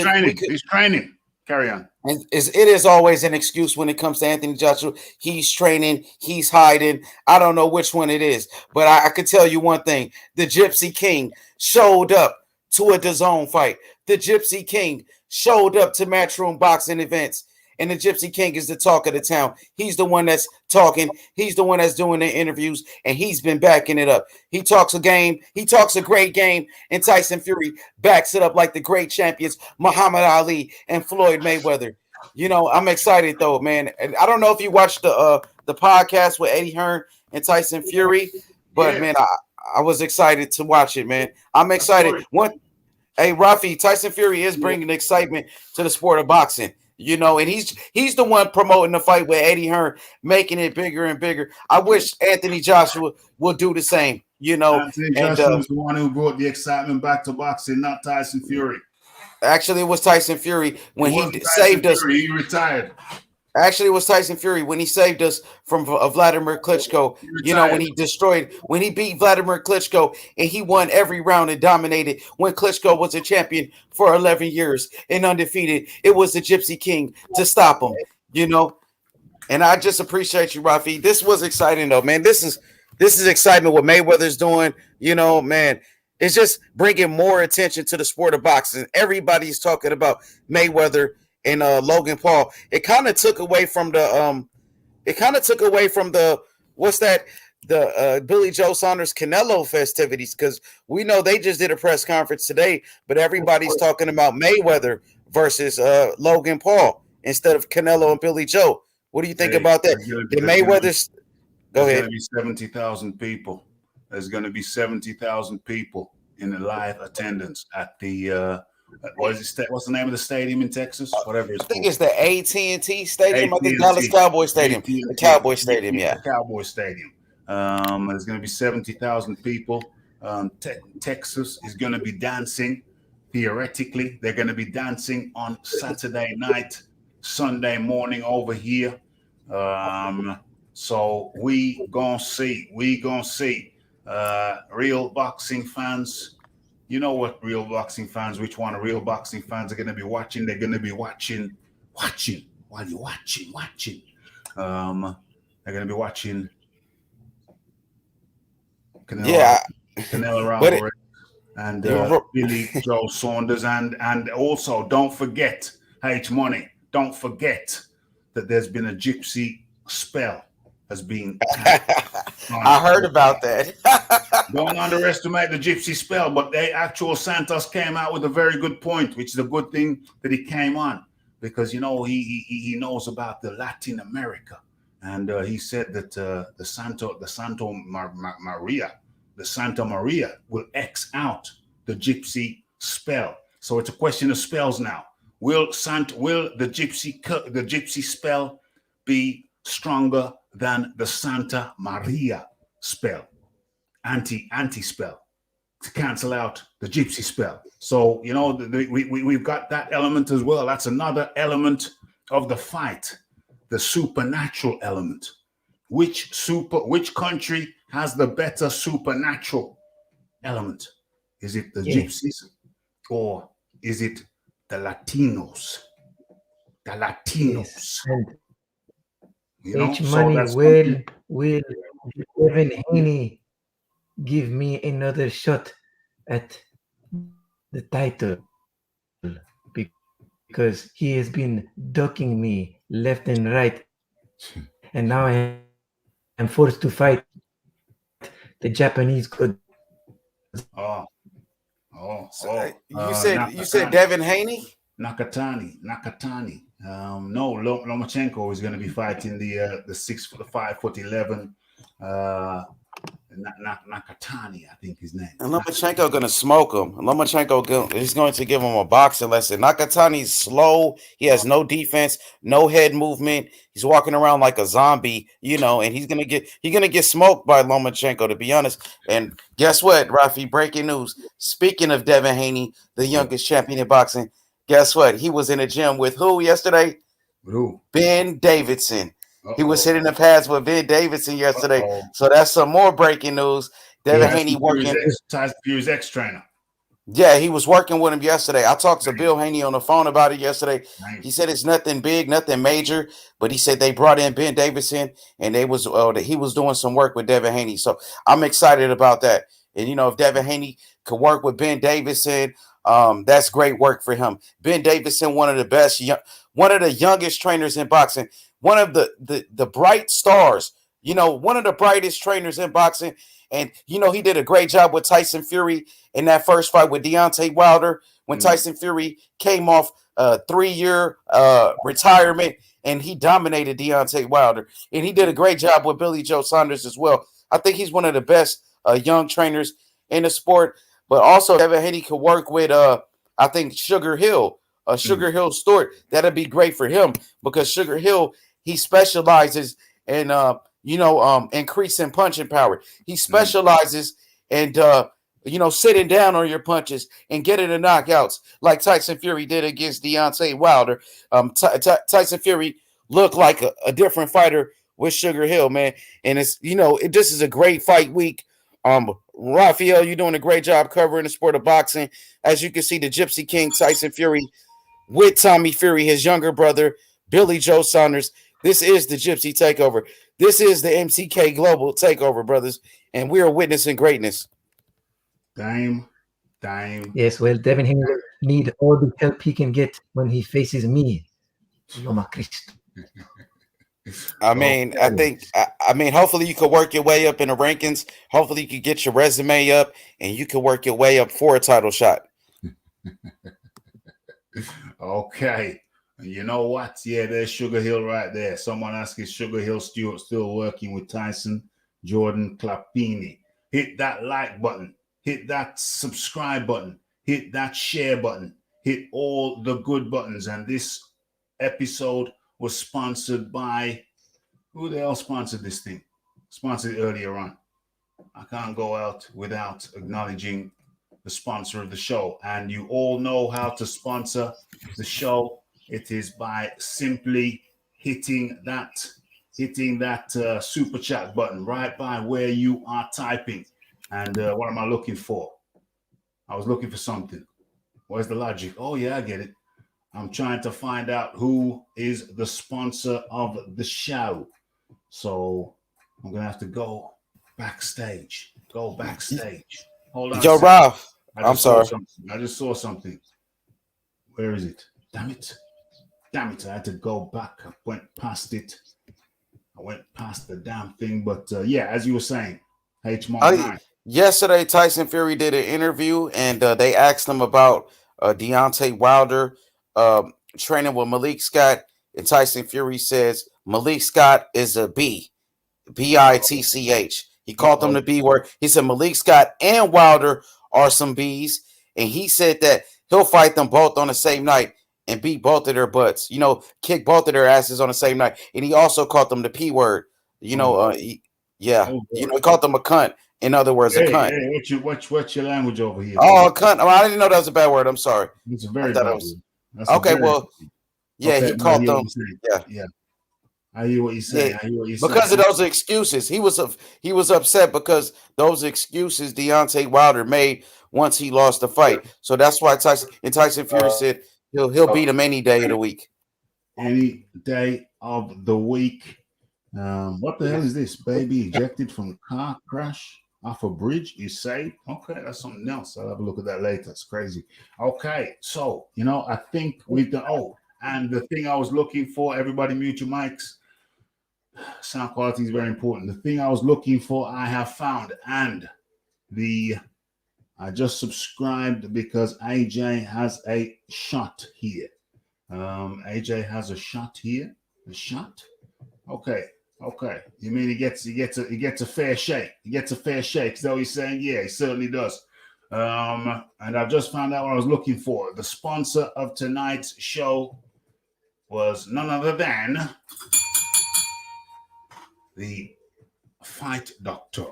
[SPEAKER 1] training. Carry on.
[SPEAKER 12] And it is always an excuse when it comes to Anthony Joshua. He's training, he's hiding. I don't know which one it is, but I can tell you one thing: the Gypsy King showed up to a DAZN fight. The Gypsy King showed up to Matchroom boxing events. And the Gypsy King is the talk of the town. He's the one that's talking. He's the one that's doing the interviews, and he's been backing it up. He talks a game. He talks a great game, and Tyson Fury backs it up like the great champions Muhammad Ali and Floyd Mayweather. You know, I'm excited though, man. And I don't know if you watched the podcast with Eddie Hearn and Tyson Fury, but man, I was excited to watch it, man. I'm excited. Hey, Rafi, Tyson Fury is bringing excitement to the sport of boxing. You know, and he's the one promoting the fight with Eddie Hearn, making it bigger and bigger. I wish Anthony Joshua will do the same. You know,
[SPEAKER 1] Anthony Joshua was the one who brought the excitement back to boxing, not Tyson Fury.
[SPEAKER 12] Actually, it was Tyson Fury when he saved us.
[SPEAKER 1] He retired.
[SPEAKER 12] Actually, it was Tyson Fury when he saved us from Vladimir Klitschko. You know, when he beat Vladimir Klitschko and he won every round and dominated. When Klitschko was a champion for 11 years and undefeated, it was the Gypsy King to stop him. You know, and I just appreciate you, Rafi. This was exciting, though, man. This is excitement what Mayweather's doing. You know, man, it's just bringing more attention to the sport of boxing. Everybody's talking about Mayweather and Logan Paul. It kind of took away from the Billy Joe Saunders Canelo festivities, because we know they just did a press conference today, but everybody's talking about Mayweather versus Logan Paul instead of Canelo and Billy Joe. What do you think about that? Go ahead.
[SPEAKER 1] There's going to be 70,000 people. There's going to be 70,000 people in the live attendance at the what's the name of the stadium in Texas? Whatever it's called.
[SPEAKER 12] I think it's the AT&T Stadium. I think Dallas Cowboy Stadium. The Cowboy Stadium, yeah.
[SPEAKER 1] The Cowboy Stadium. There's going to be 70,000 people. Texas is going to be dancing. Theoretically, they're going to be dancing on Saturday night, Sunday morning over here. So we gonna see real boxing fans. You know what real boxing fans, which one real boxing fans are going to be watching? They're going to be watching while you're watching. They're going to be watching Canelo Alvarez and Billy Joe Saunders. And also, don't forget, H Money, don't forget that there's been a gypsy spell has been.
[SPEAKER 12] I heard about that.
[SPEAKER 1] Don't underestimate the gypsy spell, but the actual Santos came out with a very good point, which is a good thing that he came on, because you know he knows about the Latin America, and he said that the Santa Maria will X out the gypsy spell. So it's a question of spells now. Will the gypsy spell be stronger than the Santa Maria spell, anti spell, to cancel out the gypsy spell? So you know we've got that element as well. That's another element of the fight, the supernatural element. Which country has the better supernatural element? Is it the gypsies or is it the Latinos? The Latinos.
[SPEAKER 7] You know, Money, will Devin Haney give me another shot at the title? Because he has been ducking me left and right, and now I am forced to fight the Japanese good.
[SPEAKER 12] You said Devin Haney?
[SPEAKER 1] Nakatani. No, Lomachenko is going to be fighting the 6'5", 11" Nakatani, I think his name.
[SPEAKER 12] And Lomachenko gonna smoke him. Lomachenko is going to give him a boxing lesson. Nakatani's slow. He has no defense, no head movement. He's walking around like a zombie, you know, and he's gonna get smoked by Lomachenko, to be honest. And guess what, Rafi? Breaking news. Speaking of Devin Haney, the youngest champion in boxing, guess what? He was in a gym with who yesterday?
[SPEAKER 1] Who?
[SPEAKER 12] Ben Davidson. He was hitting the pads with Ben Davidson yesterday. So that's some more breaking news. Devin Haney working.
[SPEAKER 1] Tyson Fury's ex-trainer.
[SPEAKER 12] Yeah, he was working with him yesterday. I talked to Bill Haney on the phone about it yesterday. He said it's nothing big, nothing major, but he said they brought in Ben Davidson and he was doing some work with Devin Haney. So I'm excited about that. And you know, if Devin Haney could work with Ben Davidson, that's great work for him. Ben Davidson, one of the youngest trainers in boxing, one of the bright stars, you know, one of the brightest trainers in boxing. And, you know, he did a great job with Tyson Fury in that first fight with Deontay Wilder when Tyson Fury came off a 3-year retirement and he dominated Deontay Wilder. And he did a great job with Billy Joe Saunders as well. I think he's one of the best young trainers in the sport. But also, Devin Haney could work with, I think, Sugar Hill, Sugar Hill Stewart. That'd be great for him because Sugar Hill, he specializes in increasing punching power. He specializes in sitting down on your punches and getting the knockouts like Tyson Fury did against Deontay Wilder. Tyson Fury looked like a different fighter with Sugar Hill, man. And it's this is a great fight week. Raphael, you're doing a great job covering the sport of boxing. As you can see, the Gypsy King Tyson Fury with Tommy Fury, his younger brother, Billy Joe Saunders. This is the Gypsy Takeover. This is the MCK Global Takeover, brothers, and we are witnessing greatness.
[SPEAKER 1] Dime.
[SPEAKER 7] Yes, well, Devin Haney will need all the help he can get when he faces me. Loma Christ.
[SPEAKER 12] I mean, hopefully you could work your way up in the rankings. Hopefully you could get your resume up and you can work your way up for a title shot.
[SPEAKER 1] Okay. You know what? Yeah, there's Sugar Hill right there. Someone asked, is Sugar Hill Stewart still working with Tyson? Jordan Clapini. Hit that like button. Hit that subscribe button. Hit that share button. Hit all the good buttons. And this episode was sponsored by, who the hell sponsored this thing? Sponsored earlier on. I can't go out without acknowledging the sponsor of the show. And you all know how to sponsor the show. It is by simply hitting that super chat button right by where you are typing. And what am I looking for? I was looking for something. Where's the logic? Oh, yeah, I get it. I'm trying to find out who is the sponsor of the show. So I'm going to have to go backstage. Hold on.
[SPEAKER 12] Yo, Ralph. I'm sorry.
[SPEAKER 1] I just saw something. Where is it? Damn it. I had to go back. I went past it. I went past the damn thing. But yeah, as you were saying,
[SPEAKER 12] yesterday, Tyson Fury did an interview and they asked him about Deontay Wilder training with Malik Scott. And Tyson Fury says Malik Scott is a B. B-I-T-C-H. He called them the B word. He said Malik Scott and Wilder are some B's. And he said that he'll fight them both on the same night and beat both of their butts. Kick both of their asses on the same night. And he also called them the P word. He called them a cunt. In other words, a cunt.
[SPEAKER 1] Hey, what's your language over here?
[SPEAKER 12] Oh, a cunt. Oh, I didn't know that was a bad word. I'm sorry.
[SPEAKER 1] It's a very bad word.
[SPEAKER 12] Okay, well, yeah, he called them.
[SPEAKER 1] Yeah. I hear what you're saying.
[SPEAKER 12] Because of those excuses. He was upset because those excuses Deontay Wilder made once he lost the fight. So that's why Tyson Fury said he'll beat him any day of the week.
[SPEAKER 1] Any day of the week. What the hell is this? Baby ejected from car crash off a bridge is saved. Okay, that's something else. I'll have a look at that later. It's crazy. Okay, so I think we've done. And the thing I was looking for, everybody mute your mics. Sound quality is very important. The thing I was looking for, I have found. And I just subscribed because AJ has a shot here. AJ has a shot here. A shot? Okay. Okay. You mean he gets a fair shake? He gets a fair shake. Is that what he's saying? Yeah, he certainly does. And I just found out what I was looking for. The sponsor of tonight's show was none other than the Fight Doctor.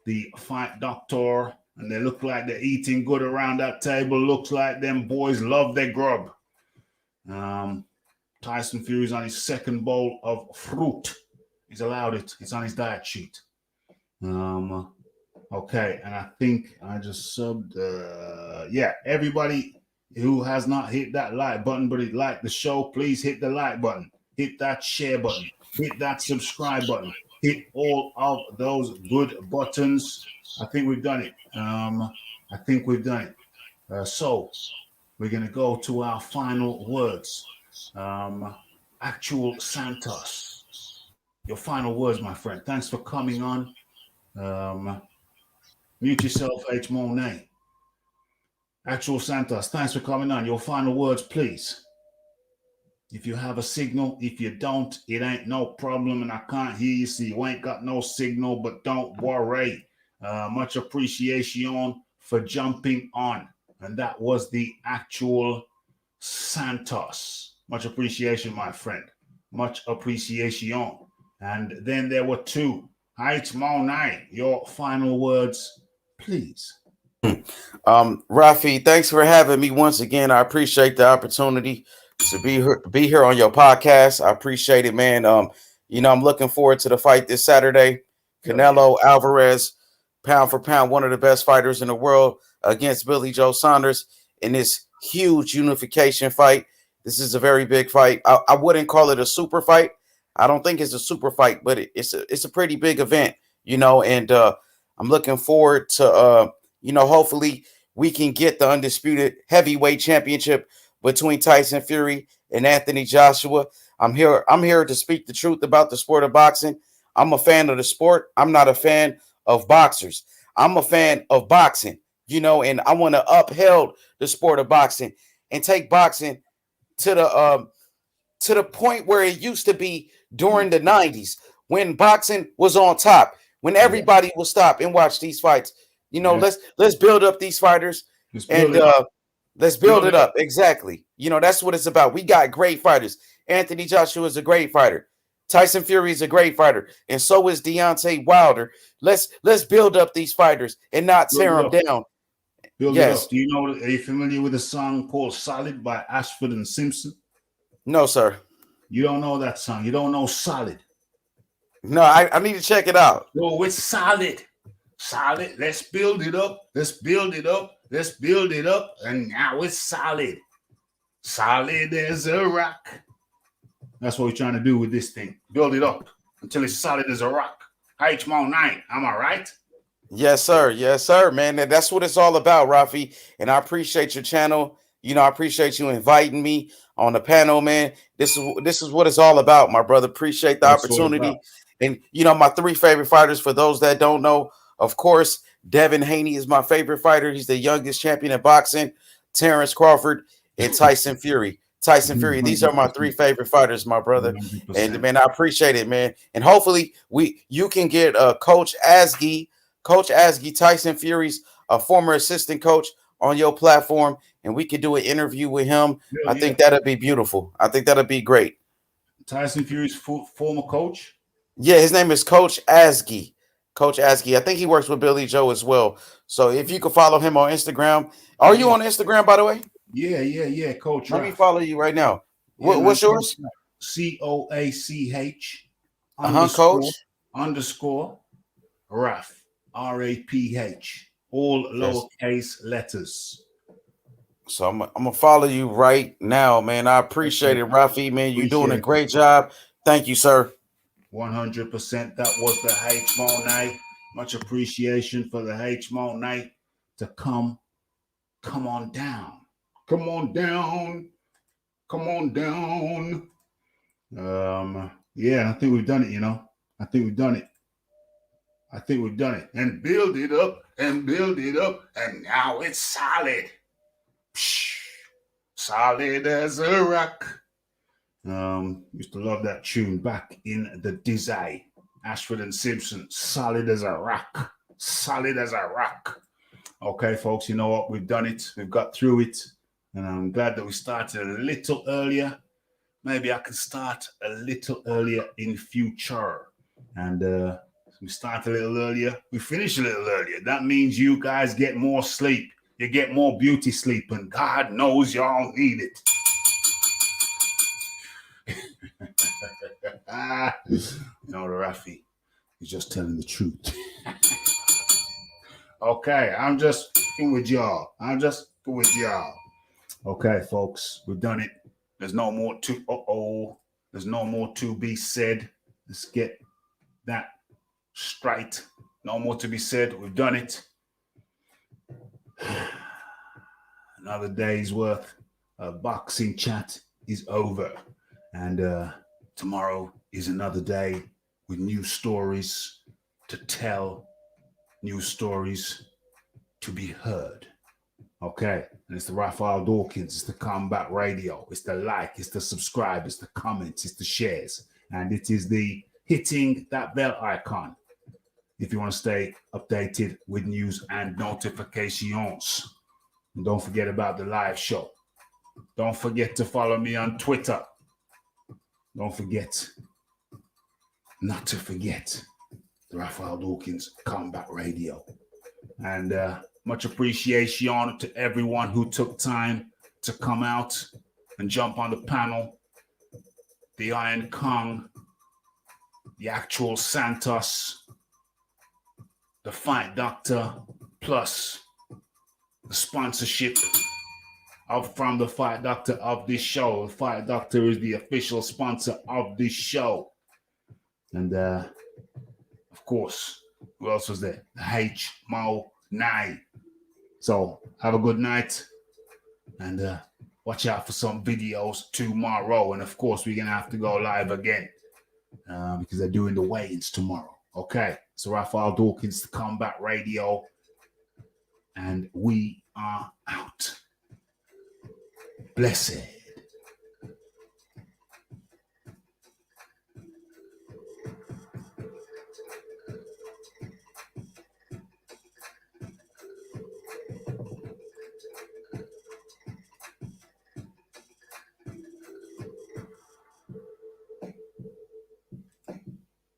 [SPEAKER 1] The Fight Doctor. And they look like they're eating good around that table. Looks like them boys love their grub. Tyson Fury's on his second bowl of fruit. He's allowed it. It's on his diet sheet. Okay, and I think I just subbed. Everybody who has not hit that like button, but it liked the show, please hit the like button. Hit that share button. Hit that subscribe button. Hit all of those good buttons. I think we've done it. So we're going to go to our final words. Actual Santos. Your final words, my friend. Thanks for coming on. Mute yourself, H. Monet. Actual Santos, thanks for coming on. Your final words, please. If you have a signal, if you don't, it ain't no problem, and I can't hear you, so you ain't got no signal, but don't worry. Much appreciation for jumping on. And that was the actual Santos. Much appreciation, my friend. Much appreciation. And then there were two. H. Monet, your final words, please.
[SPEAKER 12] Rafi, thanks for having me once again. I appreciate the opportunity to be here on your podcast. I appreciate it, man. I'm looking forward to the fight this Saturday. Canelo Alvarez, pound for pound, one of the best fighters in the world, against Billy Joe Saunders in this huge unification fight. This is a very big fight. I wouldn't call it a super fight. I don't think it's a super fight, but it's a pretty big event, and I'm looking forward to hopefully we can get the undisputed heavyweight championship between Tyson Fury and Anthony Joshua. I'm here to speak the truth about the sport of boxing. I'm a fan of the sport. I'm not a fan of boxers. I'm a fan of boxing, and I want to uphold the sport of boxing and take boxing to the point where it used to be during the 90s when boxing was on top, when everybody will stop and watch these fights. Let's build up these fighters let's build it up. Exactly. That's what it's about. We got great fighters. Anthony Joshua is a great fighter. Tyson Fury is a great fighter, and so is Deontay Wilder. Let's build up these fighters and not tear them down.
[SPEAKER 1] Build it up. Are you familiar with a song called Solid by Ashford and Simpson?
[SPEAKER 12] No, sir.
[SPEAKER 1] You don't know that song. You don't know Solid.
[SPEAKER 12] No, I need to check it out.
[SPEAKER 1] Oh, it's solid. Solid. Let's build it up. Let's build it up. Let's build it up. And now it's solid. Solid as a rock. That's what we're trying to do with this thing. Build it up until it's solid as a rock. H. Monet. Am I right?
[SPEAKER 12] Yes, sir. Yes, sir, man. That's what it's all about, Rafi. And I appreciate your channel. I appreciate you inviting me on the panel, man. This is what it's all about, my brother. Appreciate the opportunity. And my three favorite fighters, for those that don't know, of course, Devin Haney is my favorite fighter. He's the youngest champion in boxing. Terrence Crawford and Tyson Fury. These are my three favorite fighters, my brother. 100%. And man, I appreciate it, man. And hopefully you can get Coach Asgi, Tyson Fury's a former assistant coach, on your platform, and we could do an interview with him. I think that'd be beautiful. I think that'd be great.
[SPEAKER 1] Tyson Fury's former coach?
[SPEAKER 12] Yeah, his name is Coach Asgi. Coach Asgi. I think he works with Billy Joe as well. So if you could follow him on Instagram. Are you on Instagram, by the way?
[SPEAKER 1] Yeah, Coach.
[SPEAKER 12] Let me follow you right now. What's yours?
[SPEAKER 1] COACH
[SPEAKER 12] Coach
[SPEAKER 1] _ Raf, RAPH. All lowercase letters.
[SPEAKER 12] So I'm gonna follow you right now, man. I appreciate it, Rafi, man. You're doing a great job. Thank you, sir.
[SPEAKER 1] 100%. That was the H. Monet. Much appreciation for the H. Monet to come on down. Come on down. Yeah, I think we've done it, I think we've done it. And build it up, and now it's solid. Solid as a rock. Used to love that tune back in the dazn. Ashford and Simpson, solid as a rock. Solid as a rock. Okay, folks, you know what? We've done it. We've got through it. And I'm glad that we started a little earlier. Maybe I can start a little earlier in future. And we start a little earlier. We finish a little earlier. That means you guys get more sleep. You get more beauty sleep. And God knows y'all need it. You know, Rafi, he's just telling the truth. Okay, I'm just with y'all. Okay, folks, we've done it. There's no more there's no more to be said. Let's get that straight. No more to be said. We've done it. Another day's worth of boxing chat is over. And tomorrow is another day with new stories to tell, new stories to be heard. Okay, and it's the Raphael Dawkins, it's the Combat Radio, it's the like, it's the subscribe, it's the comments, it's the shares, and it is the hitting that bell icon if you want to stay updated with news and notifications. And don't forget about the live show. Don't forget to follow me on Twitter. Don't forget not to forget the Raphael Dawkins Combat Radio. And much appreciation to everyone who took time to come out and jump on the panel. The Iron Kong, the actual Santos, the Fight Doctor, plus the sponsorship from the Fight Doctor of this show. The Fight Doctor is the official sponsor of this show. And of course, who else was there? The H-Mo-9. So have a good night and watch out for some videos tomorrow. And of course, we're going to have to go live again because they're doing the weigh-ins tomorrow. Okay, so Raphael Dawkins, the Combat Radio, and we are out. Blessed.